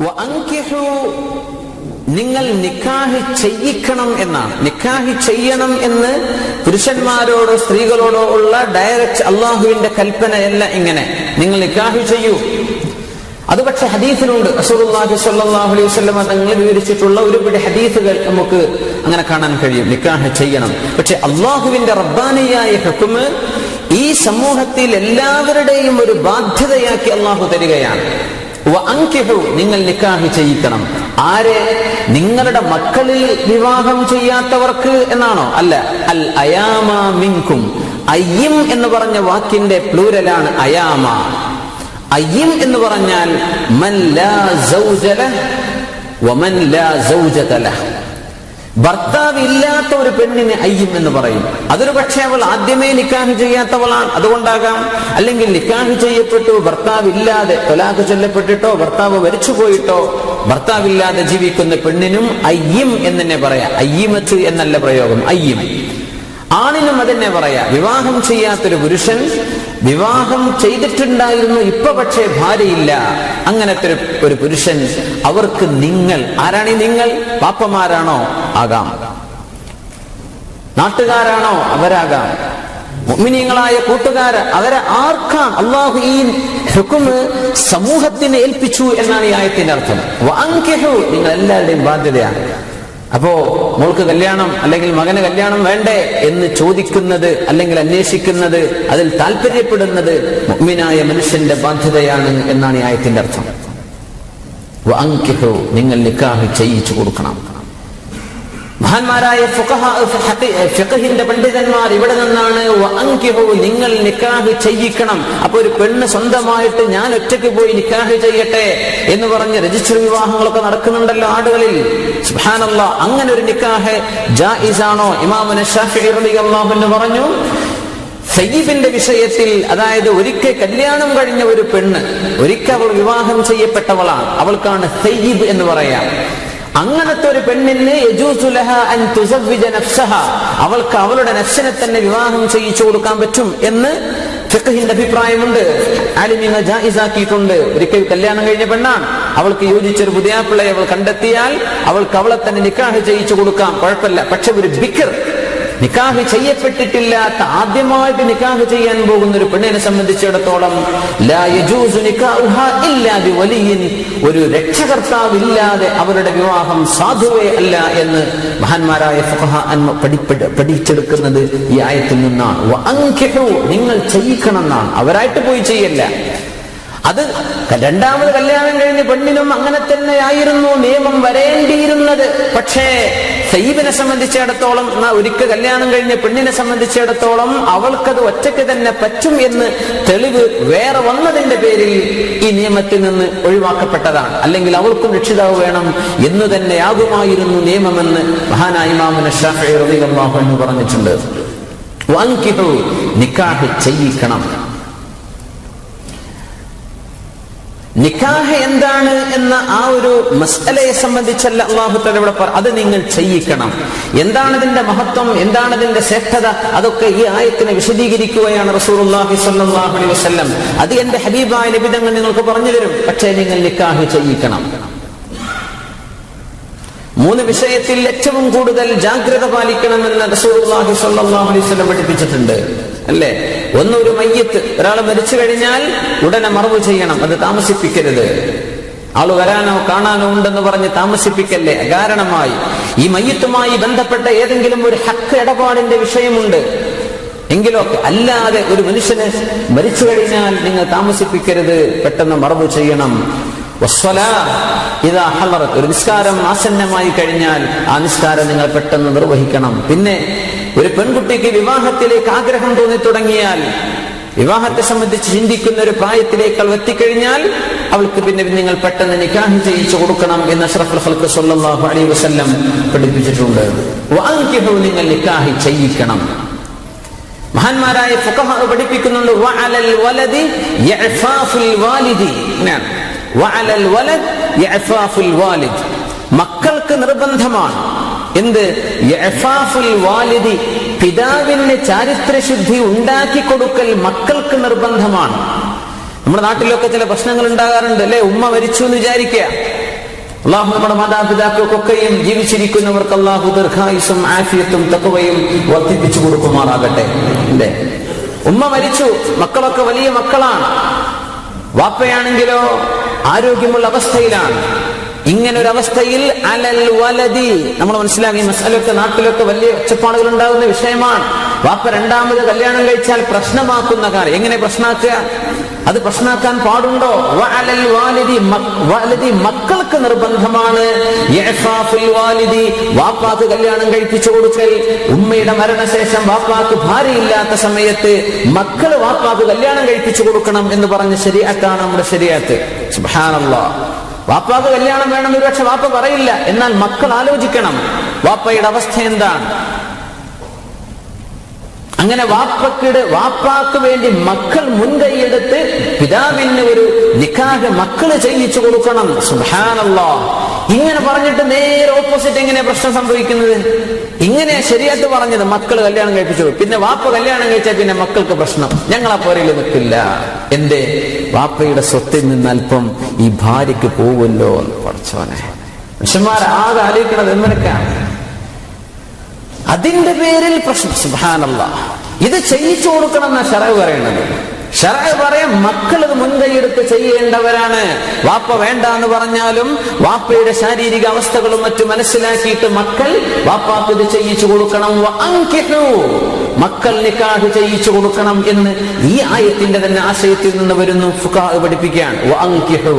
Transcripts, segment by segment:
വഅൻകിഹു നിങ്ങൾ നിക്കാഹ് ചെയ്യിക്കണം എന്നാണ്. നിക്കാഹ് ചെയ്യണം എന്ന് പുരുഷന്മാരോടോ സ്ത്രീകളോടോ ഉള്ള ഡയറക്റ്റ് അള്ളാഹുവിന്റെ കൽപ്പനയല്ല. ഇങ്ങനെ നിങ്ങൾ നിക്കാഹ് ചെയ്യൂ. അത് പക്ഷെ ഹദീസിലുണ്ട്. റസൂലുള്ളാഹി സ്വല്ലല്ലാഹു അലൈഹി വസല്ലം തങ്ങൾ വിവരിച്ചിട്ടുള്ള ഒരുപിടി ഹദീസുകൾ നമുക്ക് അങ്ങനെ കാണാൻ കഴിയും. നിക്കാഹ് ചെയ്യണം. പക്ഷെ അള്ളാഹുവിന്റെ റബ്ബാനിയായ ഹുക്മ് ഈ സമൂഹത്തിൽ എല്ലാവരുടെയും ഒരു ബാധ്യതയാക്കി അള്ളാഹു തരികയാണ്. വഅൻകിഹു നിങ്ങൾ നിക്കാഹ് ചെയ്യിക്കണം. ആരെ? നിങ്ങളുടെ മക്കളിൽ വിവാഹം ചെയ്യാത്തവർക്ക് എന്നാണോ? അല്ല. അൽ അയാമ മിൻകും. അയ്യിം എന്ന് പറഞ്ഞ വാക്കിന്റെ പ്ലൂരലാണ് അയാമ. അയ്യിം എന്ന് പറഞ്ഞാൽ മൻ ലാ സൗജ ലഹ് വമൻ ലാ സൗജത ലഹ്. ഭർത്താവ് ഇല്ലാത്ത ഒരു പെണ്ണിന് അയ്യിം എന്ന് പറയും. അതൊരു പക്ഷേ അവൾ ആദ്യമേ നിക്കാഹ് ചെയ്യാത്തവളാണ്, അതുകൊണ്ടാകാം. അല്ലെങ്കിൽ നിക്കാഹ് ചെയ്യപ്പെട്ടു ഭർത്താവ് ഇല്ലാതെ തൊലാഖ് ചൊല്ലപ്പെട്ടിട്ടോ ഭർത്താവ് മരിച്ചുപോയിട്ടോ ഭർത്താവില്ലാതെ ജീവിക്കുന്ന പെണ്ണിനും അയ്യിം എന്ന് തന്നെ പറയാം. അയ്യിമത്ത് എന്നല്ല പ്രയോഗം, അയ്യിം. ആണിനും അതെന്നെ പറയാ. വിവാഹം ചെയ്യാത്തൊരു പുരുഷൻ വിവാഹം ചെയ്തിട്ടുണ്ടായിരുന്നു, ഇപ്പൊ പക്ഷേ ഭാര്യയില്ല, അങ്ങനത്തെ ഒരു പുരുഷൻ, അവർക്ക് നിങ്ങൾ ആരാണീ നിങ്ങൾ? പാപ്പമാരാണോ? ആകാം. നാട്ടുകാരാണോ? അവരാകാം. മുഅ്മിനീങ്ങളായ കൂട്ടുകാര് അവരെ ആർക്കാണ്? അള്ളാഹു ഈ ഹുക്മ് സമൂഹത്തിന് ഏൽപ്പിച്ചു എന്നാണ് ഈ ആയത്തിന്റെ അർത്ഥം. വഅൻകിഹു നിങ്ങൾ എല്ലാവരുടെയും ബാധ്യതയാണ്. അപ്പോ മോൾക്ക് കല്യാണം അല്ലെങ്കിൽ മകന് കല്യാണം വേണ്ടേ എന്ന് ചോദിക്കുന്നത് അല്ലെങ്കിൽ അന്വേഷിക്കുന്നത്, അതിൽ താല്പര്യപ്പെടുന്നത് മുഅ്മിനായ മനുഷ്യന്റെ ബാധ്യതയാണ് എന്നാണ് ഈ ആയത്തിന്റെ അർത്ഥം. വഅൻകിഹു നിങ്ങൾ നിക്കാഹ് ചെയ്യിച്ചു കൊടുക്കണം. മഹാന്മാരായ ഫിഖഹിന്റെ പണ്ഡിതന്മാർ ഇവിടെ നിന്നാണ് വഅൻകിഹു നിങ്ങൾ നിക്കാഹ് ചെയ്യിക്കണം. അപ്പൊ ഒരു പെണ്ണ് സ്വന്തമായിട്ട് ഞാൻ ഒറ്റയ്ക്ക് പോയി നിക്കാഹ് ചെയ്യട്ടെ എന്ന് പറഞ്ഞ് രജിസ്റ്റർ വിവാഹങ്ങളൊക്കെ നടക്കുന്നുണ്ടല്ലോ ആടുകളിൽ. സുബ്ഹാനല്ലാഹ്, അങ്ങനെ ഒരു നിക്കാഹ് ജായിസാണോ? ഇമാമുന ശാഫിഈ റളിയല്ലാഹു അൻഹു പറഞ്ഞു, സയ്യിബിന്റെ വിഷയത്തിൽ, അതായത് ഒരിക്കൽ കല്യാണം കഴിഞ്ഞ ഒരു പെണ്ണ്, ഒരിക്കൽ അവൾ വിവാഹം ചെയ്യപ്പെട്ടവളാണ്, അവൾക്കാണ് സയ്യിബ് എന്ന് പറയാം. അങ്ങനത്തെ ഒരു പെണ്ണിന് യജൂസു ലഹാ അൻ തുസവ്വിജ നഫ്സഹാ, അവൾക്ക് അവളുടെ നഫ്സിനെ തന്നെ വിവാഹം ചെയ്യിച്ചു കൊടുക്കാൻ പറ്റും എന്ന് ഫിഖഹിന്റെ അഭിപ്രായമുണ്ട്. ആലിമീങ്ങൾ ജായിസാക്കിയിട്ടുണ്ട്. ഒരിക്കൽ കല്യാണം കഴിഞ്ഞ പെണ്ണാണ്, അവൾക്ക് യോജിച്ചൊരു പുതിയാപ്പിള്ളയെ അവൾ കണ്ടെത്തിയാൽ അവൾക്ക് അവളെ തന്നെ നിക്കാഹ് ചെയ്യിച്ചു കൊടുക്കാം, കുഴപ്പമില്ല. പക്ഷെ ഒരു ബിക്ർ, നിക്കാഹ് ചെയ്യപ്പെട്ടിട്ടില്ലാത്ത, ആദ്യമായിട്ട് നിക്കാഹ് ചെയ്യാൻ പോകുന്ന ഒരു പെണ്ണിനെ സംബന്ധിച്ചിടത്തോളം ലാ യജൂസു നിക്കാഹുഹാ ഇല്ലാ ബിവലിയിൻ, ഒരു രക്ഷകർത്താവില്ലാതെ അവരുടെ വിവാഹം സാധുവേ അല്ല എന്ന് മഹാന്മാരായ ഫുഖഹാ പഠിച്ചെടുക്കുന്നത് ഈ ആയത്തിൽ നിന്നാണ്. വഅൻകിഹു നിങ്ങൾ ചെയ്യിക്കണം എന്നാണ്, അവരായിട്ട് പോയി ചെയ്യല്ല. അത് രണ്ടാമത് കല്യാണം കഴിഞ്ഞ പെണ്ണിനും അങ്ങനെ തന്നെയായിരുന്നു നിയമം വരേണ്ടിയിരുന്നത്. പക്ഷേ സയ്യിബിനെ സംബന്ധിച്ചിടത്തോളം, ഒരിക്കൽ കല്യാണം കഴിഞ്ഞ പെണ്ണിനെ സംബന്ധിച്ചിടത്തോളം അവൾക്കത് ഒറ്റയ്ക്ക് തന്നെ പറ്റും എന്ന് തെളിവ് വേറെ വന്നതിന്റെ പേരിൽ ഈ നിയമത്തിൽ നിന്ന് ഒഴിവാക്കപ്പെട്ടതാണ്. അല്ലെങ്കിൽ അവൾക്കും രക്ഷിതാവ് വേണം എന്ന് തന്നെയാകുമായിരുന്നു നിയമമെന്ന് മഹാനായ ഇമാമുന ശാഫിഈ റളിയല്ലാഹു അൻഹു പറഞ്ഞിട്ടുണ്ട്. വഅൻകിഹു നിക്കാഹ് ചെയ്യിക്കണം. നിക്കാഹ് എന്താണ് എന്ന ആ ഒരു മസ്അലയെ സംബന്ധിച്ചല്ല അല്ലാഹു തആല ഇവിടെ അത് നിങ്ങൾ ചെയ്യിക്കണം. എന്താണ് ഇതിന്റെ മഹത്വം, എന്താണ് ഇതിന്റെ ശ്രേഷ്ഠത, അതൊക്കെ ഈ ആയത്തിനെ വിശദീകരിക്കുകയാണ് റസൂലുള്ളാഹി സ്വല്ലല്ലാഹു അലൈഹി വസല്ലം. അത് എന്റെ ഹബീബായ നബി തങ്ങൾ നിങ്ങൾക്ക് പറഞ്ഞു തരും. പക്ഷേ നിങ്ങൾ നിക്കാഹ് ചെയ്യിക്കണം. 3 വിഷയത്തിൽ ഏറ്റവും കൂടുതൽ ജാഗ്രത പാലിക്കണമെന്ന് റസൂലുള്ളാഹി സ്വല്ലല്ലാഹു അലൈഹി വസല്ലം പഠിപ്പിച്ചിട്ടുണ്ട്, അല്ലേ? ഒന്ന്, ഒരു മയ്യിത്ത്, ഒരാൾ മരിച്ചു കഴിഞ്ഞാൽ ഉടനെ മറവ് ചെയ്യണം, അത് താമസിപ്പിക്കരുത്. ആള് വരാനോ കാണാനോ ഉണ്ടെന്ന് പറഞ്ഞ് താമസിപ്പിക്കല്ലേ. അകാരണമായി ഈ മയ്യിത്തുമായി ബന്ധപ്പെട്ട ഏതെങ്കിലും ഒരു ഹക്ക് ഇടപാടിന്റെ വിഷയമുണ്ട് എങ്കിലൊക്കെ, അല്ലാതെ ഒരു മനുഷ്യന് മരിച്ചു കഴിഞ്ഞാൽ നിങ്ങൾ താമസിപ്പിക്കരുത്, പെട്ടെന്ന് മറവ് ചെയ്യണം. ഒരു നിസ്കാരം ആസന്നമായി കഴിഞ്ഞാൽ ആ നിസ്കാരം നിങ്ങൾ പെട്ടെന്ന് നിർവഹിക്കണം. പിന്നെ ഒരു പെൺകുട്ടിക്ക് വിവാഹത്തിലേക്ക് ആഗ്രഹം തോന്നി തുടങ്ങിയാൽ, വിവാഹത്തെ സംബന്ധിച്ച് ചിന്തിക്കുന്ന ഒരു പ്രായത്തിലേക്ക് അവൾ എത്തിക്കഴിഞ്ഞാൽ അവൾക്ക് പിന്നെ നിങ്ങൾ പെട്ടെന്ന് നിക്കാഹ് ചെയ്യിച്ചു കൊടുക്കണം എന്ന് അഷ്റഫുൽ ഖൽഖ് സ്വല്ലല്ലാഹു അലൈഹി വസല്ലം പഠിപ്പിച്ചിട്ടുണ്ട്. വഅൻകിഹു നിങ്ങൾ നിക്കാഹ് ചെയ്യിക്കണം. മഹാന്മാരായ ഫുഖഹാ പഠിപ്പിക്കുന്നുണ്ട്, വഅലൽ വലദി യഅഫാഫുൽ വാലിദി, വഅലൽ വലദ് യഅഫാഫുൽ വാലിദ്, മക്കൾക്ക് നിർബന്ധമാണ് എന്ത്? യഅഫാഫുൽ വാലിദി, പിതാവിന് ചാരിത്രശുദ്ധി ഉണ്ടാക്കി കൊടുക്കൽ മക്കൾക്ക് നിർബന്ധമാണ്. നമ്മുടെ നാട്ടിലൊക്കെ ചില പ്രശ്നങ്ങൾ ഉണ്ടാകാറുണ്ട്, അല്ലെ? ഉമ്മ മരിച്ചു എന്ന് വിചാരിക്കുക, അള്ളാഹു നമ്മുടെ മാതാപിതാക്കൾക്കൊക്കെയും ജീവിച്ചിരിക്കുന്നവർക്ക് അള്ളാഹു ദീർഘായുസ്സും ആഫിയത്തും തഖ്വയും വർദ്ധിപ്പിച്ചു കൊടുക്കുമാറാകട്ടെ. അല്ലേ, ഉമ്മ മരിച്ചു, മക്കളൊക്കെ വലിയ മക്കളാണ്, വാപ്പയാണെങ്കിലോ ആരോഗ്യമുള്ള അവസ്ഥയിലാണ്. ഇങ്ങനൊരവസ്ഥയിൽ അലൽ വലദി, നമ്മൾ മനസ്സിലാക്കി മസലൊക്കെ നാട്ടിലൊക്കെ വലിയ ഒച്ചപ്പാടുകൾ ഉണ്ടാകുന്ന വിഷയമാണ്. വാപ്പ രണ്ടാമത് കല്യാണം കഴിച്ചാൽ പ്രശ്നമാക്കുന്ന കാര്യം. എങ്ങനെ പ്രശ്നമാക്കുക? അത് പ്രശ്നമാക്കാൻ പാടുണ്ടോ? വഅലൽ വാലിദി, മക്കൾക്ക് നിർബന്ധമാണ് ഇഅഫാഫുൽ വാലിദി, വാപ്പാക്ക് കല്യാണം കഴിപ്പിച്ചു കൊടുക്കൽ. ഉമ്മയുടെ മരണശേഷം വാപ്പാക്ക് ഭാര്യയില്ലാത്ത സമയത്ത് മക്കള് വാപ്പാക്ക് കല്യാണം കഴിപ്പിച്ചു കൊടുക്കണം എന്ന് പറഞ്ഞ ശരീഅത്താണ് നമ്മുടെ ശരീഅത്ത്. സുബ്ഹാനല്ലാഹ്. വാപ്പാക്ക് കല്യാണം വേണം ഒരുപക്ഷെ വാപ്പ പറയില്ല, എന്നാൽ മക്കൾ ആലോചിക്കണം വാപ്പയുടെ അവസ്ഥ എന്താണ്. അങ്ങനെ വാപ്പാക്ക് വേണ്ടി മക്കൾ മുൻകൈയെടുത്ത് പിതാവിന് ഒരു നിക്കാഹ് മക്കള് ചെയ്യിച്ചു കൊടുക്കണം. സുബ്ഹാനല്ലാഹ്. ഇങ്ങനെ പറഞ്ഞിട്ട് നേരെ ഓപ്പോസിറ്റ് എങ്ങനെ പ്രശ്നം സംഭവിക്കുന്നത്? ഇങ്ങനെ ശരിയായിട്ട് പറഞ്ഞത് മക്കൾ കല്യാണം കഴിപ്പിച്ചു, പിന്നെ വാപ്പ കല്യാണം കഴിച്ചാൽ പിന്നെ മക്കൾക്ക് പ്രശ്നം. ഞങ്ങൾ ആ പോരയിൽ നിൽക്കില്ല. എന്റെ വാപ്പയുടെ സ്വത്തിൽ നിന്ന് അല്പം ഈ ഭാര്യയ്ക്ക് പോവുമല്ലോ എന്ന് പഠിച്ചവനെ. മനുഷ്യന്മാരാകെ ആലോചിക്കണത് എന്നൊക്കെയാണ്. അതിന്റെ പേരിൽ പ്രശ്നം. സുബ്ഹാനല്ലാഹ്. ഇത് ചെയ്യിച്ചു കൊടുക്കണം എന്നാ ശറഅ് പറയുന്നത്. ശറഅ് പറയാം മക്കൾ ഇത് മുൻകൈയെടുത്ത് ചെയ്യേണ്ടവരാണ്. വാപ്പ വേണ്ട എന്ന് പറഞ്ഞാലും വാപ്പയുടെ ശാരീരിക അവസ്ഥകളും മറ്റും മനസ്സിലാക്കിയിട്ട് മക്കൾ വാപ്പാക്ക് ഇത് ചെയ്യിച്ചു കൊടുക്കണം. വഅൻകിഹു, മക്കൾ നിക്കാഹ് ചെയ്യിച്ചു കൊടുക്കണം എന്ന് ഈ ആയത്തിന്റെ തന്നെ ആശയത്തിൽ നിന്ന് വരുന്നു. ഫുഖഹാ പഠിപ്പിക്കുകയാണ് വഅൻകിഹു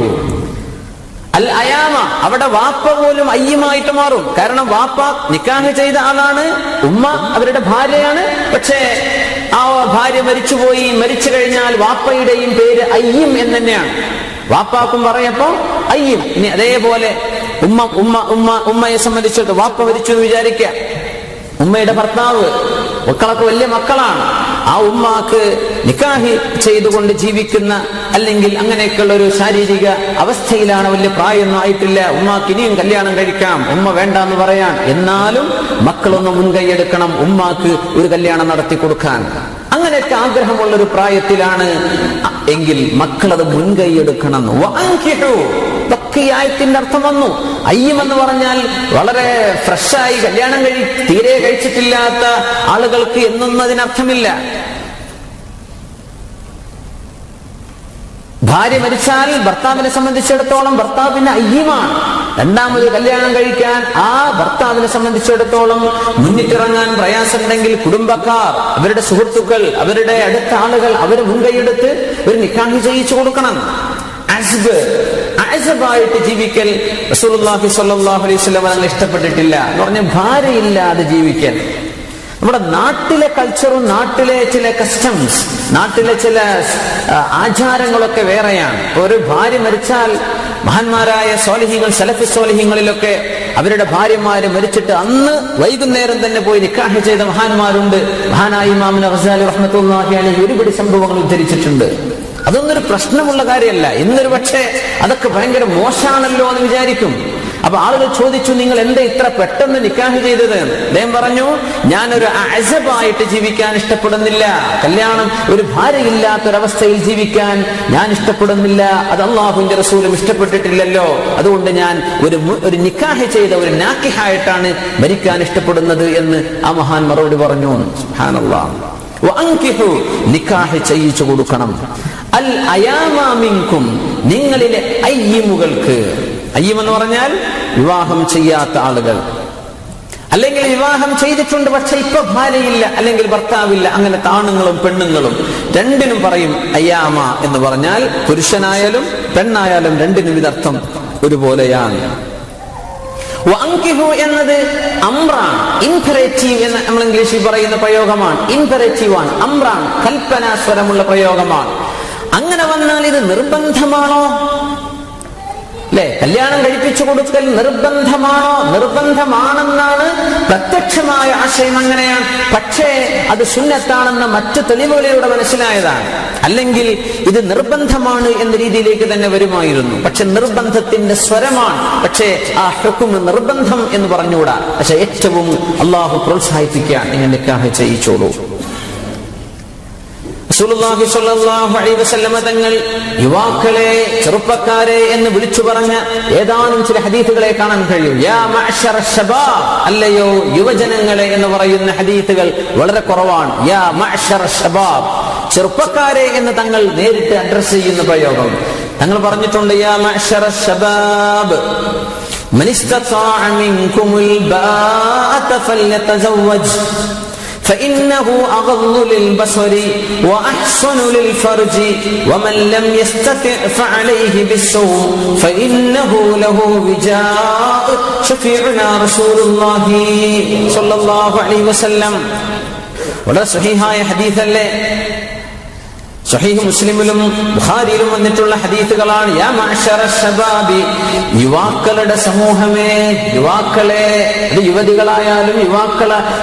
അൽ അയാമ. അവിടെ വാപ്പ പോലും അയ്യമായിട്ട് മാറും. കാരണം വാപ്പ നിക്കാഹ് ചെയ്ത ആളാണ്, ഉമ്മ അവരുടെ ഭാര്യയാണ്. പക്ഷേ ആ ഭാര്യ മരിച്ചുപോയി, മരിച്ചു കഴിഞ്ഞാൽ വാപ്പയുടെയും പേര് അയ്യം എന്ന് തന്നെയാണ്. വാപ്പാക്കും പറയപ്പോ അയ്യം. ഇനി അതേപോലെ ഉമ്മയെ സംബന്ധിച്ചിട്ട് വാപ്പ മരിച്ചു എന്ന് വിചാരിക്കുക, ഉമ്മയുടെ ഭർത്താവ്, മക്കളൊക്കെ വലിയ മക്കളാണ്. ആ ഉമ്മാക്ക് നിക്കാഹ് ചെയ്തുകൊണ്ട് ജീവിക്കുന്ന, അല്ലെങ്കിൽ അങ്ങനെയൊക്കെയുള്ള ഒരു ശാരീരിക അവസ്ഥയിലാണ്, വലിയ പ്രായമൊന്നും ആയിട്ടില്ല, ഉമ്മാക്ക് ഇനിയും കല്യാണം കഴിക്കാം, ഉമ്മ വേണ്ട എന്ന് പറയാൻ. എന്നാലും മക്കളൊന്ന് മുൻകൈയെടുക്കണം ഉമ്മാക്ക് ഒരു കല്യാണം നടത്തി കൊടുക്കാൻ. അങ്ങനെയൊക്കെ ആഗ്രഹമുള്ളൊരു പ്രായത്തിലാണ് എങ്കിൽ മക്കളത് മുൻകൈയെടുക്കണം. ആയത്തിന്റെ അർത്ഥം വന്നു. അയ്യം എന്ന് പറഞ്ഞാൽ വളരെ ഫ്രഷായി കല്യാണം തീരെ കഴിച്ചിട്ടില്ലാത്ത ആളുകൾക്ക് എന്നൊന്നതിനർത്ഥമില്ല. ഭാര്യ മരിച്ചാൽ ഭർത്താവിനെ സംബന്ധിച്ചിടത്തോളം ഭർത്താവിന് അയ്യമാണ്. രണ്ടാമത് കല്യാണം കഴിക്കാൻ ആ ഭർത്താവിനെ സംബന്ധിച്ചിടത്തോളം മുന്നിട്ടിറങ്ങാൻ പ്രയാസമുണ്ടെങ്കിൽ കുടുംബക്കാർ, അവരുടെ സുഹൃത്തുക്കൾ, അവരുടെ അടുത്ത ആളുകൾ അവര് മുൻകൈയെടുത്ത് ഒരു നിക്കാഹ് ചെയ്യിച്ചു കൊടുക്കണം. അസ്ബായിട്ട് ജീവിക്കൽ റസൂലുള്ളാഹി സ്വല്ലല്ലാഹു അലൈഹി വസല്ലം തങ്ങൾ ഇഷ്ടപ്പെട്ടിട്ടില്ല എന്ന് പറഞ്ഞ ഭാര്യയില്ലാതെ ജീവിക്കൽ. നമ്മുടെ നാട്ടിലെ കൾച്ചറും നാട്ടിലെ ചില കസ്റ്റംസ്, നാട്ടിലെ ചില ആചാരങ്ങളൊക്കെ വേറെയാണ്. ഒരു ഭാര്യ മരിച്ചാൽ മഹാന്മാരായ സ്വാലിഹീങ്ങൾ, സലഫി സ്വാലിഹീങ്ങളിലൊക്കെ അവരുടെ ഭാര്യമാര് മരിച്ചിട്ട് അന്ന് വൈകുന്നേരം തന്നെ പോയി നിക്കാഹ് ചെയ്ത മഹാന്മാരുണ്ട്. മഹാനായ ഇമാം ഗസാലി റഹ്മത്തുള്ളാഹി അലൈഹി ഒരുപാട് സംഭവങ്ങൾ ഉദ്ധരിച്ചിട്ടുണ്ട്. അതൊന്നൊരു പ്രശ്നമുള്ള കാര്യമല്ല. ഇന്നൊരു പക്ഷേ അതൊക്കെ ഭയങ്കര മോശമാണല്ലോ എന്ന് വിചാരിക്കും. അപ്പൊ ആളുകൾ ചോദിച്ചു, നിങ്ങൾ എന്താ ഇത്ര പെട്ടെന്ന് നിക്കാഹ് ചെയ്തത്? അദ്ദേഹം പറഞ്ഞു, ഞാനൊരു അസബായിട്ട് ജീവിക്കാൻ ഇഷ്ടപ്പെടുന്നില്ല, കല്യാണം ഒരു ഭാര്യയില്ലാത്തൊരവസ്ഥയിൽ ജീവിക്കാൻ ഞാൻ ഇഷ്ടപ്പെടുന്നില്ല, അത് അള്ളാഹുവിന്റെ റസൂലും ഇഷ്ടപ്പെട്ടിട്ടില്ലല്ലോ, അതുകൊണ്ട് ഞാൻ ഒരു നിക്കാഹ് ചെയ്ത ഒരു നാക്കിഹായിട്ടാണ് മരിക്കാൻ ഇഷ്ടപ്പെടുന്നത് എന്ന് ആ മഹാൻ മറുപടി പറഞ്ഞു. സുബ്ഹാനല്ലാഹ്. വഅൻകിഹു, നിക്കാഹ് ചെയ്യിച്ചു കൊടുക്കണം. അൽ അയാമ മിൻകും, നിങ്ങളിലെ അയ്യിമുകൾക്ക്. അയ്യം എന്ന് പറഞ്ഞാൽ വിവാഹം ചെയ്യാത്ത ആളുകൾ, അല്ലെങ്കിൽ വിവാഹം ചെയ്തിട്ടുണ്ട് പക്ഷെ ഇപ്പൊ ഭാര്യയില്ല, അല്ലെങ്കിൽ ഭർത്താവില്ല, അങ്ങനത്തെ ആണുങ്ങളും പെണ്ണുങ്ങളും രണ്ടിനും പറയും അയ്യാമ എന്ന് പറഞ്ഞാൽ. പുരുഷനായാലും പെണ്ണായാലും രണ്ടിനും ഇതർത്ഥം ഒരുപോലെയാണ്. വഅൻകിഹു എന്നത് അംറാണ്, ഇംപെറേറ്റീവ് എന്ന് നമ്മൾ ഇംഗ്ലീഷിൽ പറയുന്ന പ്രയോഗമാണ്. ഇംപെറേറ്റീവ് ആണ്, അംറാണ്, കൽപ്പനാസ്വരമുള്ള പ്രയോഗമാണ്. അങ്ങനെ വന്നാൽ ഇത് നിർബന്ധമാണോ? അല്ലെ, കല്യാണം കഴിപ്പിച്ചു കൊടുക്കൽ നിർബന്ധമാണോ? നിർബന്ധമാണെന്നാണ് പ്രത്യക്ഷമായ ആശയം, അങ്ങനെയാണ്. പക്ഷേ അത് സുന്നത്താണെന്ന മറ്റു തെളിവുകളിലൂടെ മനസ്സിലായതാണ്. അല്ലെങ്കിൽ ഇത് നിർബന്ധമാണ് എന്ന രീതിയിലേക്ക് തന്നെ വരുമായിരുന്നു. പക്ഷെ നിർബന്ധത്തിന്റെ സ്വരമാണ്. പക്ഷേ ആ ഹുക്ം നിർബന്ധം എന്ന് പറഞ്ഞുകൂടാ. പക്ഷെ ഏറ്റവും അള്ളാഹു പ്രോത്സാഹിപ്പിക്കാൻ, നിങ്ങൾ നിക്കാഹ് ചെയ്യിച്ചോളൂ. റസൂലുള്ളാഹി സ്വല്ലല്ലാഹു അലൈഹി വസല്ലമ തങ്ങൾ യുവാക്കളെ, ചെറുപ്പക്കാരെ എന്ന് വിളിച്ചു പറഞ്ഞ ഏതാനും ചില ഹദീസുകളെ കാണാൻ കഴിയും. യാ മഅ്ശറ ശബാബ്, അല്ലയോ യുവജനങ്ങളെ എന്ന് പറയുന്ന ഹദീസുകൾ വളരെ കുറവാണ്. യാ മഅ്ശറ ശബാബ്, ചെറുപ്പക്കാരെ എന്ന് തങ്ങൾ നേരിട്ട് അഡ്രസ് ചെയ്യുന്ന പ്രയോഗം തങ്ങൾ പറഞ്ഞിട്ടുണ്ട്. യാ മഅ്ശറ ശബാബ് മൻ ഇസ്തതാഅ മിൻകുമുൽ ബാഅത ഫല്യതസവ്വജ് فإنه أغض للبصر وأحسن للفرج ومن لم يستطع فعليه بالصوم فإنه له وجاء شفيعنا رسول الله صلى الله عليه وسلم. വളരെ സഹീഹായ ഹദീസല്ലേ, സഹീഹ് മുസ്ലിമിലും ബുഖാരിയിലും വന്നിട്ടുള്ള ഹദീസുകളാണ്. യാ മഅ്ശറ ശബാബി, യുവാക്കളുടെ സമൂഹമേ, യുവാക്കളെ, അത് യുവതികളായാലും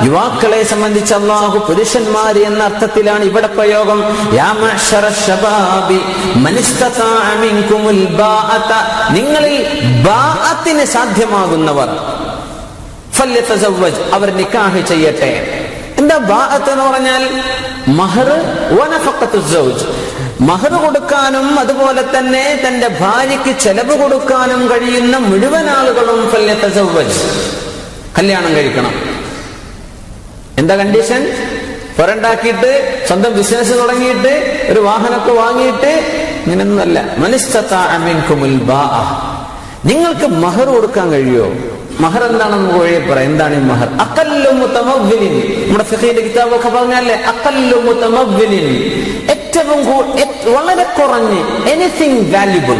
യുവാക്കളെ സംബന്ധിച്ച് അല്ലാഹു പുരുഷന്മാര് എന്ന അർത്ഥത്തിലാണ് ഇവിടെ പ്രയോഗം. യാ മഅ്ശറ ശബാബി മൻ ഇസ്തതാഅ മിൻകുമുൽ ബാഅത, നിങ്ങളിൽ ബാഅത്തിന് സാധ്യമാകുന്നവർ ഫല്യതസവ്വജ്, അവർ നിക്കാഹ് ചെയ്യട്ടെ. എന്താ ബാഅത്ത് എന്ന് പറഞ്ഞാൽ? മഹർ വനഫഖത്തു സൗജ്, മഹർ കൊടുക്കാനും അതുപോലെ തന്നെ തന്റെ ഭാര്യയ്ക്ക് ചെലവ് കൊടുക്കാനും കഴിയുന്ന മുഴുവൻ ആളുകളും ഫല്യതസവ്വജ്, കല്യാണം കഴിക്കണം. എന്താ കണ്ടീഷൻ? പുരണ്ടാക്കിയിട്ട് സ്വന്തം ബിസിനസ് തുടങ്ങിയിട്ട് ഒരു വാഹനമൊക്കെ വാങ്ങിയിട്ട് ഇങ്ങനൊന്നല്ല. മനിസ്തതാഅ മിൻകുമുൽ ബാഅ, നിങ്ങൾക്ക് മഹർ കൊടുക്കാൻ കഴിയുമോ? മഹർ എന്താണെന്ന് കോഴിയെ പറയാം. എന്താണ് ഈ മഹർ? അഖല്ലു മുതമവ്വിലിൻ, നമ്മുടെ ഫിഖഹിന്റെ കിതാബൊക്കെ പറഞ്ഞാലേ അഖല്ലു മുതമവ്വിലിൻ, ഏറ്റവും വളരെ കുറഞ്ഞ്, എനിത്തിങ് വാല്യുബിൾ,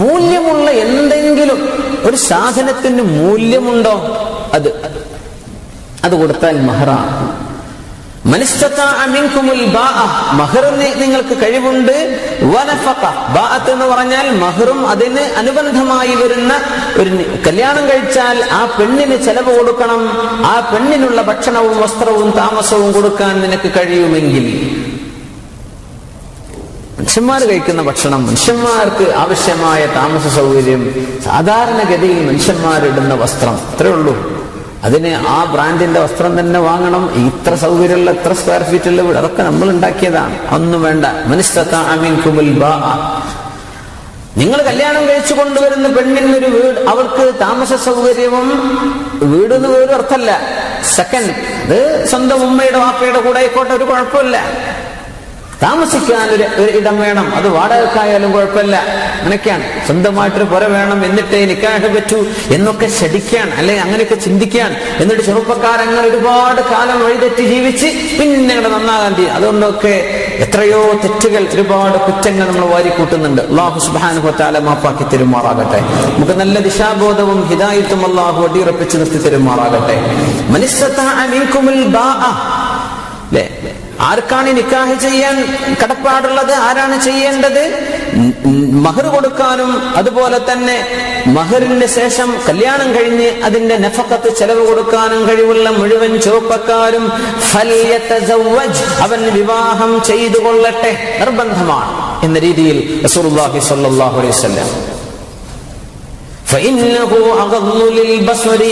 മൂല്യമുള്ള എന്തെങ്കിലും ഒരു സാധനത്തിന് മൂല്യമുണ്ടോ അത് കൊടുത്താൽ മഹറാണ്. മനിസ്തതാഅ മിൻകുമുൽ ബാഅ, മഹറിന് നിങ്ങൾക്ക് കഴിവുണ്ട്. വനഫഖ, ബാഅത്ത് എന്ന് പറഞ്ഞാൽ മഹറും അതിന് അനുബന്ധമായി വരുന്ന ഒരു കല്യാണം കഴിച്ചാൽ ആ പെണ്ണിന് ചെലവ് കൊടുക്കണം. ആ പെണ്ണിനുള്ള ഭക്ഷണവും വസ്ത്രവും താമസവും കൊടുക്കാൻ നിനക്ക് കഴിയുമെങ്കിൽ, മനുഷ്യന്മാർ കഴിക്കുന്ന ഭക്ഷണം, മനുഷ്യന്മാർക്ക് ആവശ്യമായ താമസ സൗകര്യം, സാധാരണഗതിയിൽ മനുഷ്യന്മാരിടുന്ന വസ്ത്രം, അത്രേ ഉള്ളൂ. അതിന് ആ ബ്രാൻഡിന്റെ വസ്ത്രം തന്നെ വാങ്ങണം. ഇത്ര സൗകര്യമുള്ള, എത്ര സ്ക്വയർ ഫീറ്റുള്ള വീട്, അതൊക്കെ നമ്മൾ ഉണ്ടാക്കിയതാണ്. ഒന്നും വേണ്ട. മനിസ്തതാഅ മിൻകുമുൽ ബാഅ, നിങ്ങൾ കല്യാണം കഴിച്ചു കൊണ്ടുവരുന്ന പെണ്ണിനൊരു വീട്, അവൾക്ക് താമസ സൗകര്യവും, വീടെന്ന് വേറെ അർത്ഥമല്ല, സെക്കൻഡ്, അത് സ്വന്തം ഉമ്മയുടെ വാപ്പയുടെ കൂടെ ആയിക്കോട്ടെ, ഒരു കുഴപ്പമില്ല. താമസിക്കാൻ ഒരു ഇടം വേണം, അത് വാടകക്കായാലും കുഴപ്പമില്ല. അങ്ങനെയൊക്കെയാണ്. സ്വന്തമായിട്ടൊരു പുര വേണം, എന്നിട്ടേ നിക്കാഹ് പറ്റൂ എന്നൊക്കെ ശഠിക്കാൻ, അല്ലെങ്കിൽ അങ്ങനെയൊക്കെ ചിന്തിക്കാൻ. എന്നിട്ട് ചെറുപ്പക്കാരങ്ങനെ ഒരുപാട് കാലം വഴിതെറ്റി ജീവിച്ച് പിന്നെ ഇവിടെ നന്നാകാൻ തീരും. അതുകൊണ്ടൊക്കെ എത്രയോ തെറ്റുകൾ, ഒരുപാട് കുറ്റങ്ങൾ നമ്മൾ വാരിക്കൂട്ടുന്നുണ്ട്. അല്ലാഹു സുബ്ഹാനഹു വ തആല മാപ്പാക്കി തരുമാറാകട്ടെ. നമുക്ക് നല്ല ദിശാബോധവും ഹിദായത്തും അല്ലാഹു അടിയുറപ്പിച്ച് നിർത്തി തരുമാറാകട്ടെ. മനിസ്തതാഅ മിൻകുമുൽ ബാഅ, അല്ലേ? ആർക്കാണ് നിക്കാഹ് ചെയ്യാൻ കടപ്പാടുള്ളത്? ആരാണ് ചെയ്യേണ്ടത്? മഹർ കൊടുക്കാനും അതുപോലെ തന്നെ മഹറിന് ശേഷം കല്യാണം കഴിഞ്ഞ് അതിന്റെ നഫഖത്ത് ചെലവ് കൊടുക്കാനും കഴിവുള്ള മുഴുവൻ ചെറുപ്പക്കാരും ഫല്യതസവ്വജ്, അവൻ വിവാഹം ചെയ്തു കൊള്ളട്ടെ, നിർബന്ധമാണ് എന്ന രീതിയിൽ റസൂലുള്ളാഹി സ്വല്ലല്ലാഹു അലൈഹി വസല്ലം. ഫഇന്നഹു അഗദ്ദു ലിൽബസരി,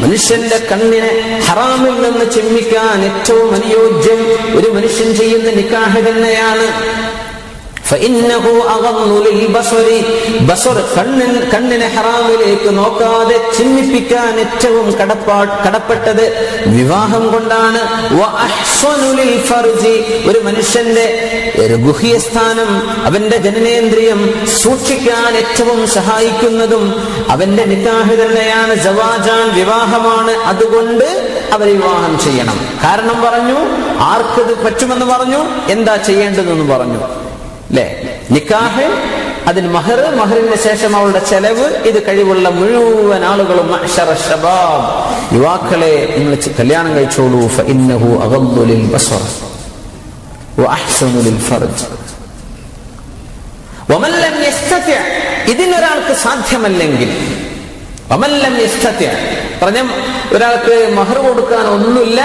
മനുഷ്യന്റെ കണ്ണിനെ ഹറാമിൽ നിന്ന് ചിമ്മിക്കാൻ ഏറ്റവും അനുയോജ്യം ഒരു മനുഷ്യൻ ചെയ്യുന്ന നിക്കാഹ് തന്നെയാണ്. ഫഇന്നഹു അഗദ്ദു ലിൽബസരി, ബസർ, കണ്ണിനെ ഹറാമിലേക്ക് നോക്കാതെ ചിമ്മിപ്പിക്കാൻ ഏറ്റവും കടപ്പെട്ടത് വിവാഹം കൊണ്ടാണ്. വഅഹ്സനു ലിൽഫർജി, ഒരു മനുഷ്യന്റെ ഗുഹ്യസ്ഥാനം, അവന്റെ ജനനേന്ദ്രിയം സൂക്ഷിക്കാൻ ഏറ്റവും സഹായിക്കുന്നതും അവന്റെ നിക്കാഹ് തന്നെയാണ്. സവാജാൻ, വിവാഹമാണ്. അതുകൊണ്ട് അവർ വിവാഹം ചെയ്യണം. കാരണം പറഞ്ഞു, ആർക്കത് പറ്റുമെന്ന് പറഞ്ഞു, എന്താ ചെയ്യേണ്ടതെന്ന് പറഞ്ഞു, അല്ലേ? നിക്കാഹ്, അതിന് മഹർ, മഹറിന് ശേഷം അവളുടെ ചെലവ്, ഇത് കഴിവുള്ള മുഴുവൻ ആളുകളും മഅ്ശറ ശബാബ്, യുവാക്കളെ നിങ്ങൾ കല്യാണം കഴിച്ചോളൂ. ഫഇന്നഹു അഗദ്ദു ലിൽബസർ വഅഹ്സനു ലിൽഫർജ് വമൻ ലം യസ്തതി', ഇതിനൊരാൾക്ക് സാധ്യമല്ലെങ്കിൽ, വമൻ ലം യസ്തതി', പറഞ്ഞ ഒരാൾക്ക് മഹർ കൊടുക്കാൻ ഒന്നുമില്ല,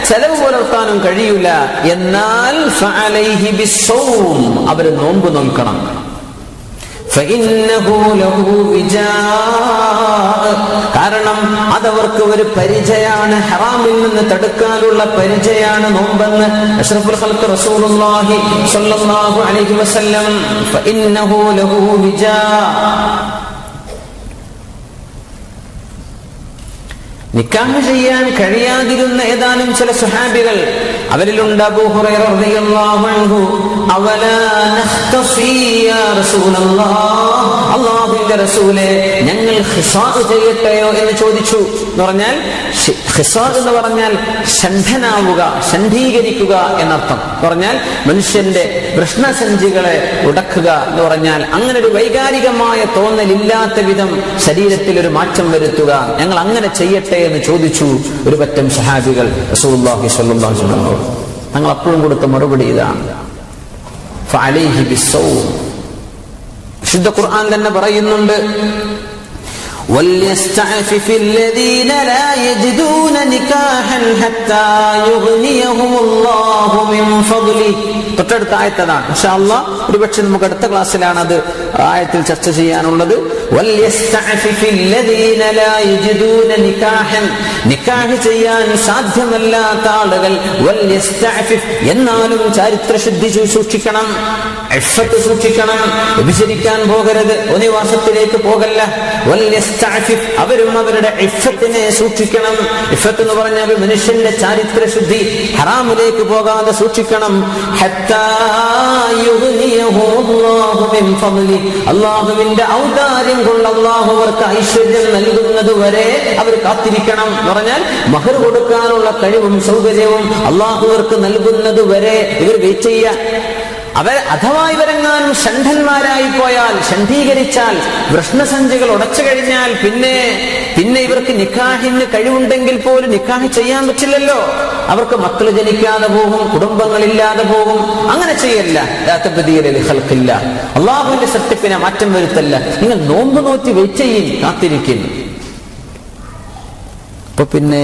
ചെലവ് പുലർത്താനും കഴിയൂല, എന്നാൽ ഫഅലൈഹി ബിസ്സൗം, അവർ നോമ്പ് നോൽക്കണം. കാരണം അതവർക്ക് ഒരു പരിചയാണ്, ഹറാമിൽ നിന്ന് തടുക്കാനുള്ള പരിചയാണ് നോമ്പെന്ന് അഷ്റഫുൽ ഖൽഖ് റസൂലുള്ളാഹി സ്വല്ലല്ലാഹു അലൈഹി വസല്ലം. ഫഇന്നഹു ലഹു വിജാ. നിക്കാഹ് ചെയ്യാൻ കഴിയാതിരുന്ന ഏതാനും ചില സ്വഹാബികൾ, അവരിലുണ്ട് അബൂ ഹുറൈറ റളിയല്ലാഹു അൻഹു. അവലാ നഖ്തസി യാ റസൂലല്ലാഹ്, അല്ലാഹുവിന്റെ റസൂലേ ഞങ്ങൾ ഖിസാഅ് ചെയ്യട്ടെയോ എന്ന് ചോദിച്ചു. എന്ന് പറഞ്ഞാൽ ഖിസാഅ് എന്ന് പറഞ്ഞാൽ ഷണ്ഡനാവുക, ഷണ്ഡീകരിക്കുക എന്നർത്ഥം. പറഞ്ഞാൽ മനുഷ്യന്റെ വൃഷ്ണസഞ്ചികളെ ഉടക്കുക എന്ന് പറഞ്ഞാൽ അങ്ങനെ ഒരു വൈകാരികമായ തോന്നലില്ലാത്ത വിധം ശരീരത്തിൽ ഒരു മാറ്റം വരുത്തുക, ഞങ്ങൾ അങ്ങനെ ചെയ്യട്ടെ എന്ന് ചോദിച്ചു ഒരു പറ്റം സഹാബികൾ റസൂലുള്ളാഹി സ്വല്ലല്ലാഹു അലൈഹി വസല്ലം. ഞങ്ങൾ അപ്പോഴും കൊടുത്ത മറുപടി ഇതാണ്, ഫഅലൈഹി ബിസ്സൗം. വിശുദ്ധ ഖുർആൻ തന്നെ പറയുന്നുണ്ട്, وَلْيَسْتَعْفِفِ الَّذِينَ لَا يَجِدُونَ نِكَاحًا حَتَّى يُغْنِيَهُمُ اللَّهُ مِنْ فَضْلِهِ. തൊട്ടടുത്ത ആയത്താണ്. ഇൻഷാ അല്ലാഹ് ഒരുപക്ഷെ നമുക്ക് അടുത്ത ക്ലാസ്സിലാണ് അത് ആയത്തിൽ ചർച്ച ചെയ്യാനുള്ളത്. وَلْيَسْتَعْفِفِ الَّذِينَ لَا يَجِدُونَ نِكَاحًا, നിക്കാഹ് ചെയ്യാൻ സാധ്യമല്ലാത്ത ആളുകൾ വൽയസ്തഅഫിഫ്, എന്നാലും ചാരിത്രശുദ്ധി സൂക്ഷിക്കണം, ഇഫ്ഫത്ത് സൂക്ഷിക്കണം, വ്യഭിചരിക്കാൻ പോകരുത്, ഒന്നിവാസത്തിലേക്ക് പോകല്ല. വൽയസ്തഅഫിഫ്, അവരും അവരുടെ ഇഫ്ഫത്തിനെ സൂക്ഷിക്കണം. ഇഫ്ഫത്ത് എന്ന് പറഞ്ഞാൽ മനുഷ്യന്റെ ചാരിത്രശുദ്ധി, ഹറാമിലേക്ക് പോകാതെ സൂക്ഷിക്കണം. ഹത്താ യുഗ്നിയഹുല്ലാഹു മിൻ ഫദ്ലി, അല്ലാഹുവിന്റെ ഔദാര്യം കൊണ്ട് അല്ലാഹു അവർക്ക് ഐശ്വര്യം നൽകുന്നത് വരെ അവർ കാത്തിരിക്കണം. എന്ന് പറഞ്ഞാൽ മഹർ കൊടുക്കാനുള്ള കഴിവും സൗകര്യവും അല്ലാഹു അവർക്ക് നൽകുന്നത് വരെ ഇവർ വെയിറ്റ് ചെയ്യുക. അഥവാ ഇവരെങ്ങാനും ഷണ്ഡന്മാരായി പോയാൽ, ഷണ്ഡീകരിച്ചാൽ, വൃഷ്ണസഞ്ചികൾ ഉടച്ചു കഴിഞ്ഞാൽ പിന്നെ ഇവർക്ക് നിക്കാഹിന് കഴിവുണ്ടെങ്കിൽ പോലും നിക്കാഹ് ചെയ്യാൻ പറ്റില്ലല്ലോ. അവർക്ക് മക്കൾ ജനിക്കാതെ പോകും, കുടുംബങ്ങളില്ലാതെ പോകും. അങ്ങനെ ചെയ്യല്ല. അള്ളാഹുവിന്റെ സത്യത്തിനെ മാറ്റം വരുത്തല്ല. നിങ്ങൾ നോമ്പ് നോറ്റി വെയിറ്റ് ചെയ്യും, കാത്തിരിക്കുന്നു. അപ്പൊ പിന്നെ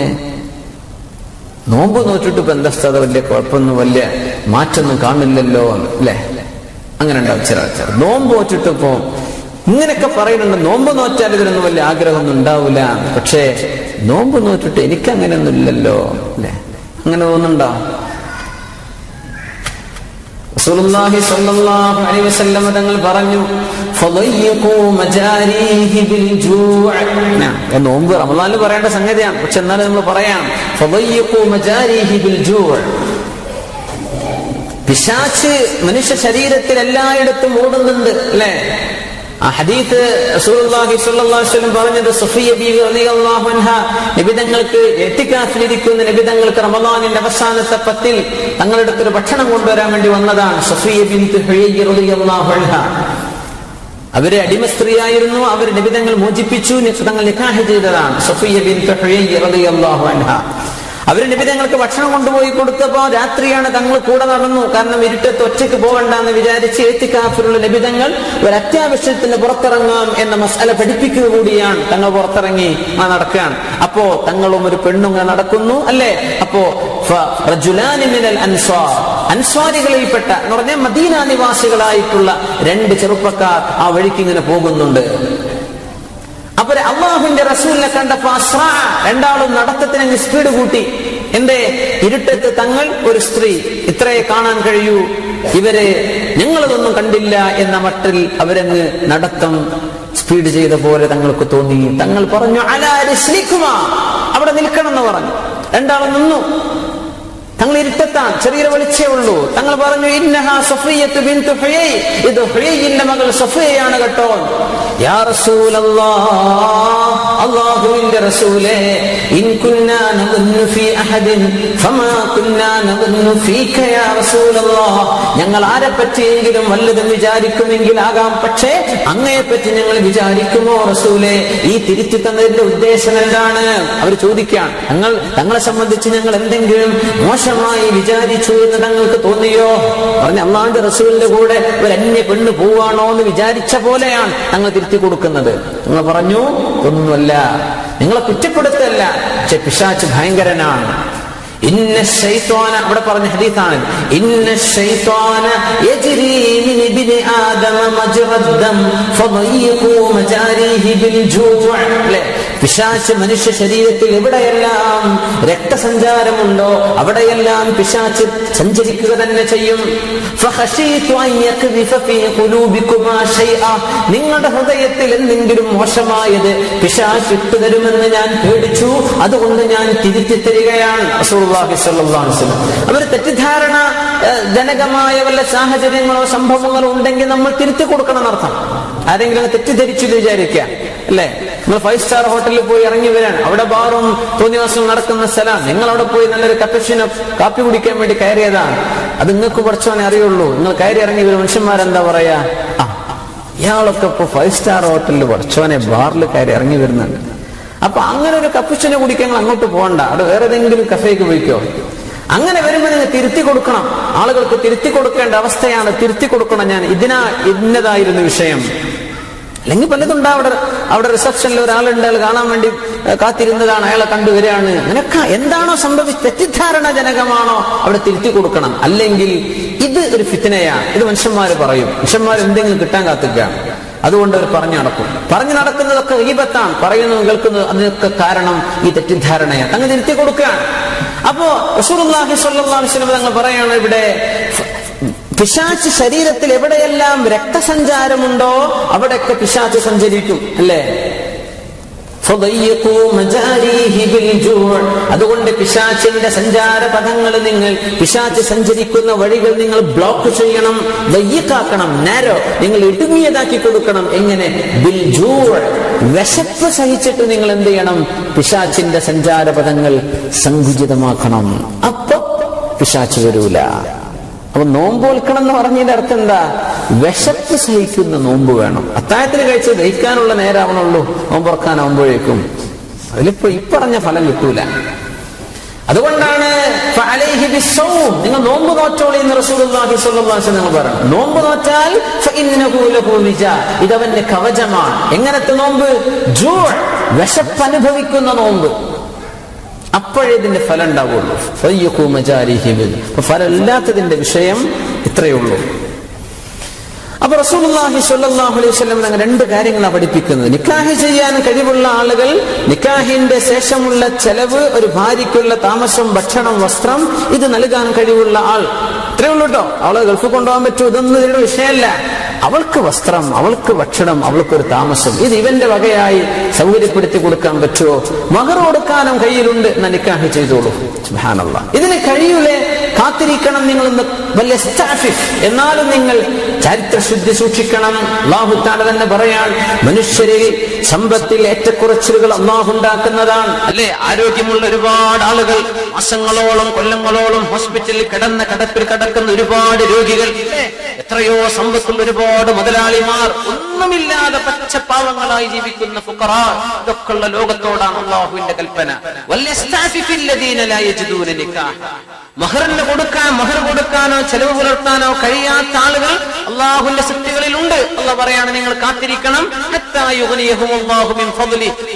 നോമ്പ് നോറ്റിട്ട് ഇപ്പൊ എന്താ വലിയ കുഴപ്പമൊന്നും വലിയ മാറ്റൊന്നും കാണില്ലല്ലോ അല്ലെ? അങ്ങനെ ഉണ്ടാവും ചില ആൾക്കാർ. നോമ്പ് നോറ്റിട്ട് ഇപ്പോ ഇങ്ങനെയൊക്കെ പറയുന്നുണ്ട്, നോമ്പ് നോറ്റാൽ ഇതിനൊന്നും വലിയ ആഗ്രഹമൊന്നും ഉണ്ടാവില്ല, പക്ഷേ നോമ്പ് നോറ്റിട്ട് എനിക്ക് അങ്ങനെയൊന്നും ഇല്ലല്ലോ അല്ലെ? അങ്ങനെ തോന്നുന്നുണ്ടോ? റസൂലുള്ളാഹി സ്വല്ലല്ലാഹു അലൈഹി വസല്ലം തങ്ങൾ പറഞ്ഞു, ഫളയ്യഖൂ മജാരീഹി ബിൽ ജൂഅ. നോമ്പ് റമളാനിൽ പറയേണ്ട സംഗതിയാണ്, പക്ഷെ എന്നാലും നമ്മൾ പറയാം, ഫളയ്യഖൂ മജാരീഹി ബിൽ ജൂഅ. പിശാച് മനുഷ്യ ശരീരത്തിൽ എല്ലായിടത്തും ഓടുന്നുണ്ട് അല്ലെ? ആ ഹദീസ് റസൂലുള്ളാഹി സ്വല്ലല്ലാഹു അലൈഹി വസല്ലം പറഞ്ഞത്, സഫിയ്യ ബീവി റളിയല്ലാഹു അൻഹാ നിബിതങ്ങൾക്ക് ഇഅ്തികാഫിലിരിക്കുന്ന നിബിതങ്ങൾക്ക് റമളാനിന്റെ അവസാനത്തെ 10 തങ്ങളുടെ അടുത്തൊരു ഭക്ഷണം കൊണ്ടുവരാൻ വേണ്ടി വന്നതാണ്. സഫിയ്യ ബിൻത് ഹുയയ്യ റളിയല്ലാഹു അൻഹാ, അവര് അടിമ സ്ത്രീയായിരുന്നു. അവർ നിബിതങ്ങൾ മോചിപ്പിച്ചു, തങ്ങൾ നിക്കാഹ് ചെയ്തതാണ്. സഫിയ്യ ബിൻത് ഹുയയ്യ റളിയല്ലാഹു അൻഹാ അവര് നിബിതങ്ങൾക്ക് ഭക്ഷണം കൊണ്ടുപോയി കൊടുത്തപ്പോ രാത്രിയാണ്, തങ്ങൾ കൂടെ നടന്നു. കാരണം ഇരുട്ടത്ത് ഒറ്റയ്ക്ക് പോകണ്ടെന്ന് വിചാരിച്ച് ഇഅ്തികാഫിലുള്ള നിബിതങ്ങൾ ഒരു അത്യാവശ്യത്തിന് പുറത്തിറങ്ങാം എന്ന മസ്അല പഠിപ്പിക്കുക കൂടിയാണ്. തങ്ങൾ പുറത്തിറങ്ങി നടക്കുകയാണ്. അപ്പോ തങ്ങളും ഒരു പെണ്ണും നടക്കുന്നു അല്ലെ? അപ്പോ റജുലാനി മിനൽ അൻസ്വാർ, അൻസ്വാരികളിൽപ്പെട്ട എന്ന് പറഞ്ഞാൽ മദീന നിവാസികളായിട്ടുള്ള 2 ചെറുപ്പക്കാർ ആ വഴിക്ക് ഇങ്ങനെ പോകുന്നുണ്ട്. അപ്പൊ അല്ലാഹുവിന്റെ റസൂലിനെ കണ്ടപ്പോ അസ്റാ, രണ്ടാളും നടത്തത്തിന് സ്പീഡ് കൂട്ടി. എന്റെ ഇരുട്ടത്ത് തങ്ങൾ, ഒരു സ്ത്രീ, ഇത്രയെ കാണാൻ കഴിയൂ, ഇവരെ ഞങ്ങളതൊന്നും കണ്ടില്ല എന്ന മട്ടിൽ അവരങ്ങ് നടത്തം സ്പീഡ് ചെയ്ത പോലെ തങ്ങൾക്ക് തോന്നി. തങ്ങൾ പറഞ്ഞു, അലാ റിസ്ലിക്കുമാ, അവിടെ നിൽക്കണം എന്ന് പറഞ്ഞു. രണ്ടാളും നിന്നു. തങ്ങൾ ഇരുട്ടത്താണ്, ചെറിയ വെളിച്ചേ ഉള്ളൂ. തങ്ങൾ പറഞ്ഞു, ഇന്നഹാ സഫിയ്യത്തു ബിൻതു ഹുയയ്, ഇത് ഹുയയിന്റെ മകൾ സഫിയയാണ് കേട്ടോ. യാ റസൂലല്ലാഹ്, അല്ലാഹുവിന്റെ റസൂലേ, ഇൻ കുന്നാ നദുന്നു ഫീ അഹദിൻ ഫമാ കുന്നാ നദുന്നു ഫീക യാ റസൂലല്ലാഹ്, ഞങ്ങൾ ആരെ പറ്റിയെങ്കിലും വല്ലതും വിചാരിക്കുമെങ്കിൽ ആകാം, പക്ഷേ അങ്ങയെപ്പറ്റി ഞങ്ങൾ വിചാരിക്കുമോ റസൂലേ? ഈ തിരുത്തി തന്നതിന്റെ ഉദ്ദേശം എന്താണ്? അവർ ചോദിക്കുകയാണ്. തങ്ങളെ സംബന്ധിച്ച് ഞങ്ങൾ എന്തെങ്കിലും മോശമായി വിചാരിച്ചു എന്ന് തങ്ങൾക്ക് തോന്നിയോ? പറഞ്ഞ അല്ലാഹുവിന്റെ റസൂലിന്റെ കൂടെ ഒരു അന്യ പെണ്ണ് പോവാണോ എന്ന് വിചാരിച്ച പോലെയാണ് തങ്ങൾ തിരുത്തി കൊടുക്കുന്നത്. നിങ്ങൾ പറഞ്ഞു, ഒന്നുമല്ല, നിങ്ങളെ കുറ്റപ്പെടുത്തല്ല, പക്ഷെ പിശാച് ഭയങ്കരനാണ്. ഇന്ന ശൈത്വാന, ഇവിടെ പറഞ്ഞ ഹദീസാണ്, ഇന്ന ശൈത്വാന യജ്രി മിൻ ഇബ്നി ആദമ മജ്റദ്ദം ഫദയ്യിഖു മജാരിഹി ബിൽ ജൂഅ. പിശാച് മനുഷ്യ ശരീരത്തിൽ എവിടെയെല്ലാം രക്തസഞ്ചാരമുണ്ടോ അവിടെയെല്ലാം പിശാച് സഞ്ചരിക്കുക തന്നെ ചെയ്യും. നിങ്ങളുടെ ഹൃദയത്തിൽ എന്തെങ്കിലും മോശമായത് പിശാച് ഇട്ടുതരുമെന്ന് ഞാൻ പേടിച്ചു, അതുകൊണ്ട് ഞാൻ തിരുത്തി തരികയാണ്. റസൂലുള്ളാഹി സ്വല്ലല്ലാഹു അലൈഹി വസല്ലം. അവർ തെറ്റിദ്ധാരണ ജനകമായ വല്ല സാഹചര്യങ്ങളോ സംഭവങ്ങളോ ഉണ്ടെങ്കിൽ നമ്മൾ തിരുത്തി കൊടുക്കണം എന്നർത്ഥം. ആരെങ്കിലും തെറ്റിദ്ധരിച്ചു വിചാരിക്കുക അല്ലെ, നിങ്ങൾ 5 സ്റ്റാർ ഹോട്ടലിൽ പോയി ഇറങ്ങി വരാൻ, അവിടെ ബാറും തോന്നിവാസവും നടക്കുന്ന സ്ഥലമാണ്, നിങ്ങൾ അവിടെ പോയി നല്ലൊരു കപ്പച്ചിനോ കാപ്പി കുടിക്കാൻ വേണ്ടി കയറിയതാണ്. അത് നിങ്ങൾക്ക് കുറച്ചോനെ അറിയുള്ളൂ. നിങ്ങൾ കയറി ഇറങ്ങി വരും, മനുഷ്യന്മാരെന്താ പറയാ, ഇയാളൊക്കെ ഇപ്പൊ 5 സ്റ്റാർ ഹോട്ടലിൽ കുറച്ചോനെ ബാറിൽ കയറി ഇറങ്ങി വരുന്നുണ്ട്. അപ്പൊ അങ്ങനെ ഒരു കപ്പച്ചിനെ കുടിക്കാൻ അങ്ങോട്ട് പോകണ്ട, അവിടെ വേറെ ഏതെങ്കിലും കഫേക്ക് പോയിക്കോ. അങ്ങനെ വരുമ്പോൾ നിങ്ങൾ തിരുത്തി കൊടുക്കണം. ആളുകൾക്ക് തിരുത്തി കൊടുക്കേണ്ട അവസ്ഥയാണ്. തിരുത്തി കൊടുക്കണം. ഞാൻ ഇന്നതായിരുന്നു വിഷയം, അല്ലെങ്കിൽ പലതുണ്ടാവും. അവിടെ റിസപ്ഷനിൽ ഒരാളുണ്ട്, അയാൾ കാണാൻ വേണ്ടി കാത്തിരുന്നതാണ്, അയാളെ കണ്ടുവരികയാണ്. അങ്ങനെയൊക്കെ എന്താണോ സംഭവിച്ചത്, തെറ്റിദ്ധാരണ ജനകമാണോ അവിടെ തിരുത്തി കൊടുക്കണം. അല്ലെങ്കിൽ ഇത് ഒരു ഫിത്നയാണ്. ഇത് മനുഷ്യന്മാര് പറയും, മനുഷ്യന്മാർ എന്തെങ്കിലും കിട്ടാൻ കാത്തിക്കുകയാണ്, അതുകൊണ്ട് അവർ പറഞ്ഞു നടക്കുന്നതൊക്കെ ഗീബത്താണ്, പറയുന്നതും കേൾക്കുന്നതും അതിനൊക്കെ കാരണം ഈ തെറ്റിദ്ധാരണയാണ്. അങ്ങ് തിരുത്തി കൊടുക്കുകയാണ്. അപ്പോ റസൂലുള്ളാഹി സ്വല്ലല്ലാഹു അലൈഹി വസല്ലം തങ്ങൾ പറയാണ്, ഇവിടെ പിശാച് ശരീരത്തിൽ എവിടെയെല്ലാം രക്തസഞ്ചാരമുണ്ടോ അവിടെയൊക്കെ പിശാച് സഞ്ചരിക്കും അല്ലേ. അതുകൊണ്ട് പിശാചിന്റെ സഞ്ചാര പഥങ്ങൾ, നിങ്ങൾ പിശാച് സഞ്ചരിക്കുന്ന വഴികൾ നിങ്ങൾ ബ്ലോക്ക് ചെയ്യണം, വയ്യക്കാക്കണം, നാരോ, നിങ്ങൾ ഇടുങ്ങിയതാക്കി കൊടുക്കണം. എങ്ങനെ? ബിൽ ജൂഅ്, വിശപ്പ് സഹിച്ചിട്ട് നിങ്ങൾ എന്ത് ചെയ്യണം? പിശാചിന്റെ സഞ്ചാര പഥങ്ങൾ സങ്കുചിതമാക്കണം. അപ്പൊ പിശാച് വരൂല. അപ്പൊ നോമ്പ് വെൽക്കണം എന്ന് പറഞ്ഞതിന്റെ അർത്ഥം എന്താ? വിശപ്പ് സഹിക്കുന്ന നോമ്പ് വേണം. അത്താഴത്തിന് കഴിച്ച് ദഹിക്കാനുള്ള നേരാവണുള്ളൂ, നോമ്പുറക്കാനാവുമ്പോഴേക്കും അതിലിപ്പോ ഇപ്പറഞ്ഞ ഫലം കിട്ടൂല. അതുകൊണ്ടാണ് നിങ്ങൾ നോമ്പ് നോറ്റോളി എന്ന് റസൂലുള്ളാഹി സ്വല്ലല്ലാഹു അലൈഹി വസല്ലം പറഞ്ഞു. നോമ്പ് നോറ്റാൽ ഇതവന്റെ കവചമാണ്. എങ്ങനത്തെ നോമ്പ്? ജൂഅ്, വിശപ്പ് അനുഭവിക്കുന്ന നോമ്പ്. അപ്പോഴേ ഇതിന്റെ ഫലം ഉണ്ടാവുള്ളൂ. ഫലം ഇല്ലാത്തതിന്റെ വിഷയം ഇത്രയേ ഉള്ളൂ. അപ്പൊ റസൂലുള്ളാഹി സ്വല്ലല്ലാഹു അലൈഹി വസല്ലം അങ്ങനെ 2 കാര്യങ്ങളാണ് പഠിപ്പിക്കുന്നത്. നിക്കാഹ് ചെയ്യാൻ കഴിവുള്ള ആളുകൾ, നിക്കാഹിന്റെ ശേഷമുള്ള ചെലവ്, ഒരു ഭാര്യയ്ക്കുള്ള താമസം, ഭക്ഷണം, വസ്ത്രം, ഇത് നൽകാൻ കഴിവുള്ള ആൾ. ഇത്രയേ ഉള്ളൂ കേട്ടോ. അവളെ ഗൾഫ് കൊണ്ടുപോകാൻ പറ്റൂ, ഇതൊന്നും ഇതിന്റെ വിഷയമല്ല. അവൾക്ക് വസ്ത്രം, അവൾക്ക് ഭക്ഷണം, അവൾക്കൊരു താമസം, ഇത് ഇവന്റെ വകയായി സൗകര്യപ്പെടുത്തി കൊടുക്കാൻ പറ്റുമോ? മഹർ കൊടുക്കാനും കയ്യിലുണ്ട്, എന്നാ നിക്കാഹ് ചെയ്തോളൂ. സുബ്ഹാനല്ലാഹ്. ഇതിന് കഴിയൂലേ? കാത്തിരിക്കണം. നിങ്ങൾ വലിയ സ്റ്റാഫിഫ്, എന്നാലും നിങ്ങൾ ചരിത്രശുദ്ധി സൂക്ഷിക്കണം. അല്ലാഹു തആല തന്നെ പറയാൻ, മനുഷ്യരിൽ സമ്പത്തിൽ ഏറ്റക്കുറച്ചിലുകൾ അല്ലാഹു ഉണ്ടാക്കുന്നതാണ് അല്ലെ. ആരോഗ്യമുള്ള ഒരുപാട് ആളുകൾ, മാസങ്ങളോളം കൊല്ലങ്ങളോളം ഹോസ്പിറ്റലിൽ കിടപ്പിൽ കിടക്കുന്ന ഒരുപാട് രോഗികൾ, എത്രയോ സമ്പത്തുള്ള ഒരുപാട് മുതലാളിമാർ, ഒന്നുമില്ലാതെ പച്ചപ്പാവങ്ങളായി ജീവിക്കുന്ന ഫുഖറാ, ഇതൊക്കെയുള്ള ലോകത്തോടാണ് അല്ലാഹുവിന്റെ കൽപ്പന. മഹർ കൊടുക്കാനോ ചെലവ് പുലർത്താനോ കഴിയാത്ത ആളുകൾ അള്ളാഹുവിന്റെ സൃഷ്ടികളിലുണ്ട്. അള്ളാഹ് പറയാണ്, നിങ്ങൾ കാത്തിരിക്കണം.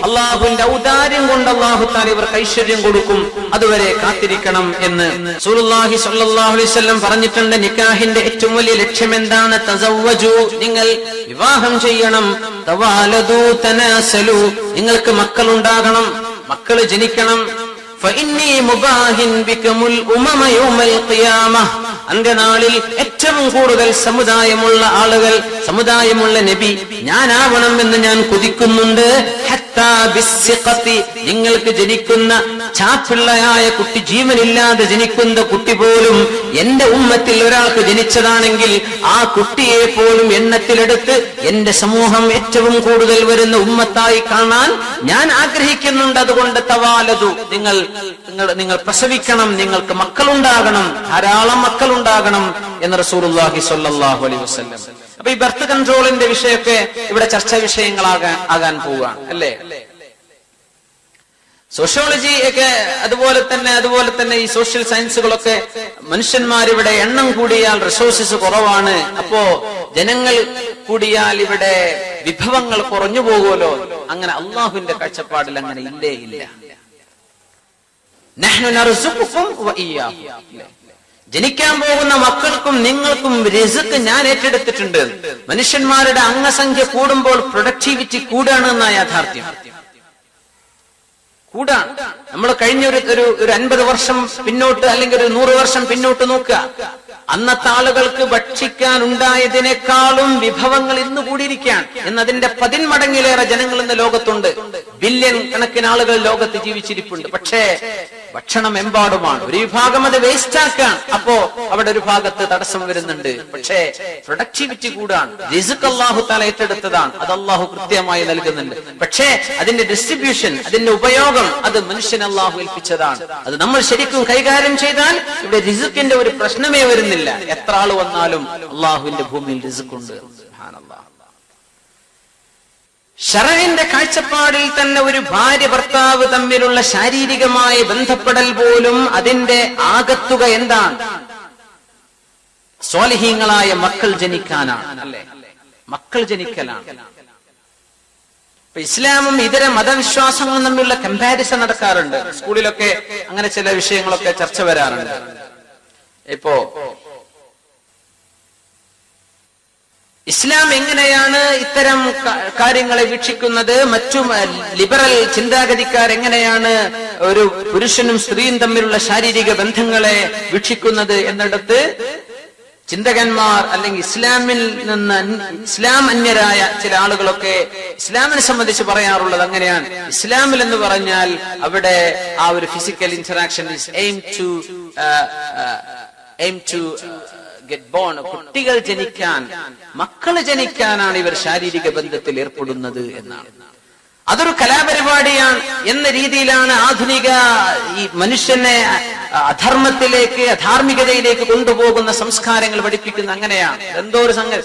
അള്ളാഹുവിന്റെ ഔദാര്യം കൊണ്ട് അള്ളാഹു തആല ഇവർക്ക് ഐശ്വര്യം കൊടുക്കും, അതുവരെ കാത്തിരിക്കണം എന്ന് റസൂലുള്ളാഹി സ്വല്ലല്ലാഹു അലൈഹി വസല്ലം പറഞ്ഞിട്ടുണ്ട്. നിക്കാഹിന്റെ ഏറ്റവും വലിയ ലക്ഷ്യം എന്താണ്? തസവ്വജു, നിങ്ങൾ വിവാഹം ചെയ്യണം. തവാലദു തനാസലു, നിങ്ങൾക്ക് മക്കളുണ്ടാകണം, മക്കള് ജനിക്കണം. ഫഇന്നി മുബാഹിൻ ബികുമുൽ ഉമമ യൗമൽ ഖിയാമഹ്, അന്ത്യനാളിൽ ഏറ്റവും കൂടുതൽ സമുദായമുള്ള ആളുകൾ, സമുദായമുള്ള നബി ഞാനാവണം എന്ന് ഞാൻ കൊതിക്കുന്നുണ്ട്. ഹത്താ ബിസ്സിഖതി, നിങ്ങൾക്ക് ജനിക്കുന്ന ചാപ്പിള്ളയായ കുട്ടി, ജീവനില്ലാതെ ജനിക്കുന്ന കുട്ടി പോലും എന്റെ ഉമ്മത്തിൽ ഒരാൾക്ക് ജനിച്ചതാണെങ്കിൽ ആ കുട്ടിയെ പോലും എണ്ണത്തിലെടുത്ത് എന്റെ സമൂഹം ഏറ്റവും കൂടുതൽ വരുന്ന ഉമ്മത്തായി കാണാൻ ഞാൻ ആഗ്രഹിക്കുന്നുണ്ട്. അതുകൊണ്ട് തവാലതു, നിങ്ങൾ പ്രസവിക്കണം, നിങ്ങൾക്ക് മക്കളുണ്ടാകണം, ധാരാളം മക്കളുണ്ടാകണം എന്ന് റസൂലുള്ളാഹി സ്വല്ലല്ലാഹു അലൈഹി വസല്ലം. അപ്പൊ ഈ ബർത്ത് കൺട്രോളിന്റെ വിഷയമൊക്കെ ഇവിടെ ചർച്ചാ വിഷയങ്ങളാകാൻ പോവുകയാണ് അല്ലേ. സോഷ്യോളജി ഒക്കെ അതുപോലെ തന്നെ ഈ സോഷ്യൽ സയൻസുകളൊക്കെ, മനുഷ്യന്മാരിവിടെ എണ്ണം കൂടിയാൽ റിസോഴ്സസ് കുറവാണ്, അപ്പോ ജനങ്ങൾ കൂടിയാൽ ഇവിടെ വിഭവങ്ങൾ കുറഞ്ഞു പോകുമല്ലോ. അങ്ങനെ അള്ളാഹുവിന്റെ കാഴ്ചപ്പാടിൽ അങ്ങനെ ഇല്ല. നഹ്നു നർസുഖുകും വഇയ്യാഹും. ജനിക്കാൻ പോകുന്ന മക്കൾക്കും നിങ്ങൾക്കും റിസ്ക് ഞാൻ ഏറ്റെടുത്തിട്ടുണ്ട്. മനുഷ്യന്മാരുടെ അംഗസംഖ്യ കൂടുമ്പോൾ പ്രൊഡക്ടിവിറ്റി കൂടാണ് എന്ന യാഥാർത്ഥ്യം. കൂടാണ്. നമ്മൾ കഴിഞ്ഞ ഒരു 50 വർഷം പിന്നോട്ട് അല്ലെങ്കിൽ ഒരു 100 വർഷം പിന്നോട്ട് നോക്കുക. അന്നത്തെ ആളുകൾക്ക് ഭക്ഷിക്കാൻ ഉണ്ടായതിനേക്കാളും വിഭവങ്ങൾ ഇന്ന് കൂടിയിരിക്കുകയാണ്. എന്നതിന്റെ 10 മടങ്ങിലേറെ ജനങ്ങൾ ഇന്ന് ലോകത്തുണ്ട്. ബില്യൺ കണക്കിന് ആളുകൾ ലോകത്ത് ജീവിച്ചിരിപ്പുണ്ട്. പക്ഷേ ഭക്ഷണം എമ്പാടുമാണ്. ഒരു വിഭാഗം അത് വേസ്റ്റ് ആക്കാൻ, അപ്പോ അവിടെ ഒരു ഭാഗത്ത് തടസ്സം വരുന്നുണ്ട്. പക്ഷേ പ്രൊഡക്ടിവിറ്റി കൂടാണ്. റിസ്ക് അല്ലാഹു തആല ഏറ്റെടുത്തതാണ്. അത് അല്ലാഹു കൃത്യമായി നൽകുന്നുണ്ട്. പക്ഷേ അതിന്റെ ഡിസ്ട്രിബ്യൂഷൻ, അതിന്റെ ഉപയോഗം അത് മനുഷ്യൻ അല്ലാഹു ഏൽപ്പിച്ചതാണ്. അത് നമ്മൾ ശരിക്കും കൈകാര്യം ചെയ്താൽ ഇവിടെ റിസ്കിന്റെ ഒരു പ്രശ്നമേ വരുന്നില്ല. എത്ര ആള് വന്നാലും അല്ലാഹുവിന്റെ ഭൂമിയിൽ റിസ്ക് ഉണ്ട്. സുബ്ഹാനല്ലാഹ്. ശറഇന്റെ കാഴ്ചപ്പാടിൽ തന്നെ ഒരു ഭാര്യ ഭർത്താവ് തമ്മിലുള്ള ശാരീരികമായ ബന്ധപ്പെടൽ പോലും അതിന്റെ ആകത്തുക എന്താണ്? സ്വാലിഹീങ്ങളായ മക്കൾ ജനിക്കാനാണ്, അല്ലെ? മക്കൾ ജനിക്കലാണ്. ഇസ്ലാമും ഇതര മതവിശ്വാസങ്ങളും തമ്മിലുള്ള കമ്പാരിസൺ നടക്കാറുണ്ട്. സ്കൂളിലൊക്കെ അങ്ങനെ ചില വിഷയങ്ങളൊക്കെ ചർച്ച വരാറുണ്ട്. ഇപ്പോ ഇസ്ലാം എങ്ങനെയാണ് ഇത്തരം കാര്യങ്ങളെ വീക്ഷിക്കുന്നത്, മറ്റു ലിബറൽ ചിന്താഗതിക്കാർ എങ്ങനെയാണ് ഒരു പുരുഷനും സ്ത്രീയും തമ്മിലുള്ള ശാരീരിക ബന്ധങ്ങളെ വീക്ഷിക്കുന്നത് എന്നിടത്ത് ചിന്തകന്മാർ അല്ലെങ്കിൽ ഇസ്ലാമിൽ നിന്ന് ഇസ്ലാം അന്യരായ ചില ആളുകളൊക്കെ ഇസ്ലാമിനെ സംബന്ധിച്ച് പറയാറുള്ളത് അങ്ങനെയാണ്. ഇസ്ലാമിൽ എന്ന് പറഞ്ഞാൽ അവിടെ ആ ഒരു physical interaction is aim to get born. കുട്ടികൾ ജനിക്കാൻ, മക്കള് ജനിക്കാനാണ് ഇവർ ശാരീരിക ബന്ധത്തിൽ ഏർപ്പെടുന്നത് എന്നാണ്. അതൊരു കലാപരിപാടിയാണ് എന്ന രീതിയിലാണ് ആധുനിക ഈ മനുഷ്യനെ അധർമ്മത്തിലേക്ക്, അധാർമികതയിലേക്ക് കൊണ്ടുപോകുന്ന സംസ്കാരങ്ങൾ പഠിപ്പിക്കുന്ന അങ്ങനെയാണ്. എന്തോ ഒരു സംഗതി.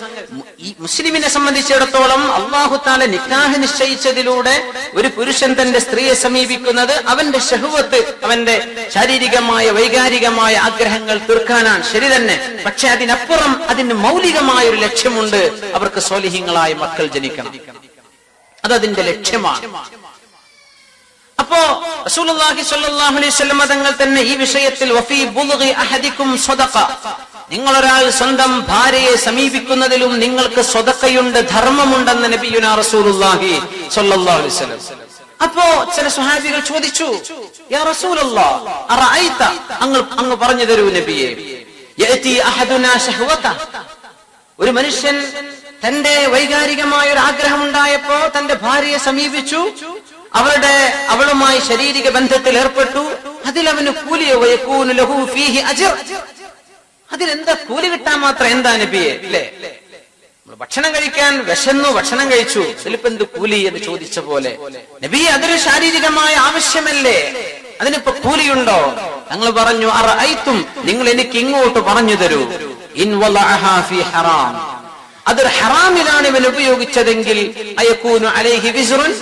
ഈ മുസ്ലിമിനെ സംബന്ധിച്ചിടത്തോളം അല്ലാഹു തആല നിക്കാഹ് നിശ്ചയിച്ചതിലൂടെ ഒരു പുരുഷൻ തന്റെ സ്ത്രീയെ സമീപിക്കുന്നത് അവന്റെ ശഹ്വത്ത്, അവന്റെ ശാരീരികമായ വൈകാരികമായ ആഗ്രഹങ്ങൾ തീർക്കാനാണ്. ശരി തന്നെ. പക്ഷെ അതിനപ്പുറം അതിന് മൗലികമായ ഒരു ലക്ഷ്യമുണ്ട്. അവർക്ക് സ്വാലിഹീങ്ങളായ മക്കൾ ജനിക്കണം. അതതിന്റെ ലക്ഷ്യമാണ്. അപ്പോ റസൂലുള്ളാഹി സ്വല്ലല്ലാഹു അലൈഹി വസല്ലം തങ്ങൾ തന്നെ ഈ വിഷയത്തിൽ വഫീ ബുൽഗി അഹദികും സ്വദഖ, നിങ്ങൾ ഒരാൾ സ്വന്തം ഭാര്യയെ സമീപിക്കുന്നതിലും നിങ്ങൾക്ക് സ്വദഖയുണ്ട്, ധർമ്മമുണ്ടെന്ന് നബിയുനാ റസൂലുള്ളാഹി സ്വല്ലല്ലാഹു അലൈഹി വസല്ലം. അപ്പോ ചില സ്വഹാബികൾ ചോദിച്ചു, യാ റസൂലല്ലാഹ് അറഅയ്ത, അങ്ങ് പറഞ്ഞു തരൂ നബിയേ, യഅതി അഹദുനാ ശഹവത, ഒരു മനുഷ്യൻ തന്റെ വൈകാരികമായ ഒരു ആഗ്രഹമുണ്ടായപ്പോ തന്റെ ഭാര്യയെ സമീപിച്ചു, അവളുമായി ശാരീരിക ബന്ധത്തിൽ ഏർപ്പെട്ടു. അതിൽ അവന് കൂലിയോ വയകൂനു ലഹു ഫീഹി അജ്ർ, അതിലെന്താ കൂലി കിട്ടാൻ മാത്രം എന്താ നബിയെ? അല്ലേ, ഭക്ഷണം കഴിക്കാൻ വിശന്നു, ഭക്ഷണം കഴിച്ചു, അതിലിപ്പോ എന്ത് കൂലി എന്ന് ചോദിച്ച പോലെ നബിയെ അതൊരു ശാരീരികമായ ആവശ്യമല്ലേ, അതിനിപ്പോ കൂലിയുണ്ടോ? ഞങ്ങൾ പറഞ്ഞു അറഅയ്തും, നിങ്ങൾ എനിക്ക് ഇങ്ങോട്ട് പറഞ്ഞു തരൂ, ഇൻ വലഅഹാ ഫീ ഹറാം, അതൊരു ഹറാമിലാണ് ഇവൻ ഉപയോഗിച്ചതെങ്കിൽ അയകൂനു അലൈഹി വിസ്റുൻ,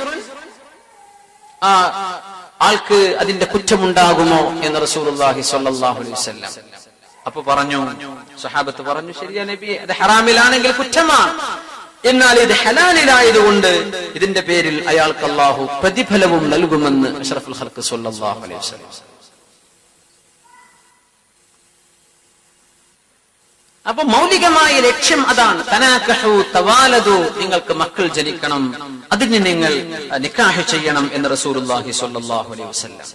ആൾക്ക് അതിന്റെ കുറ്റമുണ്ടാകുമോ എന്ന് റസൂലുള്ളാഹി സ്വല്ലല്ലാഹു അലൈഹി വസല്ലം. അപ്പൊ പറഞ്ഞു, സഹാബത്ത് പറഞ്ഞു, ശരിയാ നബിയെ, അത് ഹറാമിലാണെങ്കിൽ കുറ്റമാണ്, എന്നാൽ ഇത് ഹലാലിലായതുകൊണ്ട് ഇതിന്റെ പേരിൽ അയാൾക്ക് അല്ലാഹു പ്രതിഫലവും നൽകുമെന്ന് അഷ്റഫുൽ ഖൽഖ് സ്വല്ലല്ലാഹു അലൈഹി വസല്ലം. അപ്പൊ മൗലികമായ ലക്ഷ്യം അതാണ്. തനാകഹു തവാലദു, നിങ്ങൾക്ക് മക്കൾ ജനിക്കണം, അതിന് നിങ്ങൾ നിക്കാഹ് ചെയ്യണം എന്ന് റസൂലുള്ളാഹി സ്വല്ലല്ലാഹു അലൈഹി വസല്ലം.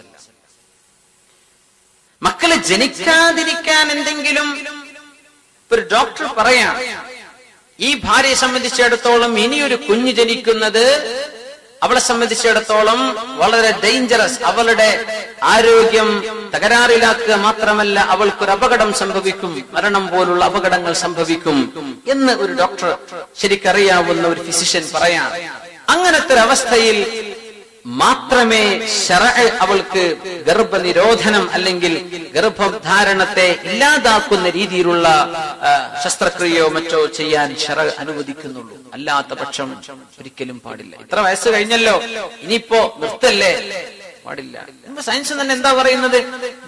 മക്കളെ ജനിക്കാതിരിക്കാൻ എന്തെങ്കിലും ഒരു ഡോക്ടർ പറയാം, ഈ ഭാര്യയെ സംബന്ധിച്ചിടത്തോളം ഇനിയൊരു കുഞ്ഞ് ജനിക്കുന്നത് അവളെ സംബന്ധിച്ചിടത്തോളം വളരെ ഡേഞ്ചറസ്, അവളുടെ ആരോഗ്യം തകരാറിലാക്കുക മാത്രമല്ല അവൾക്കൊരു അപകടം സംഭവിക്കും, മരണം പോലുള്ള അപകടങ്ങൾ സംഭവിക്കും എന്ന് ഒരു ഡോക്ടർ, ശരിക്കറിയാവുന്ന ഒരു ഫിസിഷ്യൻ പറയാം. അങ്ങനത്തെ ഒരു അവസ്ഥയിൽ മാത്രമേ ശറഅ് അവൾക്ക് ഗർഭനിരോധനം അല്ലെങ്കിൽ ഗർഭധാരണത്തെ ഇല്ലാതാക്കുന്ന രീതിയിലുള്ള ശസ്ത്രക്രിയയോ മറ്റോ ചെയ്യാൻ ശറഅ് അനുവദിക്കുന്നുള്ളൂ. അല്ലാത്ത പക്ഷം ഒരിക്കലും പാടില്ല. ഇത്ര വയസ്സ് കഴിഞ്ഞല്ലോ, ഇനിയിപ്പോ നിർത്തല്ലേ, പാടില്ല. സയൻസ് തന്നെ എന്താ പറയുന്നത്?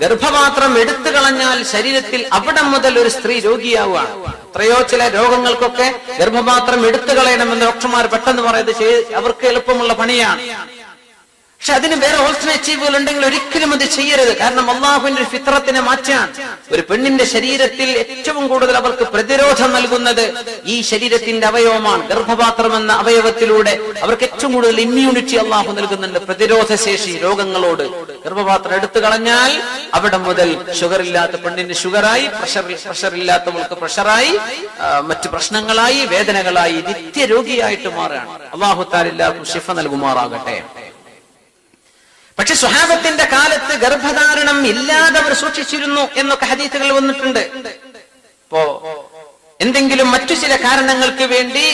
ഗർഭപാത്രം എടുത്തു കളഞ്ഞാൽ ശരീരത്തിൽ അവിടെ മുതൽ ഒരു സ്ത്രീ രോഗിയാവുകയാണ്. എത്രയോ ചില രോഗങ്ങൾക്കൊക്കെ ഗർഭപാത്രം എടുത്തു കളയണമെന്ന് ഡോക്ടർമാർ പെട്ടെന്ന് പറയുന്നത് അവർക്ക് എളുപ്പമുള്ള പണിയാണ്. പക്ഷെ അതിന് വേറെ ഓൾട്ടർനേറ്റീവുകൾ ഉണ്ടെങ്കിൽ ഒരിക്കലും അത് ചെയ്യരുത്. കാരണം അള്ളാഹുവിന്റെ ഒരു ഫിത്രത്തിനെ മാറ്റാൻ. ഒരു പെണ്ണിന്റെ ശരീരത്തിൽ ഏറ്റവും കൂടുതൽ അവർക്ക് പ്രതിരോധം നൽകുന്നത് ഈ ശരീരത്തിന്റെ അവയവമാണ്. ഗർഭപാത്രം എന്ന അവയവത്തിലൂടെ അവർക്ക് ഏറ്റവും കൂടുതൽ ഇമ്മ്യൂണിറ്റി അള്ളാഹു നൽകുന്നുണ്ട്, പ്രതിരോധ ശേഷി രോഗങ്ങളോട്. ഗർഭപാത്രം എടുത്തു കളഞ്ഞാൽ അവിടെ മുതൽ ഷുഗർ ഇല്ലാത്ത പെണ്ണിന് ഷുഗറായി, പ്രഷർ ഇല്ലാത്തവൾക്ക് പ്രഷറായി, മറ്റു പ്രശ്നങ്ങളായി, വേദനകളായി, നിത്യരോഗിയായിട്ട് മാറുകയാണ്. അള്ളാഹു തആല എല്ലാവർക്കും ശിഫ നൽകുമാറാകട്ടെ. പക്ഷെ സ്വഹാബത്തിന്റെ കാലത്ത് ഗർഭധാരണം ഇല്ലാതെ അവർ സൂക്ഷിച്ചിരുന്നു എന്നൊക്കെ ഹദീസുകൾ വന്നിട്ടുണ്ട്. ഇപ്പോ എന്തെങ്കിലും മറ്റു ചില കാരണങ്ങൾക്ക് വേണ്ടി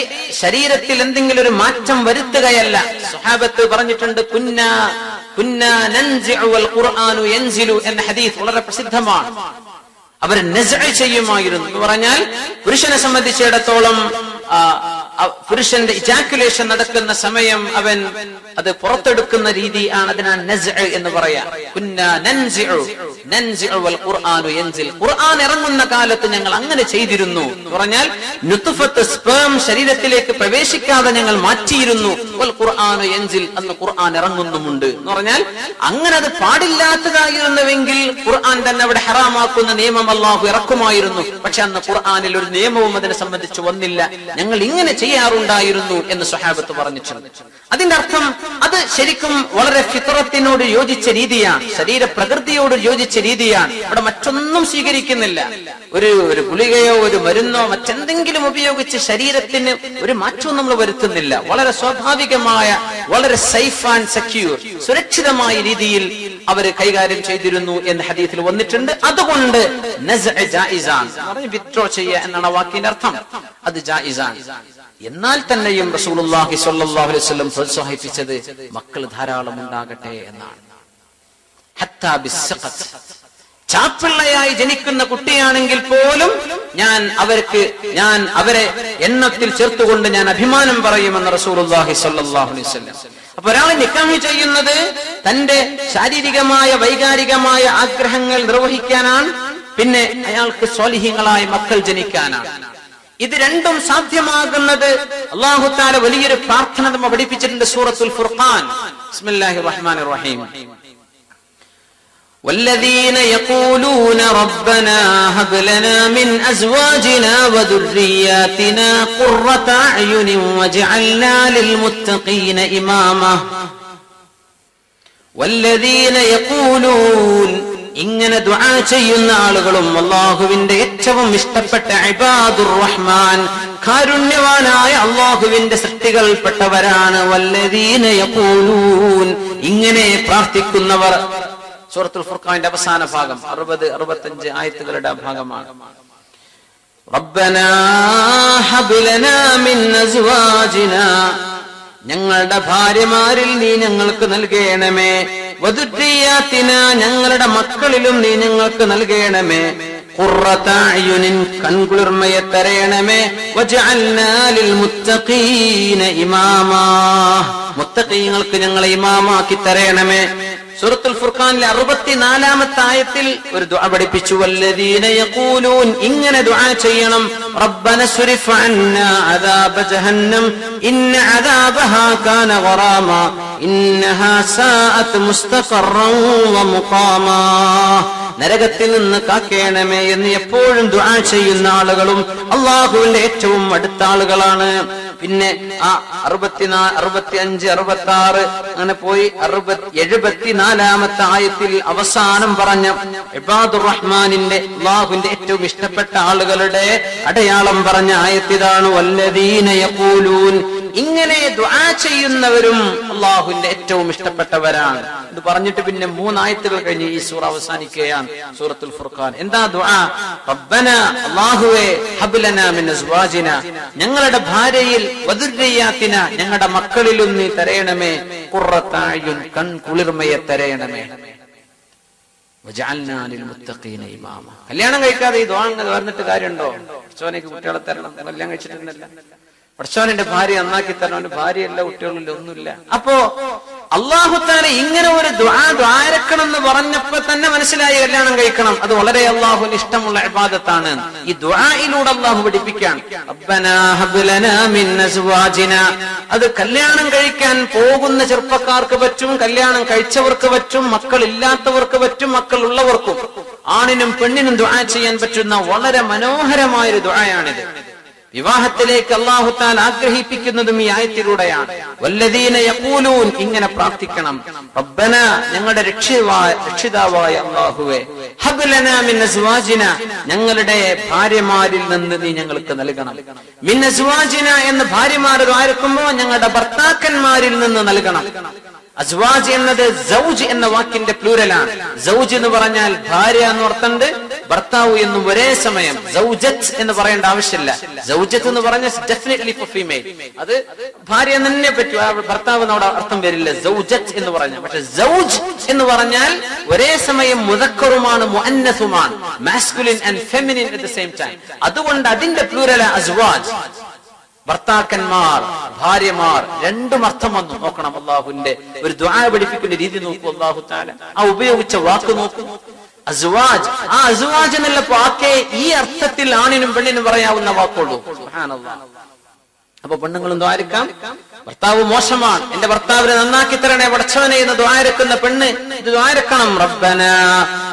ശരീരത്തിൽ എന്തെങ്കിലും ഒരു മാറ്റം വരുത്തുകയല്ല. സ്വഹാബത്ത് പറഞ്ഞിട്ടുണ്ട്, കുന്നാ നൻസിഉ വൽ ഖുർആനു യൻസിലു എന്ന ഹദീസ് വളരെ പ്രസിദ്ധമാണ്. അവർ നസ്അ ചെയ്യുമായിരുന്നു എന്ന് പറഞ്ഞാൽ പുരുഷനെ സംബന്ധിച്ചിടത്തോളം പുരുഷന്റെ ഇജാക്കുലേഷൻ നടക്കുന്ന സമയം അവൻ അത് പുറത്തെടുക്കുന്ന രീതി ആണ്. അതിനാണ് നസ്അ എന്ന് പറയാ. കുന്നാ നൻസിഉ വൽ ഖുർആനു യൻസിൽ. ഖുർആൻ ഇറങ്ങുന്ന കാലത്ത് ഞങ്ങൾ അങ്ങനെ ചെയ്തിരുന്നു എന്ന് പറഞ്ഞാൽ നുത്ഫത്ത് സ്പേം ശരീരത്തിലേക്ക് പ്രവേശിക്കാതെ ഞങ്ങൾ മാറ്റിയിരുന്നു. വൽ ഖുർആനു യൻസിൽ, അന്ന് ഖുർആൻ ഇറങ്ങുന്നുമുണ്ട് എന്ന് പറഞ്ഞാൽ അങ്ങനെ അത് പാടില്ലാത്തതായിരുന്നുവെങ്കിൽ ഖുർആൻ തന്നെ അവിടെ ഹറാമാക്കുന്ന നിയമം അല്ലാഹു ഇറക്കുമായിരുന്നു. പക്ഷെ അന്ന് ഖുർആനിൽ ഒരു നിയമവും അതിനെ സംബന്ധിച്ച് വന്നില്ല. ഞങ്ങൾ ഇങ്ങനെ ചെയ്യാറുണ്ടായിരുന്നു എന്ന് സ്വഹാബത്ത് പറഞ്ഞിട്ടുണ്ട്. അതിന്റെ അർത്ഥം അത് ശരിക്കും വളരെ ഫിത്രത്തിനോട് യോജിച്ച രീതിയാണ്, ശരീരപ്രകൃതിയോട് യോജിച്ച രീതിയാണ്. അവിടെ മറ്റൊന്നും സ്വീകരിക്കുന്നില്ല. ഒരു ഗുളികയോ ഒരു മരുന്നോ മറ്റെന്തെങ്കിലും ഉപയോഗിച്ച് ശരീരത്തിന് ഒരു മാറ്റവും നമ്മൾ വരുത്തുന്നില്ല. വളരെ സ്വാഭാവികമായ, വളരെ സേഫ് ആൻഡ് സെക്യൂർ, സുരക്ഷിതമായ രീതിയിൽ അവർ കൈകാര്യം ചെയ്തിരുന്നു എന്ന് ഹദീസിൽ വന്നിട്ടുണ്ട്. അതുകൊണ്ട് നസ്അ ജായിസാൻ, വിത്ഡ്രോ ചെയ്യുക എന്നാണ് വാക്കിന്റെ അർത്ഥം. അത് ജായിസാൻ. എന്നാൽ തന്നെയും റസൂലുള്ളാഹി സ്വല്ലല്ലാഹു അലൈഹി വസല്ലം പ്രോത്സാഹിപ്പിച്ചത് മക്കൾ ധാരാളം ഉണ്ടാകട്ടെ എന്നാണ്. ഹത്താ ബിസ്സഖത്ത്, ചാപ്പിള്ളയായി ജനിക്കുന്ന കുട്ടിയാണെങ്കിൽ പോലും ഞാൻ അവരെ എണ്ണത്തിൽ ചേർത്തുകൊണ്ട് ഞാൻ അഭിമാനം പറയുമെന്ന് റസൂലുള്ളാഹി സ്വല്ലല്ലാഹു അലൈഹി വസല്ലം. അപ്പൊ ഒരാൾ നിക്കാഹ് ചെയ്യുന്നത് തന്റെ ശാരീരികമായ വൈകാരികമായ ആഗ്രഹങ്ങൾ നിർവഹിക്കാനാണ്, പിന്നെ അയാൾക്ക് സ്വാലിഹീങ്ങളായ മക്കൾ ജനിക്കാനാണ്. ഇത് രണ്ടും സാധ്യമാകുന്നത് അല്ലാഹു തആല വലിയൊരു പ്രാർത്ഥന നമ്മെ പഠിപ്പിച്ചിട്ടുണ്ട് സൂറത്തുൽ ഫുർഖാൻ. ബിസ്മില്ലാഹിർ റഹ്മാനിർ റഹീം. والذين يقولون ربنا هب لنا من أزواجنا وذرياتنا قرة أعين واجعلنا للمتقين إماما. والذين يقولون, ഇങ്ങനെ ദുആ ചെയ്യുന്ന ആളുകളും അല്ലാഹുവിന്റെ ഏറ്റവും ഇഷ്ടപ്പെട്ട ഇബാദുർ റഹ്മാൻ, കാരുണ്യവാനായ അല്ലാഹുവിന്റെ സൃഷ്ടികൾപ്പെട്ടവരാണ്. വല്ലദീന യഖൂലൂൻ, ഇങ്ങനെ പ്രാർത്ഥിക്കുന്നവർ. സൂറത്തുൽ ഫുർഖാനിന്റെ അവസാന ഭാഗം 60-65 ആയത്തുകളുടെ ഭാഗമാണ്. റബ്ബനാ ഹബ് ലനാ മിൻ അസ്വാജിനാ, ഞങ്ങളുടെ ഭാര്യമാരിൽ നീ ഞങ്ങൾക്ക് നൽകണമേ. വദുരിയാത്തിനാ, ഞങ്ങളുടെ മക്കളിലും നീ ഞങ്ങൾക്ക് നൽകണമേ. ഖുർറത അയുനിൻ, കൺകുളിർമയെ തരയണമേ. വജഅൽനാ ലിൽ മുത്തഖീന ഇമാമാ, മുത്തഖീങ്ങൾക്ക് ഞങ്ങളെ ഇമാമാക്കി തരയണമേ. സൂറത്തുൽ ഫുർഖാനിലെ 64-ാമത്തെ ആയത്തിൽ ഒരു ദുആ പഠിപ്പിച്ചു. വല്ലദീന യഖൂലൂൻ, ഇങ്ങനെ ദുആ ചെയ്യണം. റബ്ബന സ്രിഫ് അന്നാ അദാബ ജഹന്നം ഇന്ന അദാബഹാ കാന ഗറാമാ ഇന്നഹാ സാഅത് മുസ്തഖറൻ വ മുഖാമാ. നരകത്തിൽ നിന്ന് കാക്കേണമേ എന്ന് എപ്പോഴും ദുആ ചെയ്യുന്ന ആളുകളും അല്ലാഹുവിന്റെ ഏറ്റവും അടുത്ത ആളുകളാണ്. പിന്നെ ആ 65, 66 അങ്ങനെ പോയി 74-ാമത്തെ ആയത്തിൽ അവസാനം പറഞ്ഞ ഇബാദുർ റഹ്മാനിന്റെ അല്ലാഹുവിന്റെ ഏറ്റവും ഇഷ്ടപ്പെട്ട ആളുകളുടെ അടയാളം പറഞ്ഞ ആയത്തിതാണ് വല്ലദീന യഖൂലൂൻ. ഇങ്ങനെ ദുആ ചെയ്യുന്നവരും അല്ലാഹുവിന്റെ ഏറ്റവും ഇഷ്ടപ്പെട്ടവരാണ്. ഇത് പറഞ്ഞിട്ട് പിന്നെ 3 ആയത്തുകൾ കഴിഞ്ഞ് ഈ സൂറ അവസാനിക്കുകയാണ്, സൂറത്തുൽ ഫുർഖാൻ. എന്താ ദുആ? റബ്ബന, അല്ലാഹുവേ, ഹബ് ലനാ മിൻ അസ്വാജിനാ, ഞങ്ങളുടെ ഭാര്യയിൽ, വദുരിയാത്തിന, ഞങ്ങളുടെ മക്കളിലും നീ തരയണമേ. ഖുർറത അയുൻ, കൺകുളിർമയെ തരയണമേ. വജഅൽനാ ലിൽ മുത്തഖീന ഇമാമ. കല്യാണം കഴിക്കാതെ ഈ ദുആ പറഞ്ഞിട്ട് കാര്യമുണ്ടോ? പഠിച്ചവനേക്ക് കുട്ടികളെ തരണം, കല്യാണം കഴിച്ചിട്ടുണ്ടല്ല. പഠിച്ചവനെ ഭാര്യ നന്നാക്കി തരണം, ഭാര്യയല്ല, കുട്ടികളില്ല, ഒന്നുമില്ല. അപ്പോ അല്ലാഹു തആല ഇങ്ങനെ ഒരു ദുആരക്കണം എന്ന് പറഞ്ഞപ്പോ തന്നെ മനസ്സിലായി കല്യാണം കഴിക്കണം, അത് വളരെ അല്ലാഹുവിന് ഇഷ്ടമുള്ള ഇബാദത്താണ്. ഈ ദുആയിലൂടെ അല്ലാഹു പഠിപ്പിക്കാൻ റബ്ബനാ ഹബ് ലനാ മിൻ അസ്വാജിനാ, അത് കല്യാണം കഴിക്കാൻ പോകുന്ന ചെറുപ്പക്കാർക്ക് പറ്റും, കല്യാണം കഴിച്ചവർക്ക് പറ്റും, മക്കളില്ലാത്തവർക്ക് പറ്റും, മക്കൾ ഉള്ളവർക്കും, ആണിനും പെണ്ണിനും ദുആ ചെയ്യാൻ പറ്റുന്ന വളരെ മനോഹരമായൊരു ദുആയാണിത്. വിവാഹത്തിലേക്ക് അല്ലാഹു തആല ആഗ്രഹിപ്പിക്കുന്നതും ഈ ആയത്തിലൂടെയാണ്. വല്ലദീന യഖൂലൂൻ, ഇങ്ങനെ പ്രാർത്ഥിക്കണം, റബ്ബന, ഞങ്ങളുടെ രക്ഷിതാവായ അല്ലാഹുവേ, ഹബ് ലനാ മിൻ അസ്വാജിന, ഞങ്ങളുടെ ഭാര്യമാരിൽ നിന്ന് നീ ഞങ്ങൾക്ക് നൽകണം. മിൻ അസ്വാജിന എന്ന് ഭാര്യമാർ ആയിരിക്കുമ്പോൾ ഞങ്ങളുടെ ഭർത്താക്കന്മാരിൽ നിന്ന് നൽകണം. അസ്വാജ് എന്നത് സൗജ് എന്ന വാക്കിന്റെ പ്ലൂരലാണ്. സൗജ് എന്ന് പറഞ്ഞാൽ ഭാര്യ എന്ന് അർത്ഥമുണ്ട്, ഭർത്താവ് എന്നും ഒരേ സമയം. സൗജത്ത് എന്ന് പറയേണ്ട ആവശ്യമില്ല. സൗജത്ത് എന്ന് പറഞ്ഞാൽ ഡെഫിനറ്റ്ലി ഫോർ ഫീമെയിൽ, അത് ഭാര്യ തന്നെ പറ്റും, ഭർത്താവ് എന്നോട് അർത്ഥം വരില്ല സൗജത്ത് എന്ന് പറഞ്ഞാൽ. പക്ഷെ സൗജ് എന്ന് പറഞ്ഞാൽ ഒരേ സമയം മുദക്കറുമാണ് മുഅന്നസുമാണ്, masculine and feminine at the same time. അതുകൊണ്ട് അതിന്റെ പ്ലൂരല അസ്വാജ്. ഭർത്താക്കന്മാർ, ഭാര്യമാർ, രണ്ടും അർത്ഥം വന്നു. നോക്കണം, അള്ളാഹുവിന്റെ ഒരു ദുആ പഠിപ്പിക്കുന്ന രീതി നോക്കൂ. അല്ലാഹു തആല ആ ഉപയോഗിച്ച വാക്ക് നോക്കൂ, അസ്വാജ്. ആ അസ്വാജ് എന്നുള്ള വാക്കേ ഈ അർത്ഥത്തിൽ ആണിനും പെണ്ണിനും പറയാവുന്ന വാക്കുള്ളൂ. സുബ്ഹാനല്ലാഹ്. അപ്പൊ പെണ്ണുങ്ങളും ദ്വാരക്കാം. ഭർത്താവ് മോശമാണ്, എന്റെ ഭർത്താവിനെ നന്നാക്കി തരണേ പടച്ചവനെ എന്ന് ദ്വാരക്കുന്ന പെണ്ണ് ഇത് ദ്വാരക്കണം. റബ്ബനാ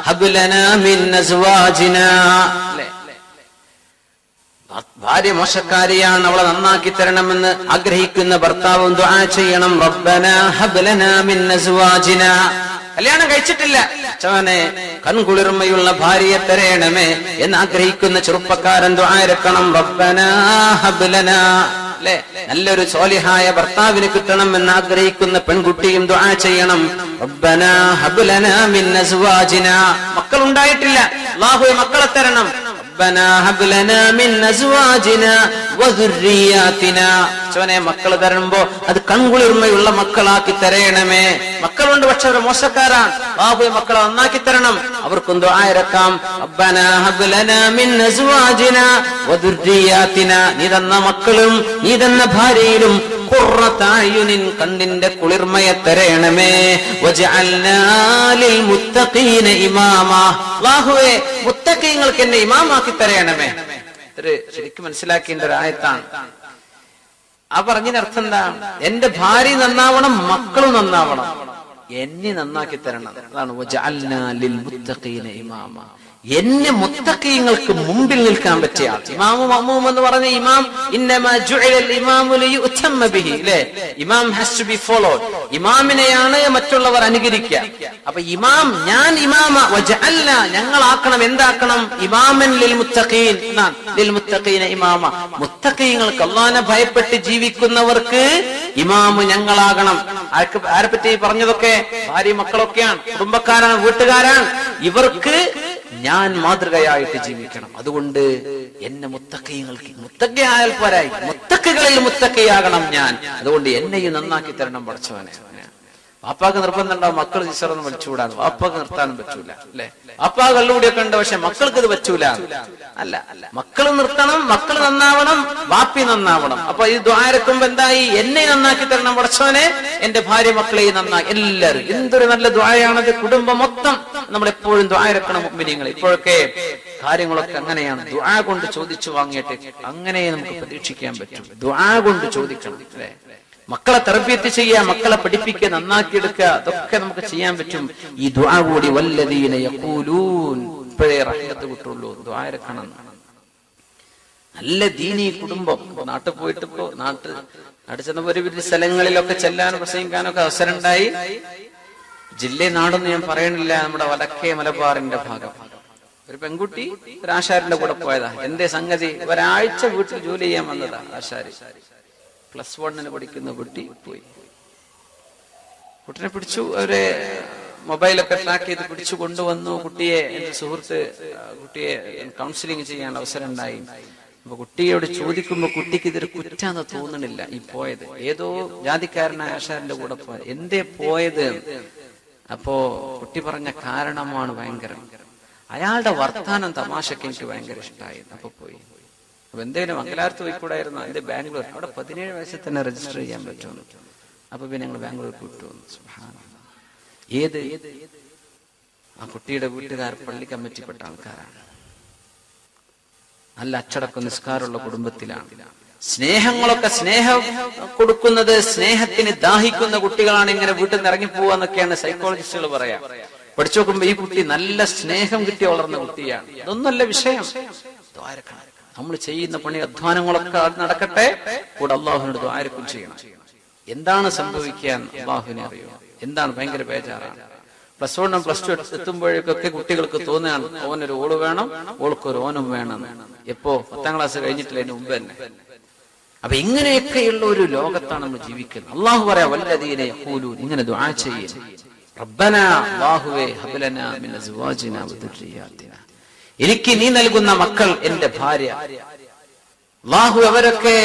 ഹബ് ലനാ മിൻ അസ്വാജിനാ. ഭാര്യ മോശക്കാരിയാണ്, അവളെ നന്നാക്കി തരണമെന്ന് ആഗ്രഹിക്കുന്ന ഭർത്താവും ദുആ ചെയ്യണം, റബ്ബനാ ഹബ് ലനാ മിൻ അസ്വാജിനാ. കല്യാണം കഴിച്ചിട്ടില്ല, ചവനെ കൺകുളിർമയുള്ള ഭാര്യയെ തരേണമേ എന്ന് ആഗ്രഹിക്കുന്ന ചെറുപ്പക്കാരൻ ദുആ ഇറക്കണം, റബ്ബനാ ഹബ് ലനാ. അല്ലെ, നല്ലൊരു സ്വാലിഹായ ഭർത്താവിന് കിട്ടണം എന്ന് ആഗ്രഹിക്കുന്ന പെൺകുട്ടിയും ദുആ ചെയ്യണം, റബ്ബനാ ഹബ് ലനാ മിൻ അസ്വാജിനാ. മക്കൾ ഉണ്ടായിട്ടില്ല, അല്ലാഹുവേ മക്കളെ തരണം, റബ്ബനാ ഹബ് ലനാ മിൻ അസ്വാജിനാ വദുർരിയാതിനാ. ചവനെ മക്കൾ തരുമ്പോ അത് കൺകുളിർമയുള്ള മക്കളാക്കി തരേണമേ. മക്കളുണ്ട്, പക്ഷെ അവർ മോശക്കാരാണ്, അല്ലാഹുവേ മക്കളെ നന്നാക്കി തരണം. അവർക്കും ദുആ ഇറക്കാം, റബ്ബനാ ഹബ് ലനാ മിൻ അസ്വാജിനാ വദുർരിയാതിനാ. നീ തന്ന മക്കളും നീ തന്ന ഭാര്യയിലും ഖുർറത അയുനിൻ, കണ്ണിന്റെ കുളിർമയെ തരേണമേ. വജഅൽനാ ലിൽ മുത്തഖീന ഇമാമാ. അല്ലാഹുവേ മുത്തഖീങ്ങൾക്ക് എന്നെ ഇമാമാക്കി തരേണമേ. ഇത് ശരിക്കും മനസ്സിലാക്കേണ്ട ഒരു ആയത്താണ്. ആ പറഞ്ഞതിന് അർത്ഥം എന്താ? എന്റെ ഭാര്യ നന്നാവണം, മക്കളും നന്നാവണം, എന്നെ നന്നാക്കി തരണം. അതാണ് വജഅൽനാ ലിൽ മുത്തഖീന ഇമാമാ. എന്നെ മുത്തഖീങ്ങൾക്ക് മുമ്പിൽ നിൽക്കാൻ പറ്റിയ ആൾ. ഇമാമു മഅ്മൂം എന്ന് പറഞ്ഞ ഇമാം ഇന്നമാ ജുഇലൽ ഇമാമു ലിയുതമ്മ ബിഹി. അല്ലേ, ഇമാം ഹാസ് ടു ബി ഫോളോഡ്. ഇമാമിനെയാണ് മറ്റുള്ളവർ അനുകരിക്കുക. അപ്പൊ ഇമാം, ഞാൻ ഇമാമ, വജഅൽനാ ഞങ്ങളാക്കണം, എന്താക്കണം, ഇമാമൻ ലിൽ മുത്തഖീൻ, ലിൽ മുത്തഖീന ഇമാമ. മുത്തഖീങ്ങൾക്ക്, അല്ലാഹുവിനെ ഭയപ്പെട്ട് ജീവിക്കുന്നവർക്ക് ഇമാമ് ഞങ്ങളാകണം. ആരെപ്പറ്റി പറഞ്ഞതൊക്കെ ഭാര്യ മക്കളൊക്കെയാണ്, കുടുംബക്കാരാണ്, വീട്ടുകാരാണ്. ഇവർക്ക് ഞാൻ മാതൃകയായിട്ട് ജീവിക്കണം. അതുകൊണ്ട് എന്നെ മുത്തഖീങ്ങൾക്ക്, മുത്തഖിയായാൽ പോരായി, മുത്തഖികളിൽ മുത്തഖിയാകണം ഞാൻ. അതുകൊണ്ട് എന്നെയും നന്നാക്കി തരണം പടച്ചവനെ. വാപ്പാക്ക് നിർബന്ധം ഉണ്ടാവും, മക്കൾ ടീച്ചറൊന്നും വിളിച്ചുകൂടാന്ന്. വാപ്പാക്ക് നിർത്താനും പറ്റൂല, അല്ലെ? വാപ്പാ കള്ളുകൂടിയൊക്കെ ഉണ്ട്, പക്ഷെ മക്കൾക്ക് ഇത് പറ്റൂല. അല്ല, മക്കൾ നിർത്തണം, മക്കൾ നന്നാവണം, വാപ്പി നന്നാവണം. അപ്പൊ ഈ ദുആ ഇറക്കുമ്പോ എന്തായി? എന്നെ നന്നാക്കി തരണം പടച്ചവനെ, എന്റെ ഭാര്യ മക്കളെയും നന്നാക്കി. എല്ലാവരും എന്തൊരു നല്ല ദുആയാണത്. കുടുംബം മൊത്തം നമ്മളെപ്പോഴും ദുആ ഇറക്കണം മുഅ്മിനീങ്ങൾ. ഇപ്പോഴൊക്കെ കാര്യങ്ങളൊക്കെ അങ്ങനെയാണ്, ദുആ കൊണ്ട് ചോദിച്ചു വാങ്ങിയിട്ട് അങ്ങനെ നമുക്ക് പ്രതീക്ഷിക്കാൻ പറ്റും. ദുആ കൊണ്ട് ചോദിക്കണം, അല്ലെ? മക്കളെ തർബിയത്ത് ചെയ്യുക, മക്കളെ പഠിപ്പിക്കുക, നന്നാക്കിയെടുക്കുക, അതൊക്കെ നമുക്ക് ചെയ്യാൻ പറ്റും ഈ ദുആ കൂടി. വല്ലദീന യഖൂലൂൻ, ഇപ്പോഴേ റഹ്മത്ത് കിട്ടുള്ളൂ, ദുആ ഇറക്കണം. നല്ല ദീനീ കുടുംബം. നാട്ടിൽ പോയിട്ട് ഇപ്പോ നാട്ടിൽ ചെന്നപ്പോ ഒരു വലിയ സ്ഥലങ്ങളിലൊക്കെ ചെല്ലാനും പ്രസംഗിക്കാനൊക്കെ അവസരം ഉണ്ടായി. ജില്ലയും നാടൊന്നും ഞാൻ പറയണില്ല, നമ്മുടെ വടക്കേ മലബാറിന്റെ ഭാഗം. ഒരു പെൺകുട്ടി ഒരു ആശാരിന്റെ കൂടെ പോയതാ. എന്തേ സംഗതി? ഒരാഴ്ച വീട്ടിൽ ജോലി ചെയ്യാൻ വന്നതാ ആശാരി. +1 പഠിക്കുന്ന കുട്ടി പോയി. കുട്ടിനെ പിടിച്ചു, അവരെ മൊബൈലൊക്കെ ട്രാക്ക് ചെയ്ത് പിടിച്ചു കൊണ്ടുവന്നു. കുട്ടിയെ, എന്റെ സുഹൃത്ത് കുട്ടിയെ കൗൺസിലിംഗ് ചെയ്യാൻ അവസരം ഉണ്ടായി. അപ്പൊ കുട്ടിയോട് ചോദിക്കുമ്പോ കുട്ടിക്ക് ഇതൊരു കുറ്റാന്ന് തോന്നണില്ല ഈ പോയത്. ഏതോ ജാതിക്കാരനായ ആശാരിന്റെ കൂടെ പോയത്. എന്തേ പോയത്? അപ്പോ കുട്ടി പറഞ്ഞ കാരണമാണ് ഭയങ്കരം. അയാളുടെ വർത്താനം, തമാശക്ക് എനിക്ക് ഭയങ്കര ഇഷ്ടമായി. അപ്പൊ പോയി. അപ്പൊ എന്തേലും മംഗലാപുരത്ത് പോയിക്കൂടായിരുന്നു, എന്റെ ബാംഗ്ലൂർ. അവിടെ 17 വയസ്സിൽ തന്നെ രജിസ്റ്റർ ചെയ്യാൻ പറ്റുമെന്ന്. അപ്പൊ പിന്നെ ഞങ്ങൾ ബാംഗ്ലൂർക്ക് വിട്ടു വന്നു. സുബ്ഹാനല്ലാഹ്. ഏത് ആ കുട്ടിയുടെ വീട്ടുകാർ പള്ളി കമ്മിറ്റിപ്പെട്ട ആൾക്കാരാണ്. നല്ല അച്ചടക്കം നിസ്കാരമുള്ള കുടുംബത്തിലാണ്. സ്നേഹങ്ങളൊക്കെ സ്നേഹം കൊടുക്കുന്നത്, സ്നേഹത്തിന് ദാഹിക്കുന്ന കുട്ടികളാണ് ഇങ്ങനെ വീട്ടിൽ നിന്ന് ഇറങ്ങിപ്പോവാന്നൊക്കെയാണ് സൈക്കോളജിസ്റ്റുകൾ പറയാ. പഠിച്ചു നോക്കുമ്പോ ഈ കുട്ടി നല്ല സ്നേഹം കിട്ടി വളർന്ന കുട്ടിയാണ്. ഇതൊന്നല്ല വിഷയം. നമ്മൾ ചെയ്യുന്ന പണി അധ്വാനങ്ങളൊക്കെ നടക്കട്ടെ, കൂടെ അള്ളാഹുവിനോട് ദ്വാരക്കും ചെയ്യണം. എന്താണ് സംഭവിക്കാൻ അള്ളാഹുവിനെ അറിയോ? എന്താണ് ഭയങ്കര ബേജാറാണ്. പ്ലസ് 1 പ്ലസ് 2 എത്തുമ്പോഴേക്കൊക്കെ കുട്ടികൾക്ക് തോന്നുകയാണ് ഓനൊരു ഓള് വേണം, ഓൾക്കൊരു ഓനും വേണം. എപ്പോ 10ാം ക്ലാസ് കഴിഞ്ഞിട്ടില്ല, അതിന് മുമ്പ് തന്നെ. അപ്പൊ ഇങ്ങനെയൊക്കെയുള്ള ഒരു ലോകത്താണ് നമ്മൾ ജീവിക്കുന്നത്. അള്ളാഹു പറയാ വല്ലദീന യഖൂലൂൻ, ഇങ്ങനെ ദുആ ചെയ്യും, റബ്ബനാ അല്ലാഹുവേ ഹബ് ലനാ മിൻ അസ്വാജിനാ വദുർരിയാതിനാ, എനിക്ക് നീ നൽകുന്ന മക്കൾ എന്റെ ഭാര്യ. അല്ലാഹു അവരൊക്കെ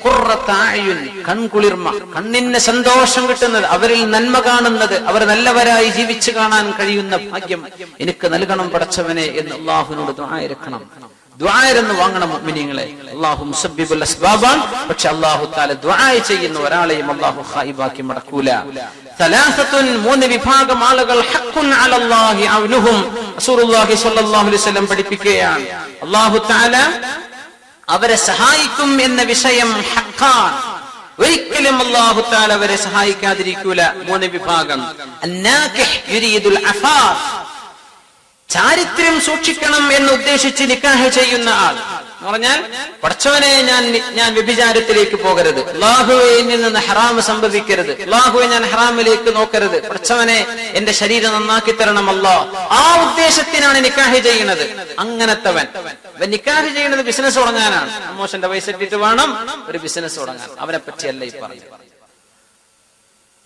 ഖുർറത അയുൻ, കൺകുളിർമ, കണ്ണിന് സന്തോഷം കിട്ടുന്നത്, അവരിൽ നന്മ കാണുന്നത്, അവർ നല്ലവരായി ജീവിച്ചു കാണാൻ കഴിയുന്ന ഭാഗ്യം എനിക്ക് നൽകണം പടച്ചവനെ എന്ന് അല്ലാഹുവിനോട് ദുആ ഇരക്കണം. ദുആയെന്ന് വാങ്ങണം മുഅ്മിനീങ്ങളെ. അല്ലാഹു മുസബ്ബിബുൽ അസ്ബാബാൻ. പക്ഷെ അല്ലാഹു തആല ദുആ ചെയ്യുന്ന ഒരാളെയും അല്ലാഹു ഖായിബാക്കി മടക്കൂല. സലാസത്തുൻ, 3 വിഭാഗം ആളുകൾ ഹഖ്ഖുൻ അലല്ലാഹി ഔനുഹും, റസൂലുള്ളാഹി സ്വല്ലല്ലാഹു അലൈഹി വസല്ലം പഠിപ്പിക്കുകയാണ്. അല്ലാഹു തആല അവരെ സഹായിക്കും എന്ന വിഷയം ഹഖ്ഖാൻ. ഒരിക്കലും അല്ലാഹു തആല അവരെ സഹായിക്കാതിരിക്കൂല. 3 വിഭാഗം. അന്നാകിഹ് യുരീദുൽ അഫാഫ്, ചാരിത്രം സൂക്ഷിക്കണം എന്ന് ഉദ്ദേശിച്ച് നിക്കാഹ് ചെയ്യുന്ന ആൾ എന്ന് പറഞ്ഞാൽ, പടച്ചവനെ ഞാൻ വ്യഭിചാരത്തിലേക്ക് പോകരുത്, അല്ലാഹുവേ എന്നിൽ നിന്ന് ഹറാം സംഭവിക്കരുത്, അല്ലാഹുവേ ഞാൻ ഹറാമിലേക്ക് നോക്കരുത്, പടച്ചവനെ എന്റെ ശരീരം നന്നാക്കി തരണം അല്ലാഹ്, ആ ഉദ്ദേശത്തിനാണ് നിക്കാഹ് ചെയ്യുന്നത്. അങ്ങനത്തവൻ നിക്കാഹ് ചെയ്യുന്നത് ബിസിനസ് തുടങ്ങാനാണ്. അമ്മോശന്റെ പൈസ ഇട്ടിട്ട് വേണം ഒരു ബിസിനസ് തുടങ്ങാൻ. അവനെ പറ്റിയല്ല ഈ പറഞ്ഞു,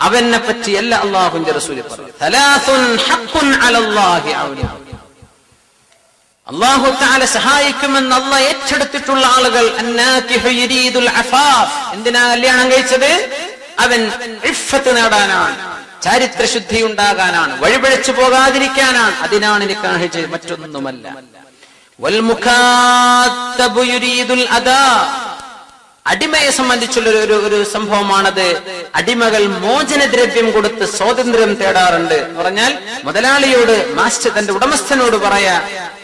അവനെ പറ്റിയല്ല അല്ലാഹുവിന്റെ റസൂൽ പറഞ്ഞു. സലാസുൻ ഹഖ്ഖുൻ അലല്ലാഹി ഔനുഹു, അല്ലാഹു തആല സഹായിക്കുമെന്ന് അല്ലാഹ് ഏറ്റെടുത്തിട്ടുള്ള ആളുകൾ. അന്നാകിഹു യുരീദുൽ അഫാഫ്, എന്തിനാ കല്യാണം കഴിച്ചത്? അവൻ ഇഫ്ഫത്ത് നേടാനാണ്, ചാരിത്രശുദ്ധി ഉണ്ടാകാനാണ്, വഴിപിഴച്ചു പോകാതിരിക്കാനാണ്. അതിനാണ് നിക്കാഹ് ചെയ്തത്, മറ്റൊന്നുമല്ല. വൽ മുകാത്തബു യുരീദുൽ അദാ, അടിമയെ സംബന്ധിച്ചുള്ള ഒരു സംഭവമാണത്. അടിമകൾ മോചനദ്രവ്യം കൊടുത്ത് സ്വാതന്ത്ര്യം തേടാറുണ്ട്. എന്ന് പറഞ്ഞാൽ മുതലാളിയോട്, മാസ്റ്റർ തന്റെ ഉടമസ്ഥനോട് പറയാ,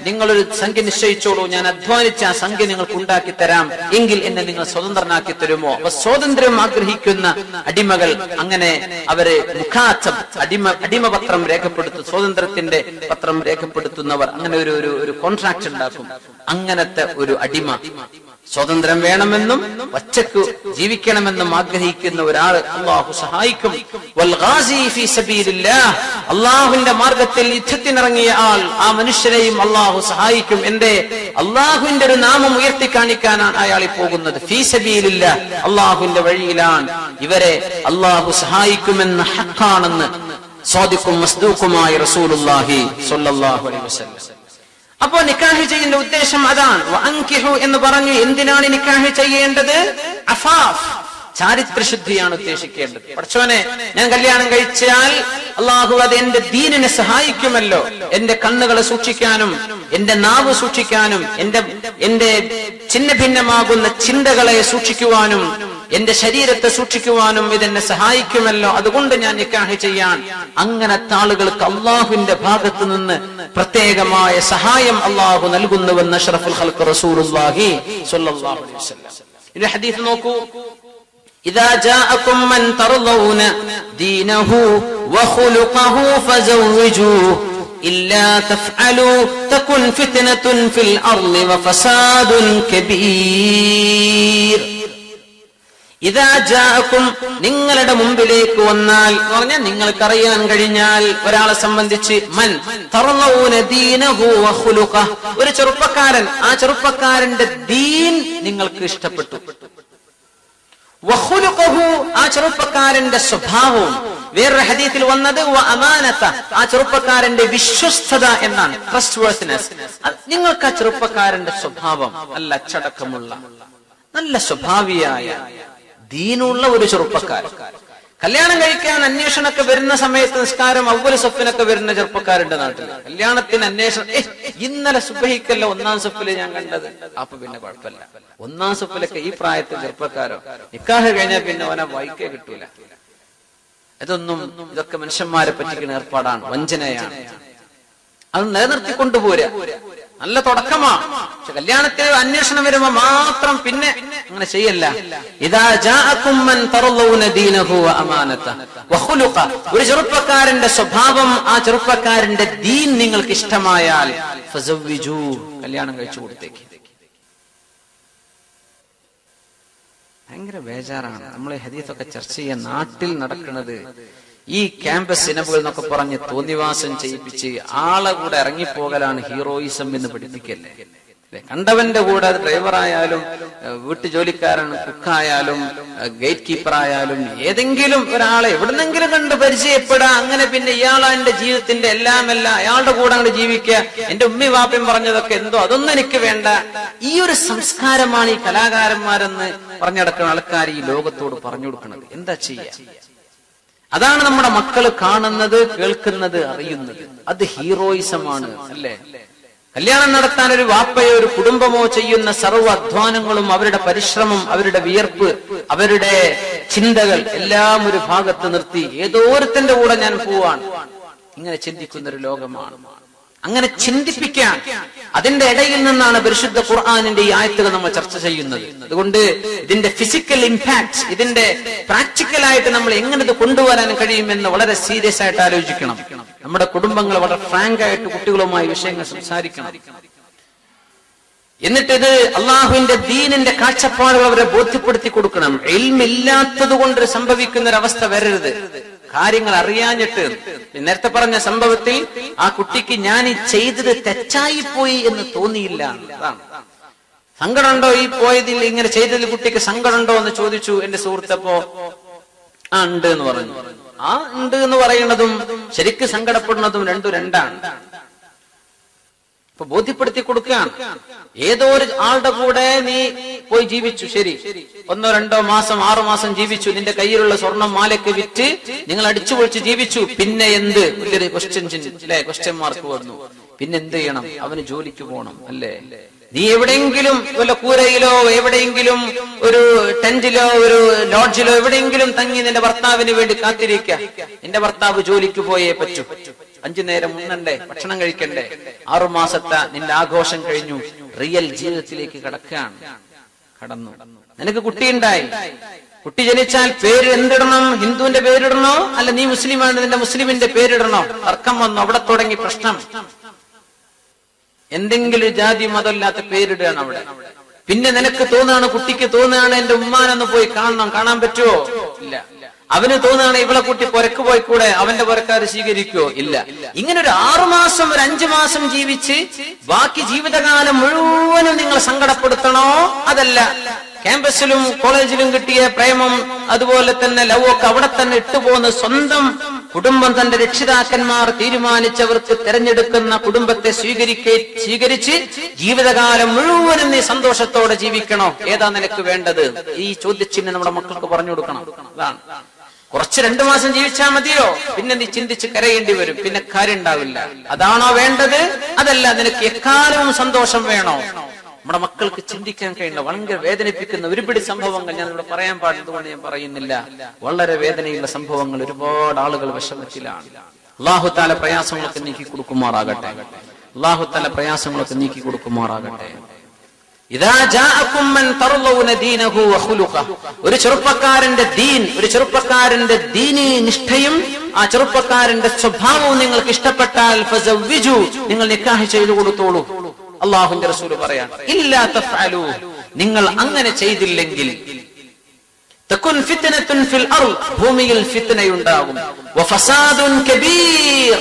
നിങ്ങളൊരു സംഖ്യ നിശ്ചയിച്ചോളൂ, ഞാൻ അധ്വാനിച്ച ആ സംഖ്യ നിങ്ങൾക്ക് ഉണ്ടാക്കി തരാം, എങ്കിൽ എന്നെ നിങ്ങൾ സ്വതന്ത്രനാക്കി തരുമോ? അപ്പൊ സ്വാതന്ത്ര്യം ആഗ്രഹിക്കുന്ന അടിമകൾ, അങ്ങനെ അവര് മുഖാത്തബ്, അടിമ പത്രം രേഖപ്പെടുത്തും, സ്വാതന്ത്ര്യത്തിന്റെ പത്രം രേഖപ്പെടുത്തുന്നവർ, അങ്ങനെ ഒരു കോൺട്രാക്ട് ഉണ്ടാക്കും. അങ്ങനത്തെ ഒരു അടിമ സ്വാതന്ത്ര്യം വേണമെന്നും ഒറ്റക്ക് ജീവിക്കണമെന്നും ആഗ്രഹിക്കുന്ന ഒരാൾ അല്ലാഹു സഹായിക്കും. വൽ ഗാസി ഫീ സബീലില്ലാഹ്, അല്ലാഹുവിന്റെ മാർഗത്തിൽ യുദ്ധത്തിനിറങ്ങിയ ആൾ, ആ മനുഷ്യനെയും അല്ലാഹു സഹായിക്കും. എന്തേ? അല്ലാഹുവിന്റെ ഒരു നാമം ഉയർത്തി കാണിക്കാനാണ് അയാൾ പോകുന്നത്. ഫീ സബീലില്ലാഹ്, അല്ലാഹുവിന്റെ വഴിയിലാണ്. ഇവരെ അല്ലാഹു സഹായിക്കുമെന്ന് ഹഖാണെന്ന് സ്വാദിഖും മസ്ദൂഖുമായ റസൂലുള്ളാഹി സ്വല്ലല്ലാഹു അലൈഹി വസല്ലം. അപ്പോ നിക്കാഹ് ചെയ്യുന്ന ഉദ്ദേശം അതാണ്. വഅൻകിഹു എന്ന് പറഞ്ഞു. എന്തിനാണ് നിക്കാഹ് ചെയ്യേണ്ടത്? അഫാഫ്, ചാരിത്രശുദ്ധിയാണ് ഉദ്ദേശിക്കേണ്ടത്. പടച്ചോനെ, ഞാൻ കല്യാണം കഴിച്ചാൽ അല്ലാഹു അത് എന്റെ ദീനിനെ സഹായിക്കുമല്ലോ, എന്റെ കണ്ണുകളെ സൂക്ഷിക്കാനും എന്റെ നാവ് സൂക്ഷിക്കാനും എന്റെ ഛിന്ന ഭിന്നമാകുന്ന ചിന്തകളെ സൂക്ഷിക്കുവാനും എന്റെ ശരീരത്തെ സൂക്ഷിക്കുവാനും ഇതെന്നെ സഹായിക്കുമല്ലോ, അതുകൊണ്ട് ഞാൻ നിക്കാഹ് ചെയ്യാൻ. അങ്ങനത്തെ ആളുകൾക്ക് അള്ളാഹുവിന്റെ ഭാഗത്ത് നിന്ന് പ്രത്യേകമായ സഹായം അള്ളാഹു നൽകുന്നുവെന്ന് അഷ്റഫുൽ ഖൽഖ് റസൂലുള്ളാഹി സ്വല്ലല്ലാഹു അലൈഹി വസല്ലം. ഈ ഹദീസ് നോക്കൂ. ഇദാ ജാഅകും മൻ തർളൗന ദീനഹു വഖുലുഖഹു ഫസവ്വിജൂഹു ഇല്ലാ തഫ്അലു തകുൻ ഫിത്നത്തുൻ ഫിൽ അർളി വഫസാദുൻ കബീർ. ഇദാ ജാഅകും, നിങ്ങളുടെ മുമ്പിലേക്ക് വന്നാൽ, എന്ന് പറഞ്ഞാൽ നിങ്ങൾക്കറിയാൻ കഴിഞ്ഞാൽ ഒരാളെ സംബന്ധിച്ച്, മൻ തർളൗന ദീനഹു വഖുലുഖഹു, ഒരു ചെറുപ്പക്കാരൻ, ആ ചെറുപ്പക്കാരന്റെ ദീൻ നിങ്ങൾക്ക് ഇഷ്ടപ്പെട്ടു. വഖുലുഖഹു, ആ ചെറുപ്പക്കാരന്റെ സ്വഭാവവും. വേറൊരു ഹദീസിൽ വന്നത് വഅമാനത, ആ ചെറുപ്പക്കാരന്റെ വിശ്വസ്തത എന്നാണ്, ട്രസ്റ്റ് വർത്തിനെസ്. നിങ്ങൾക്ക് ആ ചെറുപ്പക്കാരന്റെ സ്വഭാവം നല്ല അച്ചടക്കമുള്ള, നല്ല സ്വഭാവിയായ, ദീനുള്ള ഒരു ചെറുപ്പക്കാരൻ. കല്യാണം കഴിക്കാൻ അന്വേഷണമൊക്കെ വരുന്ന സമയത്ത് നിസ്കാരം അവ്വൽ സഫിനൊക്കെ വരുന്ന ചെറുപ്പക്കാരുണ്ട് നാട്ടില്. കല്യാണത്തിന് അന്വേഷണം, ഇന്നലെ സുബഹിക്കല്ല 1-ാം സഫില് ഞാൻ കണ്ടത്. അപ്പൊ പിന്നെ കുഴപ്പമില്ല. 1-ാം സഫിലൊക്കെ ഈ പ്രായത്തിൽ ചെറുപ്പക്കാരോ നിക്കാഹ് കഴിഞ്ഞാൽ പിന്നെ ഓനെ വായിക്കേ കിട്ടൂല. ഇതൊക്കെ മനുഷ്യന്മാരെ പറ്റിക്കുന്ന ഏർപ്പാടാണ്, വഞ്ചനയാണ്. അത് നിലനിർത്തിക്കൊണ്ടുപോരാ നല്ല തുടക്കമാണ്. പക്ഷെ കല്യാണത്തിൽ അന്വേഷണം വരുമ്പോ മാത്രം പിന്നെ അങ്ങനെ ചെയ്യല്ല. ഇദാ ജാഅകും മൻ തറളൂന ദീനഹു വ അമാനതഹു വ ഖുലുഖ, ഒരു ചെറുപ്പക്കാരന്റെ സ്വഭാവം, ആ ചെറുപ്പക്കാരന്റെ ദീൻ നിങ്ങൾക്ക് ഇഷ്ടമായാൽ ഫസവ്വിജൂ, കല്യാണം കഴിച്ചു കൊടുത്തേക്ക്. ഭയങ്കര ബേജാറാണ് നമ്മൾ ഹദീസൊക്കെ ചർച്ച ചെയ്യാൻ. നാട്ടിൽ നടക്കുന്നത് ഈ ക്യാമ്പസ് സിനിമകൾ എന്നൊക്കെ പറഞ്ഞ് തോന്നിവാസം ചെയ്യിപ്പിച്ച് ആളെ കൂടെ ഇറങ്ങിപ്പോകലാണ് ഹീറോയിസം എന്ന് പഠിപ്പിക്കല്ലേ. കണ്ടവന്റെ കൂടെ അത് ഡ്രൈവറായാലും വീട്ടുജോലിക്കാരൻ, കുക്കായാലും ഗേറ്റ് കീപ്പർ ആയാലും ഏതെങ്കിലും ഒരാളെ എവിടുന്നെങ്കിലും കണ്ട് പരിചയപ്പെടാം. അങ്ങനെ പിന്നെ ഇയാളാ എന്റെ ജീവിതത്തിന്റെ എല്ലാം അയാളുടെ കൂടെ അങ്ങോട്ട് ജീവിക്കുക. എന്റെ ഉമ്മി വാപ്പയും പറഞ്ഞതൊക്കെ എന്തോ അതൊന്നും എനിക്ക് വേണ്ട. ഈ ഒരു സംസ്കാരമാണ് ഈ കലാകാരന്മാരെന്ന് പറഞ്ഞടക്കുന്ന ആൾക്കാർ ഈ ലോകത്തോട് പറഞ്ഞു കൊടുക്കുന്നത്. എന്താ ചെയ്യാ? അതാണ് നമ്മുടെ മക്കൾ കാണുന്നത്, കേൾക്കുന്നത്, അറിയുന്നത്. അത് ഹീറോയിസമാണ് അല്ലേ? കല്യാണം നടത്താൻ ഒരു വാപ്പയോ ഒരു കുടുംബമോ ചെയ്യുന്ന സർവ്വ അധ്വാനങ്ങളും, അവരുടെ പരിശ്രമം, അവരുടെ വിയർപ്പ്, അവരുടെ ചിന്തകൾ എല്ലാം ഒരു ഭാഗത്ത് നിർത്തി ഏതോരത്തിന്റെ കൂടെ ഞാൻ പോവാണ്, ഇങ്ങനെ ചിന്തിക്കുന്ന ഒരു ലോകമാണ്. അങ്ങനെ ചിന്തിപ്പിക്കാൻ അതിന്റെ ഇടയിൽ നിന്നാണ് പരിശുദ്ധ ഖുർആനിന്റെ ഈ ആയത്തുകൾ നമ്മൾ ചർച്ച ചെയ്യുന്നത്. അതുകൊണ്ട് ഇതിന്റെ ഫിസിക്കൽ ഇമ്പാക്ട്, ഇതിന്റെ പ്രാക്ടിക്കലായിട്ട് നമ്മൾ എങ്ങനെ ഇത് കൊണ്ടുവരാൻ കഴിയുമെന്ന് വളരെ സീരിയസ് ആയിട്ട് ആലോചിക്കണം. നമ്മുടെ കുടുംബങ്ങൾ വളരെ ഫ്രാങ്ക് ആയിട്ട് കുട്ടികളുമായി വിഷയങ്ങൾ സംസാരിക്കണം. എന്നിട്ട് ഇത് അള്ളാഹുവിന്റെ ദീനിന്റെ കാഴ്ചപ്പാടുകൾ അവരെ ബോധ്യപ്പെടുത്തി കൊടുക്കണം. ഇൽമില്ലാത്തത് കൊണ്ട് സംഭവിക്കുന്ന ഒരവസ്ഥ വരരുത്. കാര്യങ്ങൾ അറിയാഞ്ഞിട്ട്, നേരത്തെ പറഞ്ഞ സംഭവത്തിൽ ആ കുട്ടിക്ക് ഞാൻ ഈ ചെയ്തത് തെറ്റായി പോയി എന്ന് തോന്നിയില്ല. സങ്കടമുണ്ടോ ഈ പോയതിൽ, ഇങ്ങനെ ചെയ്തതിൽ കുട്ടിക്ക് സങ്കടമുണ്ടോ എന്ന് ചോദിച്ചു എന്റെ സുഹൃത്തപ്പോ. ഉണ്ട് എന്ന് പറഞ്ഞു. ഉണ്ട് എന്ന് പറയുന്നതും ശരിക്ക് സങ്കടപ്പെടുന്നതും രണ്ടാണ്. ഇപ്പൊ ബോധ്യപ്പെടുത്തി കൊടുക്കുകയാണ്. ഏതോ ഒരു ആളുടെ കൂടെ നീ പോയി ജീവിച്ചു, ശരി, 1 2 മാസം 6 മാസം ജീവിച്ചു, നിന്റെ കയ്യിലുള്ള സ്വർണം മാലയ്ക്ക് വിറ്റ് നിങ്ങൾ അടിച്ചുപൊളിച്ച് ജീവിച്ചു. പിന്നെ എന്ത്? വലിയൊരു ക്വസ്റ്റ്യൻ മാർക്ക് വന്നു. പിന്നെ എന്ത് ചെയ്യണം? അവന് ജോലിക്ക് പോകണം അല്ലേ? നീ എവിടെയെങ്കിലും വല്ല കൂരയിലോ എവിടെയെങ്കിലും ഒരു ടെന്റിലോ ഒരു ലോഡ്ജിലോ എവിടെയെങ്കിലും തങ്ങി നിന്റെ ഭർത്താവിന് വേണ്ടി കാത്തിരിക്കുക. നിന്റെ ഭർത്താവ് ജോലിക്ക് പോയേ പറ്റൂ. 5 നേരം ഉണ്ണണ്ടേ, ഭക്ഷണം കഴിക്കണ്ടേ. 6 മാസത്തെ നിന്റെ ആഘോഷം കഴിഞ്ഞു, റിയൽ ജീവിതത്തിലേക്ക് കടന്നു. നിനക്ക് കുട്ടിയുണ്ടായി. കുട്ടി ജനിച്ചാൽ പേര് എന്തിടണം? ഹിന്ദുവിന്റെ പേരിടണോ അല്ല നീ മുസ്ലിമാണ് നിന്റെ മുസ്ലിമിന്റെ പേരിടണോ? തർക്കം വന്നു. അവിടെ തുടങ്ങി പ്രശ്നം. എന്തെങ്കിലും ഒരു ജാതി മതമില്ലാത്ത പേരിടുകയാണ് അവിടെ. പിന്നെ നിനക്ക് തോന്നുകയാണ്, കുട്ടിക്ക് തോന്നുകയാണ് എന്റെ ഉമ്മാനൊന്ന് പോയി കാണണം. കാണാൻ പറ്റുമോ? ഇല്ല. അവന് തോന്നുകയാണ് ഇവളെ കുട്ടി പുരക്ക് പോയി കൂടെ, അവന്റെ പുരക്കാർ സ്വീകരിക്കുവോ? ഇല്ല. ഇങ്ങനെ ഒരു 6 മാസം ഒരു 5 മാസം ജീവിച്ച് ബാക്കി ജീവിതകാലം മുഴുവനും നിങ്ങൾ സങ്കടപ്പെടുത്തണോ? അതല്ല. ക്യാമ്പസിലും കോളേജിലും കിട്ടിയ പ്രേമം, അതുപോലെ തന്നെ ലവ് ഒക്കെ അവിടെ തന്നെ ഇട്ടുപോകുന്ന സ്വന്തം കുടുംബം, തന്റെ രക്ഷിതാക്കന്മാർ തീരുമാനിച്ചവർക്ക് തെരഞ്ഞെടുക്കുന്ന കുടുംബത്തെ സ്വീകരിച്ച് ജീവിതകാലം മുഴുവനും നീ സന്തോഷത്തോടെ ജീവിക്കണോ? ഏതാ നിനക്ക് വേണ്ടത്? ഈ ചോദ്യചിഹ്നം നമ്മുടെ മക്കൾക്ക് പറഞ്ഞു കൊടുക്കണം. അതാണ്. കുറച്ച് 2 മാസം ജീവിച്ചാൽ മതിയോ? പിന്നെ നീ ചിന്തിച്ച് കരയേണ്ടി വരും, പിന്നെ കാര്യം ഉണ്ടാവില്ല. അതാണോ വേണ്ടത്? അതല്ല. നിനക്ക് എക്കാലവും സന്തോഷം വേണോ? നമ്മുടെ മക്കൾക്ക് ചിന്തിക്കാൻ കഴിയുന്ന വളരെ വേദനിപ്പിക്കുന്ന ഒരുപിടി സംഭവങ്ങൾ ഞാൻ ഇവിടെ പറയാൻ പാടുന്നതുകൊണ്ട് ഞാൻ പറയുന്നില്ല. വളരെ വേദനയുള്ള സംഭവങ്ങൾ. ഒരുപാട് ആളുകൾ വിഷമത്തിലാണ്. അല്ലാഹു തആല പ്രയാസങ്ങളൊക്കെ നീക്കി കൊടുക്കുമാറാകട്ടെ. അല്ലാഹു തആല പ്രയാസങ്ങളൊക്കെ നീക്കി കൊടുക്കുമാറാകട്ടെ. ഇദാ ജാഅകും മൻ തർളൂന ദീനഹു വ ഖുലുഖഹു, ഒരു ചെറുപ്പക്കാരന്റെ ദീൻ, ഒരു ചെറുപ്പക്കാരന്റെ ദീനി നിഷ്ഠയും ആ ചെറുപ്പക്കാരന്റെ സ്വഭാവവും നിങ്ങൾക്ക് ഇഷ്ടപ്പെട്ടാൽ ഫസവ്വിജു, നിങ്ങൾ നിക്കാഹ് ചെയ്തു കൊടുത്തോളൂ. അല്ലാഹുവിന്റെ റസൂൽ പറയാൻ, ഇല്ലാ തഫഅലൂ, നിങ്ങൾ അങ്ങനെ ചെയ്തില്ലെങ്കിൽ തകുൻ ഫിത്നത്തുൻ ഫിൽ അർള്, ഭൂമിയിൽ ഫിത്നയുണ്ടാകും, വഫസാദുൻ കബീർ,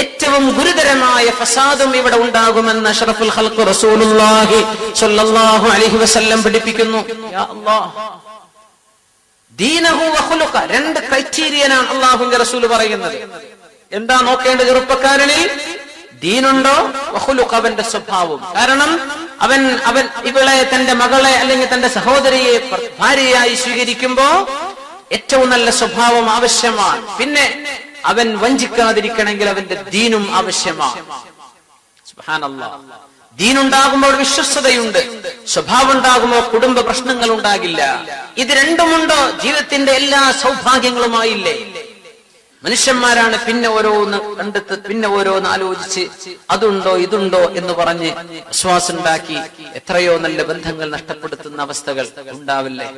ഏറ്റവും ഗുരുതരമായ ഫസാദും ഇവിടെ ഉണ്ടാകുമെന്ന് അഷ്റഫുൽ ഖൽഖ് റസൂലുള്ളാഹി സ്വല്ലല്ലാഹു അലൈഹി വസല്ലം പഠിപ്പിക്കുന്നു. യാ അല്ലാഹ്, ദീനഹു വ ഖുലുഖ, 2 ക്രൈറ്റീരിയനാണ് അല്ലാഹുവിന്റെ റസൂൽ പറയുന്നത്. എന്താ നോക്കേണ്ടത് ചെറുപ്പക്കാരനിൽ? ദീനുണ്ടോ, വഖുലുഖ, അവന്റെ സ്വഭാവം. കാരണം അവൻ ഇവളെ, തന്റെ മകളെ അല്ലെങ്കിൽ തന്റെ സഹോദരിയെ ഭാര്യയായി സ്വീകരിക്കുമ്പോ ഏറ്റവും നല്ല സ്വഭാവം ആവശ്യമാണ്. പിന്നെ അവൻ വഞ്ചിക്കാതിരിക്കണമെങ്കിൽ അവന്റെ ദീനും ആവശ്യമാണ്. സുബ്ഹാനല്ലാഹ്. ദീനുണ്ടാകുമ്പോൾ വിശ്വസ്തതയുണ്ട്, സ്വഭാവം ഉണ്ടാകുമ്പോൾ കുടുംബ പ്രശ്നങ്ങൾ ഉണ്ടാകില്ല. ഇത് രണ്ടുമുണ്ടോ ജീവിതത്തിന്റെ എല്ലാ സൗഭാഗ്യങ്ങളുമായില്ലേ? മനുഷ്യന്മാരാണ് പിന്നെ ഓരോന്ന് കണ്ടെത്ത്, പിന്നെ ഓരോന്ന് ആലോചിച്ച് അതുണ്ടോ ഇതുണ്ടോ എന്ന് പറഞ്ഞ് വിശ്വാസം ഉണ്ടാക്കി എത്രയോ നല്ല ബന്ധങ്ങൾ നഷ്ടപ്പെടുത്തുന്ന അവസ്ഥകൾ ഉണ്ടാവില്ലേ?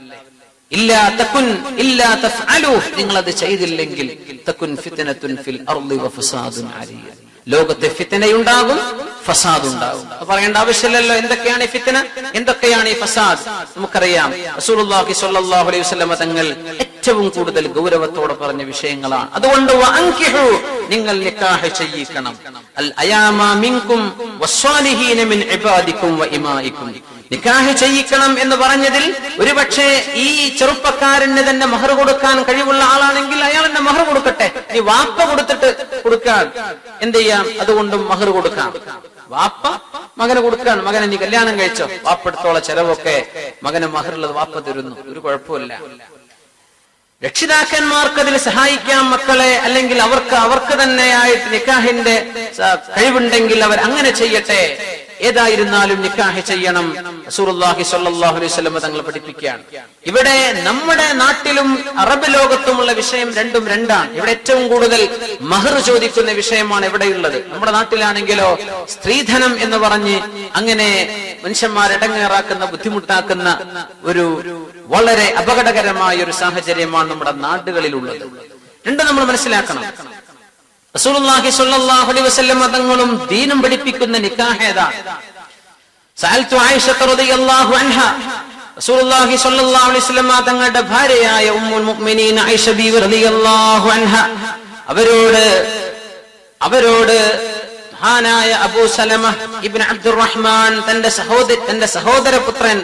ഇല്ലാ തകുൻ ഇല്ലാ തഫ്അലു, നിങ്ങൾ അത് ചെയ്തില്ലെങ്കിൽ തകുൻ ഫിത്നത്തുൻ ഫിൽ അർളി വഫസാദുൻ അലിയ, ലോകത്തെ ഫിത്നയുണ്ടാകും, ഫസാദ് ഉണ്ടാകും. പറയേണ്ട ആവശ്യമില്ലല്ലോ എന്തൊക്കെയാണ് ഈ ഫിത്ന, എന്തൊക്കെയാണ് ഈ ഫസാദ്. നമുക്കറിയാം റസൂലുള്ളാഹി സ്വല്ലല്ലാഹു അലൈഹി വസല്ലം തങ്ങൾ ഏറ്റവും കൂടുതൽ ഗൗരവത്തോടെ പറഞ്ഞ വിഷയങ്ങളാണ്. അതുകൊണ്ട് വഅൻകിഹു, നിങ്ങൾ നിക്കാഹ് ചെയ്യിക്കണം. അൽ അയാമ മിൻകും വസ്സാലിഹീന മിൻ ഇബാദിക്കും വഇമാഇക്കും. നിക്കാഹ് ചെയ്യിക്കണം എന്ന് പറഞ്ഞതിൽ ഒരുപക്ഷെ ഈ ചെറുപ്പക്കാരന് തന്നെ മഹർ കൊടുക്കാൻ കഴിവുള്ള ആളാണെങ്കിൽ അയാൾ തന്നെ മഹർ കൊടുക്കട്ടെ. ഈ വാപ്പ കൊടുത്തിട്ട് കൊടുക്കാൻ എന്ത് ചെയ്യാം? അതുകൊണ്ടും മഹർ കൊടുക്കാം. വാപ്പ മകന് കൊടുക്കാൻ, മകനെ നീ കല്യാണം കഴിച്ചോ, വാപ്പെടുത്തോളം ചെലവൊക്കെ മകന് മഹറുള്ളത് വാപ്പ തരുന്നു, ഒരു കുഴപ്പമില്ല. രക്ഷിതാക്കന്മാർക്ക് അതിൽ സഹായിക്കാം മക്കളെ, അല്ലെങ്കിൽ അവർക്ക് തന്നെയായിട്ട് നിക്കാഹിന്റെ കഴിവുണ്ടെങ്കിൽ അവർ അങ്ങനെ ചെയ്യട്ടെ. ഏതായിരുന്നാലും നിക്കാഹ് ചെയ്യണം. റസൂലുള്ളാഹി സ്വല്ലല്ലാഹു അലൈഹി വസല്ലം തങ്ങൾ പഠിപ്പിക്കുകയാണ്. ഇവിടെ നമ്മുടെ നാട്ടിലും അറബ് ലോകത്തുമുള്ള വിഷയം രണ്ടും രണ്ടാണ്. ഇവിടെ ഏറ്റവും കൂടുതൽ മഹർ ചോദിക്കുന്ന വിഷയമാണ് ഇവിടെയുള്ളത്. നമ്മുടെ നാട്ടിലാണെങ്കിലോ സ്ത്രീധനം എന്ന് പറഞ്ഞ് അങ്ങനെ മനുഷ്യന്മാരടങ്ങേറാക്കുന്ന, ബുദ്ധിമുട്ടാക്കുന്ന ഒരു വളരെ അപകടകരമായ ഒരു സാഹചര്യമാണ് നമ്മുടെ നാടുകളിലുള്ളത്. രണ്ടും നമ്മൾ മനസ്സിലാക്കണം. റസൂലുള്ളാഹി സ്വല്ലല്ലാഹു അലൈഹി വസല്ലം തങ്ങളും ദീനും പഠിപ്പിക്കുന്ന നിക്കാഹ് ഏതാണ്? സഅൽതു ആയിഷ റളിയല്ലാഹു അൻഹ, റസൂലുള്ളാഹി സ്വല്ലല്ലാഹു അലൈഹി വസല്ലം തങ്ങളുടെ ഭാര്യയായ ഉമ്മുൽ മുഅ്മിനീൻ ആയിഷ ബീവി റളിയല്ലാഹു അൻഹ അവരോട് മഹാനായ അബൂ സലമ ഇബ്നു അബ്ദുറഹ്മാൻ തന്റെ സഹോദരപുത്രൻ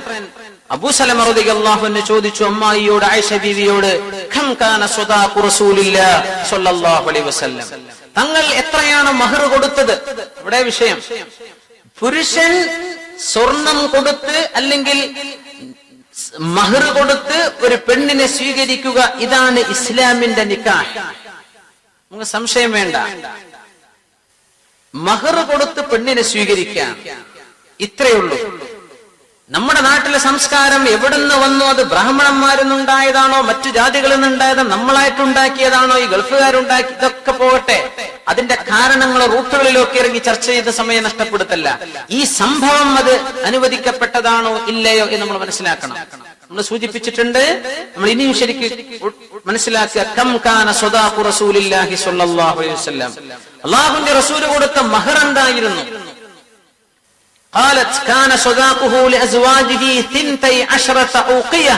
അബൂ സലമ റളിയല്ലാഹു അൻഹു ചോദിച്ചു അമ്മായിയോട്, ആയിഷ ബീവിയോട്, കം കാന സ്വദാഖു റസൂലില്ലാഹി സ്വല്ലല്ലാഹു അലൈഹി വസല്ലം, തങ്ങൾ എത്രയാണ് മഹർ കൊടുത്തത്? ഇവിടെ വിഷയം, പുരുഷൻ സ്വർണം കൊടുത്ത് അല്ലെങ്കിൽ മഹർ കൊടുത്ത് ഒരു പെണ്ണിനെ സ്വീകരിക്കുക, ഇതാണ് ഇസ്ലാമിന്റെ നിക്കാഹ്. നമുക്ക് സംശയം വേണ്ട. മഹർ കൊടുത്ത് പെണ്ണിനെ സ്വീകരിക്കാൻ ഇത്രയേ ഉള്ളൂ. നമ്മുടെ നാട്ടിലെ സംസ്കാരം എവിടുന്ന് വന്നു? അത് ബ്രാഹ്മണന്മാരിൽ നിന്നുണ്ടായതാണോ, മറ്റു ജാതികളിൽ നിന്നുണ്ടായതാണോ, നമ്മളായിട്ടുണ്ടാക്കിയതാണോ, ഈ ഗൾഫുകാരുണ്ടാക്കി? ഇതൊക്കെ പോകട്ടെ, അതിന്റെ കാരണങ്ങളോ റൂട്ടുകളിലൊക്കെ ഇറങ്ങി ചർച്ച ചെയ്ത സമയം നഷ്ടപ്പെടുത്തല്ല. ഈ സംഭവം അത് അനുവദിക്കപ്പെട്ടതാണോ ഇല്ലയോ എന്ന് നമ്മൾ മനസ്സിലാക്കണം. നമ്മൾ സൂചിപ്പിച്ചിട്ടുണ്ട്. നമ്മൾ ഇനിയും ശരിക്ക് മനസ്സിലാക്കുക. കം കാന സ്വദാഖു റസൂലില്ലാഹി സ്വല്ലല്ലാഹു അലൈഹി വസല്ലം, അല്ലാഹുവിന്റെ റസൂൽ കൊടുത്ത മഹർ എന്തായിരുന്നു? قالت كان صداقه لأزواجه 12 أوقية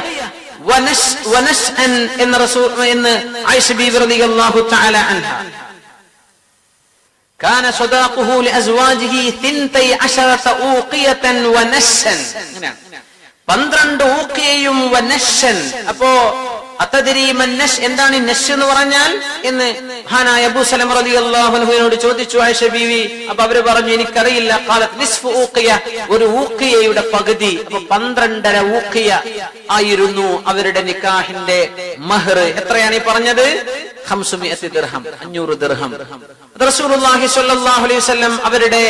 ونسأا إن رسول إن عائشة بيبي رضي الله تعالى عنها كان صداقه لأزواجه 12 أوقية ونسا 12 ഊഖിയയും വനശ്ശൻ. അപ്പോ എന്താണ് നശ് എന്ന് പറഞ്ഞാൽ എന്ന് മഹാനായ അബൂ സലമ റളിയല്ലാഹു അൻഹുവിനോട് ചോദിച്ചു ആയിഷ ബീവി. അപ്പൊ അവര് പറഞ്ഞു, എനിക്കറിയില്ല. ഖാലത് നിസ്ഫു ഊഖിയ, ഒരു ഊഖിയയുടെ പകുതി. അപ്പൊ 12.5 ഊഖിയ ആയിരുന്നു അവരുടെ നിക്കാഹിന്റെ മഹർ. എത്രയാണ് ഈ പറഞ്ഞത്? 500 ദിർഹം, 500 ദിർഹം. റസൂലുള്ളാഹി സ്വല്ലല്ലാഹു അലൈഹി വസല്ലം അവരുടെ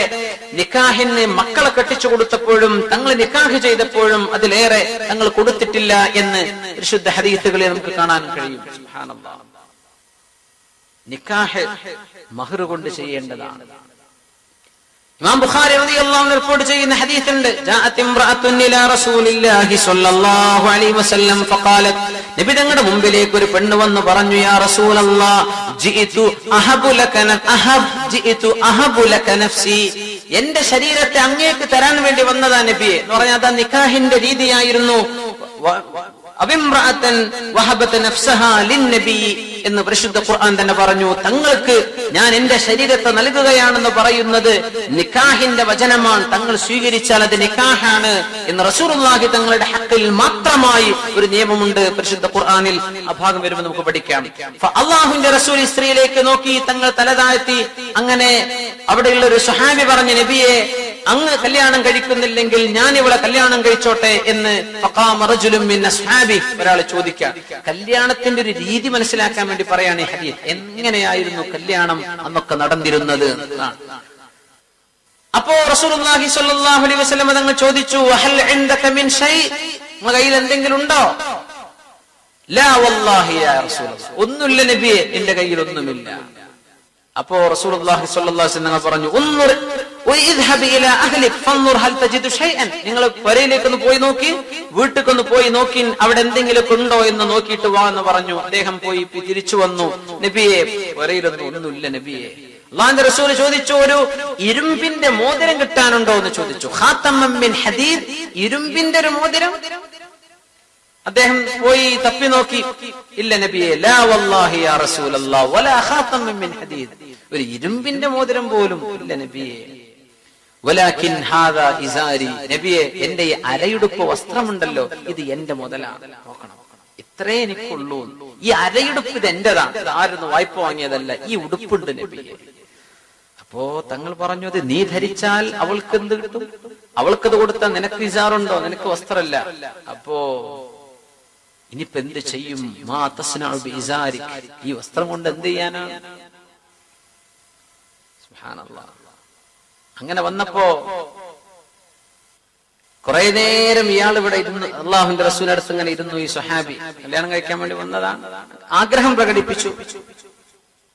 നിക്കാഹിന് മക്കളെ കെട്ടിച്ചു കൊടുത്തപ്പോഴും തങ്ങൾ നിക്കാഹ് ചെയ്തപ്പോഴും അതിലേറെ തങ്ങൾ കൊടുത്തിട്ടില്ല എന്ന് പരിശുദ്ധ ഹദീസുകളിൽ നമുക്ക് കാണാൻ കഴിയും. സുബ്ഹാനല്ലാഹ്. നിക്കാഹ് മഹർ കൊണ്ട് ചെയ്യേണ്ടതാണ്. ഇമാം ബുഖാരി റളിയല്ലാഹു അൻഹു റിപ്പോർട്ട് ചെയ്യുന്ന ഹദീസുണ്ട്. ജാഅത് ഇംറഅത്തുൻ ഇലാ റസൂലില്ലാഹി സ്വല്ലല്ലാഹു അലൈഹി വസല്ലം ഫഖാലത്, നബി തങ്ങളുടെ മുമ്പിലേക്ക് ഒരു പെണ്ണ് വന്നു പറഞ്ഞു, യാ റസൂലല്ലാഹ് ജിഇതു അഹബു ലക നഫ്സി, എന്റെ ശരീരത്തെ അങ്ങേക്ക് തരാൻ വേണ്ടി വന്നതാ നബിയെ എന്ന് പറഞ്ഞാൽ അത് നിക്കാഹിന്റെ രീതിയായിരുന്നു. എന്ന് പരിശുദ്ധ ഖുർആൻ തന്നെ പറഞ്ഞു. തങ്ങൾക്ക് ഞാൻ എന്റെ ശരീരത്തെ നൽകുകയാണെന്ന് പറയുന്നത് നിക്കാഹിന്റെ വചനമാണ്. തങ്ങൾ സ്വീകരിച്ചാൽ അത് നിക്കാഹാണ് എന്ന് റസൂലുള്ളാഹി തങ്ങളുടെ ഹക്കിൽ മാത്രമായി ഒരു നിയമമുണ്ട് പരിശുദ്ധ ഖുർആനിൽ. ആ ഭാഗം വരുമ്പോൾ നമുക്ക് പഠിക്കാം. അല്ലാഹുവിന്റെ റസൂൽ സ്ത്രീയിലേക്ക് നോക്കി തങ്ങൾ തലതാഴ്ത്തി. അങ്ങനെ അവിടെയുള്ള ഒരു സ്വഹാബി പറഞ്ഞു, നബിയെ, അങ്ങ് കല്യാണം കഴിക്കുന്നില്ലെങ്കിൽ ഞാൻ ഇവളെ കല്യാണം കഴിച്ചോട്ടെ എന്ന് ഒരാൾ ചോദിക്കാം. കല്യാണത്തിന്റെ ഒരു രീതി മനസ്സിലാക്കാൻ വേണ്ടി പറയാണ് ഈ ഹദീസ്. എങ്ങനെയായിരുന്നു കല്യാണം അന്നൊക്കെ നടന്നിരുന്നത്? അപ്പോ റസൂലുള്ളാഹി സ്വല്ലല്ലാഹു അലൈഹി വസല്ലം തങ്ങൾ ചോദിച്ചു, ഹൽ ഇൻദക മിൻ ഷൈ, നിങ്ങളുടെ കയ്യിൽ എന്തെങ്കിലും ഉണ്ടോ? ലാ വല്ലാഹി യാ റസൂലല്ലാഹ്, ഒന്നുമില്ല നബിയെ, എന്റെ കയ്യിൽ ഒന്നുമില്ല. അപ്പോ റസൂലുള്ളാഹി സ്വല്ലല്ലാഹു അലൈഹി വസല്ലം പറഞ്ഞു, ഉൻദുർ വഇദ്ഹബ് ഇലാ അഹ്ലിക് ഫൻദുർ ഹൽ തജിദു ഷൈഅൻ, നിങ്ങൾ പരയിലേക്കൊന്ന് പോയി നോക്കി, വീട്ടിലേക്കൊന്ന് പോയി നോക്കി, അവിടെ എന്തെങ്കിലും ഉണ്ടോ എന്ന് നോക്കിയിട്ട് വാ എന്ന് പറഞ്ഞു. അദ്ദേഹം പോയി തിരിച്ചു വന്നു. നബിയെ, ഒന്നുമില്ല നബിയെ. അല്ലാഹുവിന്റെ റസൂൽ ചോദിച്ചു, ഒരു ഇരുമ്പിന്റെ മോതിരം കിട്ടാനുണ്ടോ എന്ന് ചോദിച്ചു. ഖാതമൻ മിൻ ഹദീദ്, ഇരുമ്പിന്റെ ഒരു മോതിരം. അദ്ദേഹം പോയി തപ്പി നോക്കി, ഇല്ല നബിയെ. ലാ വല്ലാഹി യാ റസൂലല്ലാഹ് വലാ ഖാതമൻ മിൻ ഹദീദ്, ഒരു ഇരുമ്പിന്റെ മോതിരം പോലും ഇല്ല നബിയെ. വലാകിൻ ഹാദാ ഇസാരി, നബിയെ, എന്റെ ഈ അരയുടുപ്പ് വസ്ത്രമുണ്ടല്ലോ, ഇത് എന്റെ മുതലാണ്, നോക്കണം, ഇത്രേ എനിക്കുള്ളൂ. ഈ അരയുടുപ്പ് ഇത് എന്റേതാണ്, ഇത് ആരൊന്നും വായ്പ വാങ്ങിയതല്ല, ഈ ഉടുപ്പുണ്ട് നബിയെ. അപ്പോ തങ്ങൾ പറഞ്ഞു, അത് നീ ധരിച്ചാൽ അവൾക്ക് എന്ത് കിട്ടും? അവൾക്കത് കൊടുത്താൽ നിനക്ക് ഇസാറുണ്ടോ? നിനക്ക് വസ്ത്രമല്ല. അപ്പോ ഇനിയിപ്പോ എന്ത് ചെയ്യും? മാ തസ്നഉ ബിഇസാരിക്, ഈ വസ്ത്രം കൊണ്ട് എന്ത് ചെയ്യാനാണ്? സുബ്ഹാനല്ലാഹ്. അങ്ങനെ വന്നപ്പോ കുറെ നേരം ഇയാൾ ഇവിടെ ഇരുന്ന് അള്ളാഹുവിന്റെ റസൂലിന്റെ അടുത്ത് ഇങ്ങനെ ഇരുന്നു. ഈ സ്വഹാബി കല്യാണം കഴിക്കാൻ വേണ്ടി വന്നതാണ്, ആഗ്രഹം പ്രകടിപ്പിച്ചു.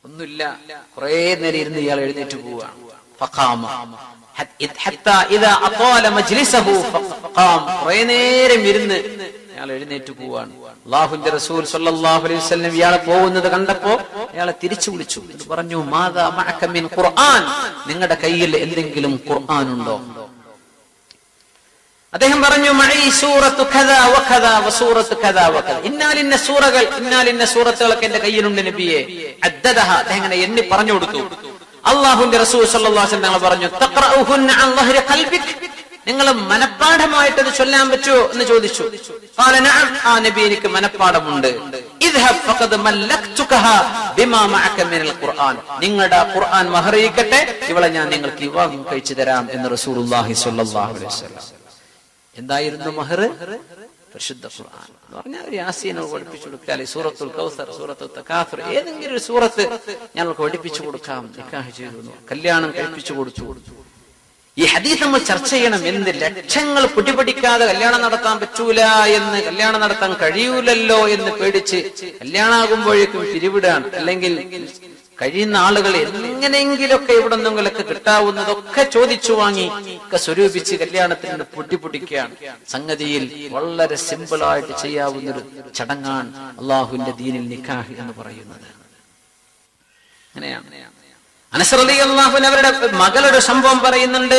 ഒന്നുമില്ല. കുറെ നേരം ഇരുന്ന് ഇയാൾ എഴുന്നേറ്റ് പോവുകയാണ്. ഫഖാമ ഹത്താ ഇദാ അതാല മജ്ലിസഹു ഫഖാം, കുറെ നേരം ഇരുന്ന് അയാൾ എഴുന്നേറ്റ് പോവാണ്. അല്ലാഹുവിന്റെ റസൂൽ സ്വല്ലല്ലാഹു അലൈഹി വസല്ലം ഇയാളെ പോകുന്നത് കണ്ടപ്പോ അയാളെ തിരിച്ചു വിളിച്ചു. പറഞ്ഞു, മാദാ മഅക മിൻ ഖുർആൻ, നിങ്ങളുടെ കയ്യിൽ എന്തെങ്കിലും ഖുർആൻ ഉണ്ടോ? അദ്ദേഹം പറഞ്ഞു, മഈ സൂറത്തു കദാ വകദാ വസൂറത്തു കദാ വകദാ, ഇന്നാലിന്ന സൂറകൾ, ഇന്നാലിന്ന സൂറത്തുകളൊക്കെ എന്റെ കയ്യിലുണ്ട് നബിയെ. അദ്ദദഹ, അദ്ദേഹം എണ്ണി പറഞ്ഞു കൊടുത്തു. അല്ലാഹുവിന്റെ റസൂൽ സ്വല്ലല്ലാഹു അലൈഹി വസല്ലം പറഞ്ഞു, തഖറഉഹുന്ന അൻ ളഹ്രി ഖൽബിക്, നിങ്ങൾ മനപ്പാഠമായിട്ട് അത് ചൊല്ലാൻ പറ്റുമോ എന്ന് ചോദിച്ചു. ഖാല നഅം, ആ നബി, എനിക്ക് മനപ്പാഠമുണ്ട്. ഇദ്ഹബ് ഫഖദ് മല്ലക്തുകഹ ബിമാ മഅക മിനൽ ഖുർആൻ, നിങ്ങളുടെ ഖുർആൻ മഹറിയിക്കട്ടെ, ഇവളെ ഞാൻ നിങ്ങൾക്ക് വിവാഹം കഴിച്ചു തരാം എന്ന് റസൂലുള്ളാഹി സ്വല്ലല്ലാഹു അലൈഹി വസല്ലം. എന്തായിരുന്നു മഹർ? പരിശുദ്ധ ഖുർആൻ എന്ന് പറഞ്ഞാൽ യാസീനെ പഠിപ്പിച്ചു കൊടുക്കുക, അല്ലെങ്കിൽ സൂറത്തുൽ കൗസർ, സൂറത്തുൽ തകാസുർ, ഏതെങ്കിലും ഒരു സൂറത്ത് ഞങ്ങൾക്ക് പഠിപ്പിച്ചു കൊടുക്കാം. നിക്കാഹ് ചെയ്തു, കല്യാണം കഴിപ്പിച്ചു കൊടുത്തു. ഈ ഹദീസ് നമ്മൾ ചർച്ച ചെയ്യണം. എന്ത് ലക്ഷങ്ങൾ പിടിപിടിക്കാതെ കല്യാണം നടത്താൻ പറ്റൂല എന്ന്, കല്യാണം നടത്താൻ കഴിയൂലല്ലോ എന്ന് പേടിച്ച് കല്യാണമാകുമ്പോഴേക്കും പിരിവിടാണ്. അല്ലെങ്കിൽ കഴിയുന്ന ആളുകൾ എങ്ങനെയെങ്കിലൊക്കെ ഇവിടെ നിന്നെങ്കിലൊക്കെ കിട്ടാവുന്നതൊക്കെ ചോദിച്ചു വാങ്ങി ഒക്കെ സ്വരൂപിച്ച് കല്യാണത്തിന് പൊട്ടിപ്പൊട്ടിക്കുകയാണ്. സംഗതിയിൽ വളരെ സിമ്പിളായിട്ട് ചെയ്യാവുന്നൊരു ചടങ്ങാണ് അള്ളാഹുവിന്റെ ദീനിൽ നിക്കാഹ് എന്ന് പറയുന്നത്. അങ്ങനെയാണ്. അനസ് റളിയല്ലാഹു അൻഹു അവരുടെ മകളുടെ സംഭവം പറയുന്നുണ്ട്.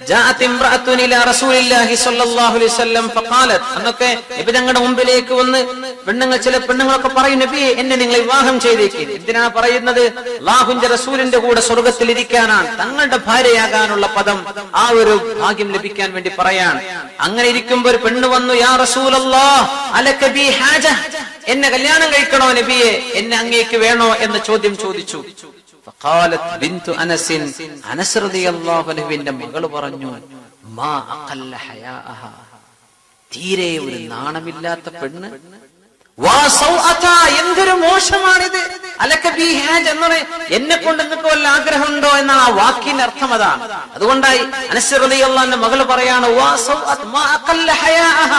ജാഅത് ഇംറഅത്തുൻ ഇലാ റസൂലില്ലാഹി സ്വല്ലല്ലാഹു അലൈഹി വസല്ലം ഫഖാലത്, അന്നൊക്കെ നബി തങ്ങളുടെ മുമ്പിലേക്ക് വന്ന് ചില പെണ്ണുങ്ങളൊക്കെ പറയും, നബിയെ, എന്നെ നിങ്ങൾ വിവാഹം ചെയ്തേക്ക്. എന്തിനാ പറയുന്നത്? അല്ലാഹുവിന്റെ റസൂലിന്റെ കൂടെ സ്വർഗ്ഗത്തിൽ ഇരിക്കാനാണ്, തങ്ങളുടെ ഭാര്യയാകാനുള്ള പദം, ആ ഒരു ഭാഗ്യം ലഭിക്കാൻ വേണ്ടി പറയാണ്. അങ്ങനെ ഇരിക്കുമ്പോൾ ഒരു പെണ്ണ് വന്നു, യാ റസൂലല്ലാഹ് അലക ബി ഹാജ, എന്നെ കല്യാണം കഴിക്കണോ നബിയെ, എന്നെ അങ്ങേക്ക് വേണോ എന്ന ചോദ്യം ചോദിച്ചു. ഫഖാലത് ബിന്തു അനസിൻ, അനസ് റളിയല്ലാഹു അൻഹുവിന്റെ മകൾ പറഞ്ഞു, മാ അഖല്ല ഹയാഅഹ, തീരെ ഒരു നാണമില്ലാത്ത പെണ്ണ്. വാ സൗഅത, എന്തൊരു മോശമാണിത്. അലക ബി ഹാജ എന്ന് എന്നെ കൊണ്ട് നിങ്ങൾക്ക് വല്ല ആഗ്രഹമുണ്ടോ എന്നാണ് ആ വാക്കിന്റെ അർത്ഥം. അതാണ്. അതുകൊണ്ടായി അനസ് റളിയല്ലാഹു അൻഹു മകൾ പറയാണ്, വാ സൗഅത മാ അഖല്ല ഹയാഅഹ,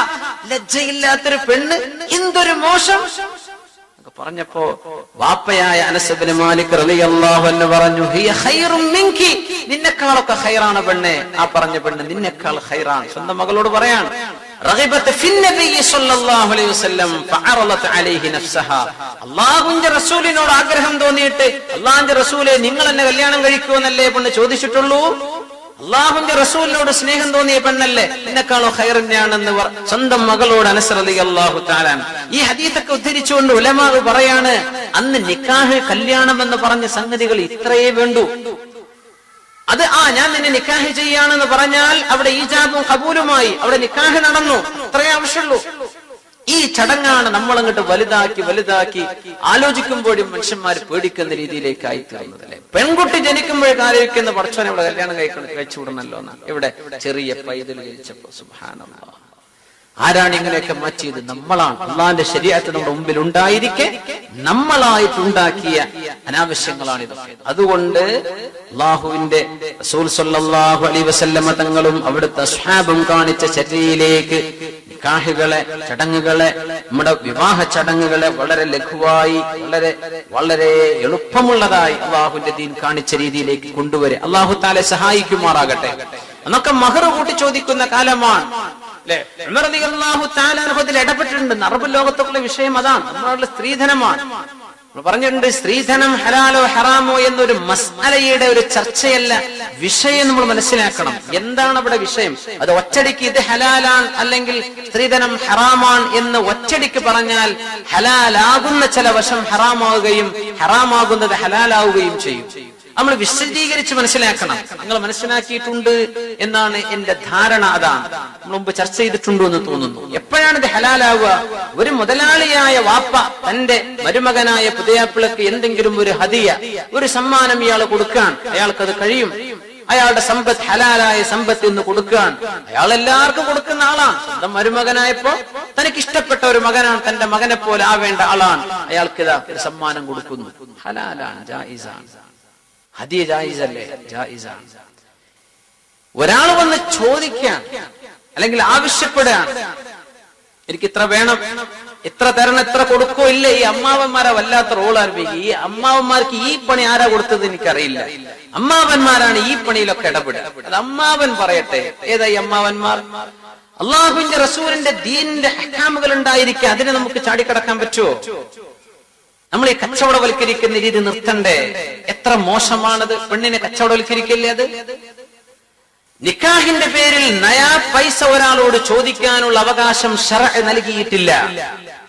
ലജ്ജയില്ലാത്തൊരു പെണ്ണ്, എന്തൊരു മോശം പറഞ്ഞപ്പോ വാപ്പയായ അനസ് ഇബ്നു മാലിക് റളിയല്ലാഹു അൻഹു പറഞ്ഞു, ഹിയ ഖൈറും മിൻകി, നിന്നെക്കാളൊക്കെ ഖൈറാണ് പെണ്ണെ. ആ പറഞ്ഞ പെണ്ണ് നിന്നെക്കാൾ ഖൈറാണ്. സ്വന്തം മകളോട് പറയാണ്. റഗിബത ഫിൻ നബി സ്വല്ലല്ലാഹു അലൈഹി വസല്ലം ഫഅറളത അലൈഹി നഫ്സഹ, അല്ലാഹുവിന്റെ റസൂലിനോട് ആഗ്രഹം തോന്നിയിട്ട്, അല്ലാഹുവിന്റെ റസൂലേ, നിങ്ങൾ എന്നെ കല്യാണം കഴിക്കുമെന്നല്ലേ പെണ്ണ് ചോദിച്ചിട്ടുള്ളൂ? അല്ലാഹുവിന്റെ റസൂലിനോട് സ്നേഹം തോന്നിയ പെണ്ണല്ലേ, എന്നെക്കാളോ ഖൈറിനെയാണെന്ന് സ്വന്തം മകളോട് അനസ് റളിയല്ലാഹു തആല. ഈ ഹദീസൊക്കെ ഉദ്ധരിച്ചുകൊണ്ട് ഉലമാ പറയാണ്, അന്ന് നിക്കാഹ്, കല്യാണം എന്ന് പറഞ്ഞ സംഗതികൾ ഇത്രയേ വേണ്ടൂ. അത് ഞാൻ നിന്നെ നിക്കാഹ് ചെയ്യാണെന്ന് പറഞ്ഞാൽ അവിടെ ഈജാബും ഖബൂലുമായി അവിടെ നിക്കാഹ് നടന്നു, അത്രയേ ആവശ്യമുള്ളൂ. ഈ ചടങ്ങാണ് നമ്മൾ അങ്ങോട്ട് വലുതാക്കി ആലോചിക്കുമ്പോഴും മനുഷ്യന്മാർ പേടിക്കുന്ന രീതിയിലേക്ക് ആയിത്തീരുന്നത്. അല്ലെ, പെൺകുട്ടി ജനിക്കുമ്പോഴേക്ക് ആലോചിക്കുന്ന പടച്ചോനെ ഇവിടെ കല്യാണം കഴിച്ചു വിടണല്ലോ എന്നാണ്. ഇവിടെ ചെറിയ പൈതൽ ജനിച്ചപ്പോ സുബ്ഹാനല്ലാഹ്, ആരാണ് ഇങ്ങനെയൊക്കെ മാറ്റിയത്? നമ്മളാണ്. അള്ളാന്റെ ശരീഅത്ത് നമ്മുടെ മുമ്പിൽ ഉണ്ടായിരിക്കെ നമ്മളായിട്ടുണ്ടാക്കിയ അനാവശ്യങ്ങളാണിത്. അതുകൊണ്ട് അള്ളാഹുവിന്റെ റസൂൽ സ്വല്ലല്ലാഹു അലൈഹി വസല്ലമ തങ്ങളും അവിടുത്തെ അസ്ഹാബും കാണിച്ച ചര്യയിലേക്ക് നിക്കാഹുകളെ, ചടങ്ങുകളെ, നമ്മുടെ വിവാഹ ചടങ്ങുകളെ വളരെ ലഘുവായി, വളരെ എളുപ്പമുള്ളതായി അള്ളാഹുവിന്റെ ദീൻ കാണിച്ച രീതിയിലേക്ക് കൊണ്ടുവരെ അള്ളാഹു തആല സഹായിക്കുമാറാകട്ടെ. അന്നൊക്കെ മഹർ കൂട്ടി ചോദിക്കുന്ന കാലമാണ്. ഉമർ റളിയല്ലാഹു തആല അതിൽ ഇടപെട്ടിട്ടുണ്ട്. അറബ് ലോകത്തുള്ള വിഷയം അതാണ്. നമ്മളുടെ സ്ത്രീധനമാണ്. പറഞ്ഞിട്ടുണ്ട്, സ്ത്രീധനം ഹലാലോ ഹറാമോ എന്നൊരു മസ്അലയുടെ ഒരു ചർച്ചയല്ല, വിഷയം നമ്മൾ മനസ്സിലാക്കണം. എന്താണ് അവിടെ വിഷയം? അത് ഒറ്റടിക്ക് ഇത് ഹലാലാണ് അല്ലെങ്കിൽ സ്ത്രീധനം ഹറാമാൻ എന്ന് ഒറ്റടിക്ക് പറഞ്ഞാൽ ഹലാലാകുന്ന ചില വശം ഹറാമാവുകയും ഹറാമാകുന്നത് ഹലാലാവുകയും ചെയ്യും. നമ്മൾ വിശദീകരിച്ച് മനസ്സിലാക്കണം. നിങ്ങൾ മനസ്സിലാക്കിയിട്ടുണ്ട് എന്നാണ് എന്റെ ധാരണ. അതാണ് നമ്മൾ മുമ്പ് ചർച്ച ചെയ്തിട്ടുണ്ടോ എന്ന് തോന്നുന്നു. എപ്പോഴാണ് ഇത് ഹലാലാവുക? ഒരു മുതലാളിയായ വാപ്പ തന്റെ മരുമകനായ പുതിയാപ്പിളക്ക് എന്തെങ്കിലും ഒരു ഹദിയ, ഒരു സമ്മാനം ഇയാൾ കൊടുക്കാൻ അയാൾക്കത് കഴിയും. അയാളുടെ സമ്പത്ത് ഹലാലായ സമ്പത്ത് എന്ന് കൊടുക്കാൻ അയാൾ എല്ലാവർക്കും കൊടുക്കുന്ന ആളാണ്. സ്വന്തം മരുമകനായപ്പോ തനിക്ക് ഇഷ്ടപ്പെട്ട ഒരു മകനാണ്, തന്റെ മകനെ പോലെ ആവേണ്ട ആളാണ്. അയാൾക്ക് ഇതാ ഒരു സമ്മാനം കൊടുക്കുന്നു. ഹലാലാണ്, ജായിസാണ്. ഹദിയ ജായിസല്ലേ? ജായിസാണ്. ഒരാൾ വന്ന് ചോദിക്കാൻ അല്ലെങ്കിൽ ആവശ്യപ്പെടുകയാണ്, എനിക്ക് ഇത്ര വേണം, എത്ര തരണം, എത്ര കൊടുക്കോ ഇല്ല. ഈ അമ്മാവന്മാരെ വല്ലാത്ത റോൾ ആരംഭിക്കും. ഈ അമ്മാവന്മാർക്ക് ഈ പണി ആരാ കൊടുത്തത് എനിക്കറിയില്ല. അമ്മാവന്മാരാണ് ഈ പണിയിലൊക്കെ ഇടപെടുക. അത് അമ്മാവൻ പറയട്ടെ. ഏതാ ഈ അമ്മാവന്മാർ? അള്ളാഹുവിന്റെ റസൂലിന്റെ ദീനിന്റെ അഹ്കാമുകൾ ഉണ്ടായിരിക്കെ അതിനെ നമുക്ക് ചാടിക്കടക്കാൻ പറ്റുമോ? നമ്മൾ ഈ കച്ചവടവൽക്കരിക്കുന്ന രീതി നിർത്തണ്ടേ? എത്ര മോശമാണത്! പെണ്ണിനെ കച്ചവടവൽക്കരിക്കല്ലേ അത്? നിക്കാഹിന്റെ പേരിൽ നയാ പൈസ ഒരാളോട് ചോദിക്കാനുള്ള അവകാശം ശറഅ് നൽകിയിട്ടില്ല.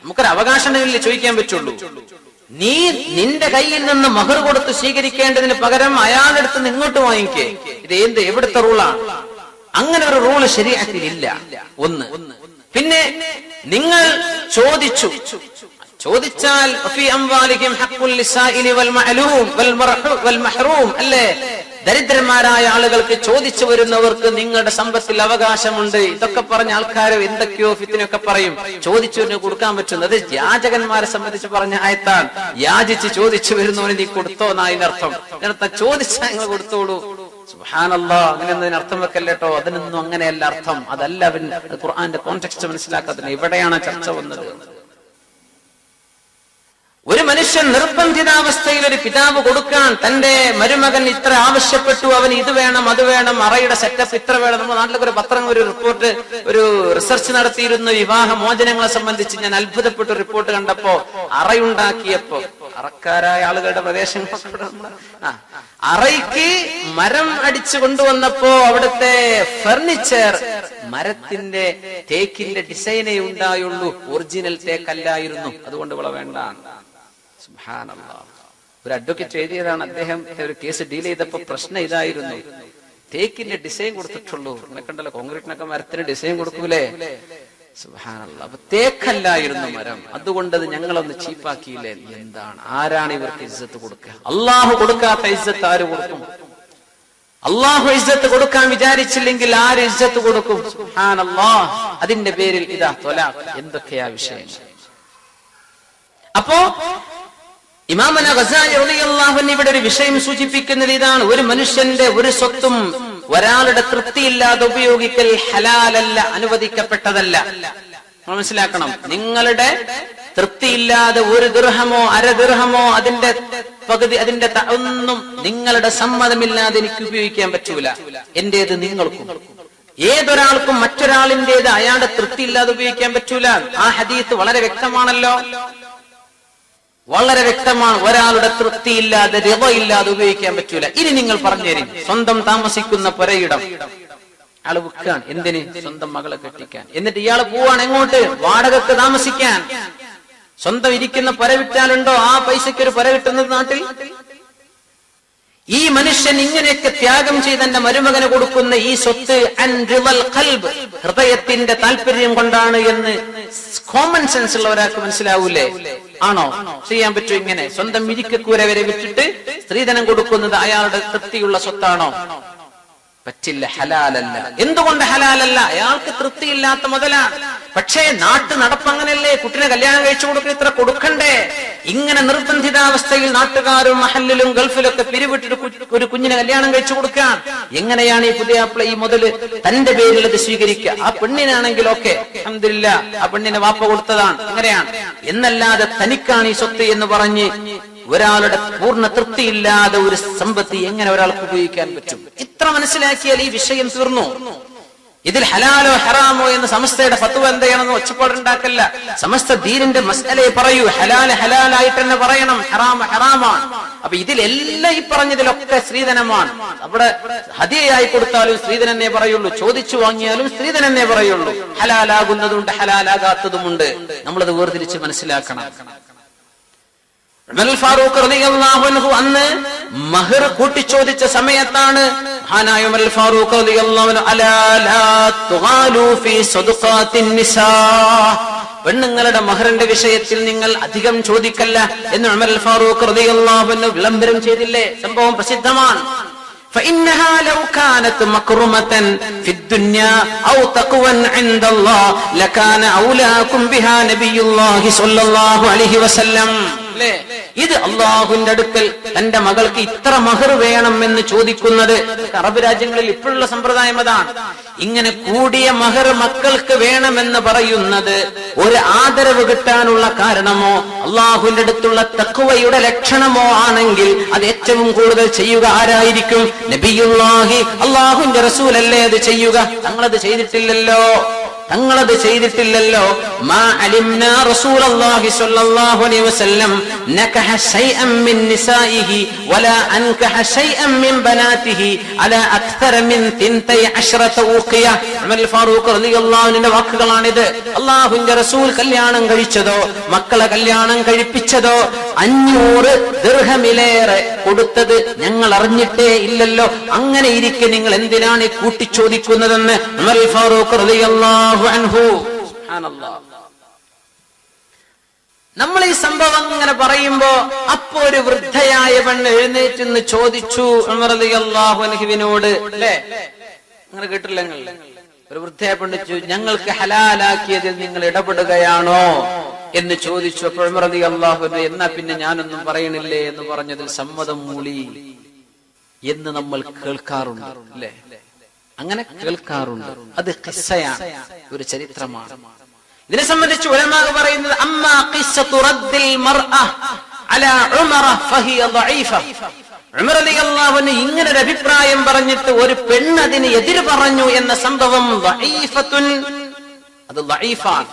നമുക്കൊരു അവകാശം ചോദിക്കാൻ പറ്റുള്ളൂ. നീ നിന്റെ കയ്യിൽ നിന്ന് മഹർ കൊടുത്ത് സ്വീകരിക്കേണ്ടതിന് പകരം അയാളുടെ അടുത്ത് നിന്ന് ഇങ്ങോട്ട് വാങ്ങിക്കേ. ഇത് എവിടുത്തെ റൂളാണ്? അങ്ങനെ ഒരു റൂള് ശരീഅത്തിൽ ഇല്ല. ഒന്ന്. പിന്നെ നിങ്ങൾ ചോദിച്ചാൽ അല്ലേ, ദരിദ്രന്മാരായ ആളുകൾക്ക് ചോദിച്ചു വരുന്നവർക്ക് നിങ്ങളുടെ സമ്പത്തിൽ അവകാശമുണ്ട്. ഇതൊക്കെ പറഞ്ഞ ആൾക്കാർ എന്തൊക്കെയോ ഫിത്തിനൊക്കെ പറയും. ചോദിച്ചവന് കൊടുക്കാൻ പറ്റുന്നത് യാചകന്മാരെ സംബന്ധിച്ച് പറഞ്ഞ ആയത്താണ്. യാചിച്ച് ചോദിച്ചു വരുന്നവന് നീ കൊടുത്തോ എന്നതിനർത്ഥം. ചോദിച്ചാൽ നിങ്ങൾ കൊടുത്തോളൂ. സുബ്ഹാനല്ലാഹ്, അങ്ങനെയൊന്നും അർത്ഥം വെക്കല്ലേട്ടോ. അതിനൊന്നും അങ്ങനെയല്ല അർത്ഥം. അതല്ല ഖുർആന്റെ കോണ്ടെക്സ്റ്റ് മനസ്സിലാക്കാത്തതിന് ഇവിടെയാണ് ചർച്ച വന്നത്. ഒരു മനുഷ്യൻ നിർബന്ധിതാവസ്ഥയിൽ ഒരു പിതാവ് കൊടുക്കാൻ തന്റെ മരുമകൻ ഇത്ര ആവശ്യപ്പെട്ടു, അവന് ഇത് വേണം, അത് വേണം, അറയുടെ സെറ്റപ്പ് ഇത്ര വേണം. നമ്മുടെ നാട്ടിലൊക്കെ ഒരു പത്രം ഒരു റിപ്പോർട്ട്, ഒരു റിസർച്ച് നടത്തിയിരുന്നു വിവാഹ മോചനങ്ങളെ സംബന്ധിച്ച്. ഞാൻ അത്ഭുതപ്പെട്ട റിപ്പോർട്ട് കണ്ടപ്പോ, അറയുണ്ടാക്കിയപ്പോ അറക്കാരായ ആളുകളുടെ പ്രദേശങ്ങൾ അറയ്ക്ക് മരം അടിച്ചു കൊണ്ടുവന്നപ്പോ അവിടുത്തെ ഫർണിച്ചർ മരത്തിന്റെ തേക്കിന്റെ ഡിസൈനേ ഉണ്ടായുള്ളൂ, ഒറിജിനൽ തേക്കല്ലായിരുന്നു. അതുകൊണ്ട് ഇവിടെ വേണ്ട. സുബ്ഹാനല്ലാഹ്. ഒരു അഡ്വക്കേറ്റ് എഴുതിയതാണ്. അദ്ദേഹം ഒരു കേസ് ഡീൽ ചെയ്തപ്പോ പ്രശ്നം ഇതായിരുന്നു, തേക്കിന്റെ ഡിസൈൻ കൊടുത്തിട്ടുള്ളൂ. കണ്ടല്ലോ, കോൺക്രീറ്റിനൊക്കെ മരത്തിന് ഡിസൈൻ കൊടുക്കൂലേ? സുബ്ഹാനല്ലാഹ്. അപ്പൊ തേക്കല്ലായിരുന്നു മരം. അതുകൊണ്ട് അത് ഞങ്ങളൊന്ന് ചീപ്പാക്കിയില്ലേ? എന്താണ്, ആരാണ് ഇവർക്ക് ഇസ്സത്ത് കൊടുക്കുക? അള്ളാഹു കൊടുക്കാത്ത ഇസ്സത്ത് ആര് കൊടുക്കും? അള്ളാഹു ഇസ്സത്ത് കൊടുക്കാൻ വിചാരിച്ചില്ലെങ്കിൽ ആര് ഇസ്സത്ത് കൊടുക്കും? സുബ്ഹാനല്ലാഹ്. അതിന്റെ പേരിൽ ഇതാ ത്വലാഖ്. എന്തൊക്കെയാ വിഷയം? അപ്പോ ഇമാമന ഗസാലി റളിയല്ലാഹു അൻഹു ഇവിടെ ഒരു വിഷയം സൂചിപ്പിക്കുന്നത് ഇതാണ്: ഒരു മനുഷ്യന്റെ ഒരു സ്വത്തും ഒരാളുടെ തൃപ്തിയില്ലാതെ ഉപയോഗിക്കൽ ഹലാലല്ല, അനുവദിക്കപ്പെട്ടതല്ല. മനസ്സിലാക്കണം. നിങ്ങളുടെ തൃപ്തിയില്ലാതെ ഒരു ദിർഹമോ അര ദിർഹമോ അതിന്റെ പകുതി അതിന്റെ ഒന്നും നിങ്ങളുടെ സമ്മതമില്ലാതെ എനിക്ക് ഉപയോഗിക്കാൻ പറ്റൂല. എന്റേത് നിങ്ങൾക്കും. ഏതൊരാൾക്കും മറ്റൊരാളിന്റേത് അയാളുടെ തൃപ്തിയില്ലാതെ ഉപയോഗിക്കാൻ പറ്റൂല. ആ ഹദീസ് വളരെ വ്യക്തമാണല്ലോ, വളരെ വ്യക്തമാണ്. ഒരാളുടെ തൃപ്തിയില്ലാതെ റിളയില്ലാതെ ഉപയോഗിക്കാൻ പറ്റൂല. ഇനി നിങ്ങൾ പറഞ്ഞു തരും, സ്വന്തം താമസിക്കുന്ന പുരയിടം ആള് വിൽക്കാൻ. എന്തിന്? സ്വന്തം മകളെ കെട്ടിക്കാൻ. എന്നിട്ട് ഇയാള് പോവാണ് എങ്ങോട്ട്? വാടകക്ക് താമസിക്കാൻ. സ്വന്തം ഇരിക്കുന്ന പുര വിറ്റാലുണ്ടോ ആ പൈസക്ക് ഒരു പുര കിട്ടുന്നത് നാട്ടിൽ? ഈ മനുഷ്യൻ ഇങ്ങനെയൊക്കെ ത്യാഗം ചെയ്ത് എന്റെ മരുമകന് കൊടുക്കുന്ന ഈ സ്വത്ത് ഹൃദയത്തിന്റെ താല്പര്യം കൊണ്ടാണ് എന്ന് കോമൺ സെൻസ് ഉള്ള ഒരാൾക്ക് മനസ്സിലാവൂലേ? ആണോ? ചെയ്യാൻ പറ്റും ഇങ്ങനെ? സ്വന്തം ഇരിക്കൂര വരെ വിറ്റിട്ട് സ്ത്രീധനം കൊടുക്കുന്നത് അയാളുടെ തൃപ്തിയുള്ള സ്വത്താണോ? പറ്റില്ല, ഹലാലല്ല. എന്തുകൊണ്ട് ഹലാലല്ല? അയാൾക്ക് തൃപ്തിയില്ലാത്ത മുതലാണ്. പക്ഷേ നാട്ടു നടപ്പങ്ങനല്ലേ, കുട്ടിനെ കല്യാണം കഴിച്ചു കൊടുക്കുക, ഇത്ര കൊടുക്കണ്ടേ? ഇങ്ങനെ നിർബന്ധിതാവസ്ഥയിൽ നാട്ടുകാരും മഹല്ലിലും ഗൾഫിലൊക്കെ പിരിവിട്ടിട്ട് ഒരു കുഞ്ഞിനെ കല്യാണം കഴിച്ചു കൊടുക്കാൻ എങ്ങനെയാണ് ഈ പുതിയാപ്പിള ഈ മുതല് തന്റെ പേരിൽ അത് സ്വീകരിക്കുക? ആ പെണ്ണിനാണെങ്കിലൊക്കെ അൽഹംദുലില്ലാ ആ പെണ്ണിനെ വാപ്പ കൊടുത്തതാണ്, എങ്ങനെയാണ് എന്നല്ലാതെ തനിക്കാണ് ഈ സ്വത്ത് എന്ന് പറഞ്ഞ് ഒരാളുടെ പൂർണ്ണ തൃപ്തിയില്ലാതെ ഒരു സമ്പത്തി എങ്ങനെ ഒരാൾക്ക് ഉപയോഗിക്കാൻ പറ്റും? ഇത്ര മനസ്സിലാക്കിയാൽ ഈ വിഷയം തീർന്നു. ഇതിൽ ഹലാലോ ഹറാമോ എന്ന് സമസ്തയുടെ ഫത്വ എന്താണെന്ന് ഒച്ചപ്പാടുണ്ടാക്കല്ല. സമസ്ത ദീനിന്റെ മസ്അലയെ പറയൂ. ഹലാല് ഹലാലായിട്ട് തന്നെ പറയണം, ഹറാമ് ഹറാമാണ്. അപ്പൊ ഇതിലെല്ലാം ഈ പറഞ്ഞതിലൊക്കെ സ്ത്രീധനമാണ്. അവിടെ ഹദിയയായി കൊടുത്താലും സ്ത്രീധനന്നെ പറയുള്ളൂ, ചോദിച്ചു വാങ്ങിയാലും സ്ത്രീധനന്നെ പറയുള്ളൂ. ഹലാലാകുന്നതുണ്ട്, ഹലാലാകാത്തതുമുണ്ട്. നമ്മളത് വേർതിരിച്ച് മനസ്സിലാക്കണം. ഉമർ ഫാറൂഖ് റളിയല്ലാഹു അൻഹു അന്ന് മഹർ കൂട്ടിച്ചോദിച്ച സമയത്താണ് മഹാനായ ഉമർ ഫാറൂഖ് റളിയല്ലാഹു അൻഹു അലാ ലാ തുഗാലു ഫീ സദഖാത്തിൻ നിസാ, പെണ്ണുങ്ങളുടെ മഹറിന്റെ വിഷയത്തിൽ നിങ്ങൾ അധികം ചോദിക്കല്ല എന്ന് ഉമർ ഫാറൂഖ് റളിയല്ലാഹു അൻഹു വിളംബരം ചെയ്തില്ലേ? സംഭവം പ്രസിദ്ധമാണ്. فإنها لو كانت مكرمة في الدنيا أو تقوى عند الله لكان أولاكم بها نبي الله صلى الله عليه وسلم. ഇത് അള്ളാഹുവിന്റെ അടുക്കൽ തന്റെ മകൾക്ക് ഇത്ര മഹർ വേണം എന്ന് ചോദിക്കുന്നത് അറബ് രാജ്യങ്ങളിൽ ഇപ്പോഴുള്ള സമ്പ്രദായം അതാണ്. ഇങ്ങനെ കൂടിയ മഹർ മക്കൾക്ക് വേണമെന്ന് പറയുന്നത് ഒരു ആദരവ് കിട്ടാനുള്ള കാരണമോ അള്ളാഹുവിന്റെ അടുത്തുള്ള തഖ്വയുടെ ലക്ഷണമോ ആണെങ്കിൽ അത് ഏറ്റവും കൂടുതൽ ചെയ്യുക ആരായിരിക്കും? നബിയുല്ലാഹി, അള്ളാഹുവിന്റെ റസൂലല്ലേ അത് ചെയ്യുക. തങ്ങളത് ചെയ്തിട്ടില്ലല്ലോ, തങ്ങളത് ചെയ്തിട്ടില്ലല്ലോ. മാ അലിംനാ റസൂലുള്ളാഹി സ്വല്ലല്ലാഹു അലൈഹി വസല്ലം നകഹ ശൈഅൻ മിൻ നിസാഇഹി വലാ അൻകഹ ശൈഅൻ മിൻ ബനാതിഹി അലാ അക്തറ മിൻ 12 ഊഖിയ. ഉമർ ഫാറൂഖ് റളിയല്ലാഹു അൻഹുവിന്റെ വാക്കുകളാണിത്. അല്ലാഹുവിന്റെ റസൂൽ കല്യാണം കഴിച്ചതോ മക്കളെ കല്യാണം കഴിപ്പിച്ചതോ 500 ദിർഹമിലേറെ കൊടുത്തത് ഞങ്ങൾ അറിഞ്ഞിട്ടേ ഇല്ലല്ലോ. അങ്ങനെ ഇരിക്കെ നിങ്ങൾ എന്തിനാണ് കൂട്ടിച്ചോദിക്കുന്നതെന്ന് ഉമർ ഫാറൂഖ് റളിയല്ലാഹു അൻഹു. സുബ്ഹാനല്ലാഹ്. നമ്മൾ ഈ സംഭവം ഇങ്ങനെ പറയുമ്പോ അപ്പോ ഒരു വൃദ്ധയായ പെണ്ണ് എഴുന്നേറ്റ് ചോദിച്ചു ഉമർ റളിയല്ലാഹു അൻഹുവിനോട്, അല്ലേ? അങ്ങനെ കേട്ടില്ല നിങ്ങൾ? ഒരു വൃദ്ധയായ പെണ്ണ് ചോദിച്ചു, ഞങ്ങൾക്ക് ഹലാലാക്കിയതിൽ നിങ്ങൾ ഇടപെടുകയാണോ എന്ന് ചോദിച്ചു. അപ്പോൾ ഉമർ റളിയല്ലാഹു അൻഹു എന്നാ പിന്നെ ഞാനൊന്നും പറയണില്ലേ എന്ന് പറഞ്ഞതിൽ സമ്മതം മൂളി എന്ന് നമ്മൾ കേൾക്കാറുണ്ട്, അല്ലേ? അങ്ങനെ കേൾക്കാറുണ്ട്. അത് ഖിസ്സയാണ്, ഒരു ചരിത്രമാണ്. ഇതിനെ സംബന്ധിച്ച് ഉലമാ പറയുന്നത് അമ്മാ ഖിസ്സതു റദ്ദിൽ മർഅ അലാ ഉമറ ഫഹിയ ദഈഫ. ഉമർ റളിയല്ലാഹു അൻഹു ഇങ്ങനെ ഒരു അഭിപ്രായം പറഞ്ഞിട്ട് ഒരു പെണ്ണ് അതിന് എതിര് പറഞ്ഞു എന്ന സംഭവം ദഈഫത്തുൻ, അത് ദഈഫാണ്.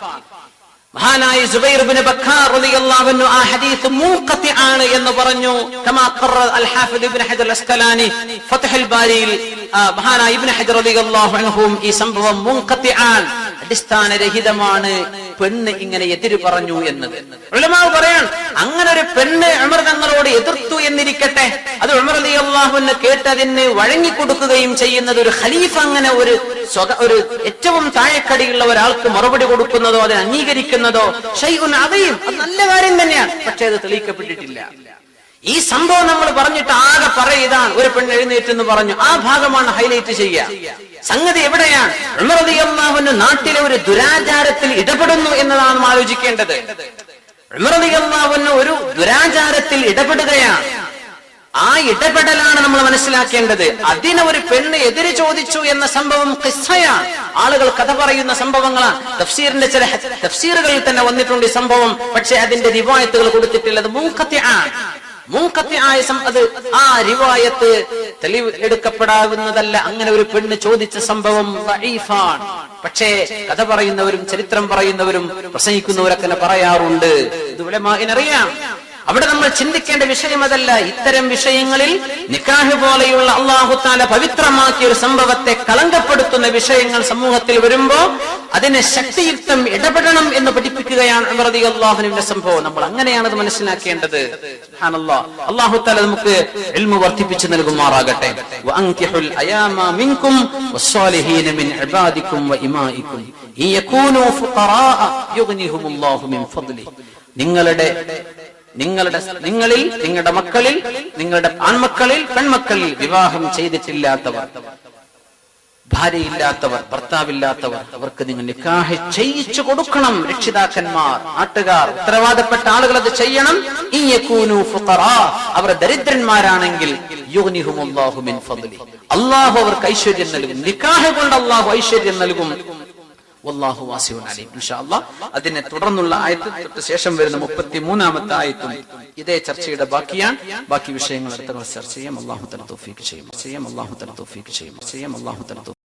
മഹാനായ സുബൈർ ഇബ്നു ബക്കാർ റളിയല്ലാഹു അൻഹു ആ ഹദീസ് മുൻഖതി ആണ് എന്ന് പറഞ്ഞു. കമാ ഖററ അൽ ഹാഫിദ് ഇബ്നു ഹജർ അൽ അസ്ഖലാനി ഫത്ഹുൽ ബാരിയിൽ മഹാനായ ഇബ്നു ഹജർ റളിയല്ലാഹു അൻഹു ഈ സംഭവം മുൻഖതി ആണ്, അടിസ്ഥാനരഹിതമാണ്, പെണ്ണ് ഇങ്ങനെ എതിര് പറഞ്ഞു എന്നത്. ഉലമാ പറയാൻ അങ്ങനെ ഒരു പെണ്ണ് ഉമർ തങ്ങളോട് എതിർത്തു എന്നിരിക്കട്ടെ, അത് ഉമർ റളിയല്ലാഹു അൻഹു കേട്ടതിന് വഴങ്ങിക്കൊടുക്കുകയും ചെയ്യുന്നത് ഒരു ഖലീഫ അങ്ങനെ ഒരു ഏറ്റവും താഴെക്കടിയുള്ള ഒരാൾക്ക് മറുപടി കൊടുക്കുന്നതോ അതിനെ അംഗീകരിക്കുന്നതോ ശൈഉൻ അദീം, അത് നല്ല കാര്യം തന്നെയാണ്. പക്ഷെ അത് തെളിയിക്കപ്പെട്ടിട്ടില്ല. ഈ സംഭവം നമ്മൾ പറഞ്ഞിട്ട് ആകെ പറയിതാണ് ഒരു പെണ്ണ് എഴുന്നേറ്റെന്ന് പറഞ്ഞു, ആ ഭാഗമാണ് ഹൈലൈറ്റ് ചെയ്യുക. സംഗതി എവിടെയാണ്? ഉമർ റളിയല്ലാഹു അൻഹു നാട്ടിലെ ഒരു ദുരാചാരത്തിൽ ഇടപെടുന്നു എന്നതാണ് നാം ആലോചിക്കേണ്ടത്. ഉമർ റളിയല്ലാഹു അൻഹു ഒരു ദുരാചാരത്തിൽ ഇടപെടുകയാണ്. ആ ഇടപെടലാണ് നമ്മൾ മനസ്സിലാക്കേണ്ടത്. അതിനെ ഒരു പെണ്ണ് എതിര് ചോദിച്ചു എന്ന സംഭവം ഖിസ്സയാണ്, ആളുകൾ കഥ പറയുന്ന സംഭവങ്ങളാണ്. തഫ്സീറിന്റെ ചില തഫ്സീറുകളിൽ തന്നെ വന്നിട്ടുണ്ട് ഈ സംഭവം. പക്ഷെ അതിന്റെ റിവായത്തുകൾ കൊടുത്തിട്ടുള്ളത് മുൻഖത്തിആണ്. അത് ആ റിവായത്ത് തെളിവ് എടുക്കപ്പെടാവുന്നതല്ല. അങ്ങനെ ഒരു പെണ്ണ് ചോദിച്ച സംഭവം ദഈഫാണ്. പക്ഷേ കഥ പറയുന്നവരും ചരിത്രം പറയുന്നവരും പ്രസംഗിക്കുന്നവരൊക്കെ പറയാറുണ്ട്. ഇത് ഉലമാഇനറിയാം. അവിടെ നമ്മൾ ചിന്തിക്കേണ്ട വിഷയം അതല്ല. ഇത്തരം വിഷയങ്ങളിൽ നിക്കാഹ് പോലെയുള്ള അല്ലാഹു തആല പവിത്രമാക്കിയ ഒരു സംഭവത്തെ കളങ്കപ്പെടുത്തുന്ന വിഷയങ്ങൾ സമൂഹത്തിൽ വരുമ്പോ അതിനെ ശക്തിയുക്തം ഇടപെടണം എന്ന് പഠിപ്പിക്കുകയാണ് ഉമർ റളിയല്ലാഹു അൻഹുവിന്റെ സംഭവം. നമ്മൾ അങ്ങനെയാണ് അത് മനസ്സിലാക്കേണ്ടത്. സുബ്ഹാനല്ലാഹ്. അല്ലാഹു തആല നമുക്ക് ഇൽമു വർദ്ധിപ്പിച്ചു നൽകുമാറാകട്ടെ. വഅൻകിഹുൽ അയാമ മിൻകും വസ്സാലിഹീന മിൻ ഇബാദികും വഇമാഇകും യകൂനു ഫുഖറാഅ യുഗ്നിഹുമുല്ലാഹു മിൻ ഫദ്ലിഹി. നിങ്ങളിൽ നിങ്ങളുടെ മക്കളിൽ, നിങ്ങളുടെ ആൺമക്കളിൽ പെൺമക്കളിൽ വിവാഹം ചെയ്തിട്ടില്ലാത്തവർ, ഭാര്യയില്ലാത്തവർ, ഭർത്താവില്ലാത്തവർ, അവർക്ക് നിങ്ങൾ നിക്കാഹ് ചെയ്യിച്ചു കൊടുക്കണം. രക്ഷിതാക്കന്മാർ, നാട്ടുകാർ, ഉത്തരവാദപ്പെട്ട ആളുകൾ അത് ചെയ്യണം. ഇൻ യകൂനു ഫുഖറാ, അവർ ദരിദ്രന്മാരാണെങ്കിൽ യുഗ്നിഹുമുല്ലാഹു മിൻ ഫദ്ലി, അല്ലാഹു അവർക്ക് ഐശ്വര്യം നൽകും. നിക്കാഹ് കൊണ്ട് അല്ലാഹു ഐശ്വര്യം നൽകും. വല്ലാഹു വാസിഉൻ അലീം. ഇൻഷാ അല്ലാഹ് അതിനെ തുടർന്നുള്ള ആയത്ത് ശേഷം വരുന്ന 33-ാമത്തെ ആയത്തും ഇതേ ചർച്ചയുടെ ബാക്കിയാണ്. ബാക്കി വിഷയങ്ങൾ അടുത്ത ക്ലാസ് ചർച്ച ചെയ്യാം. അല്ലാഹു തആല തൗഫീഖ് ചെയ്യും.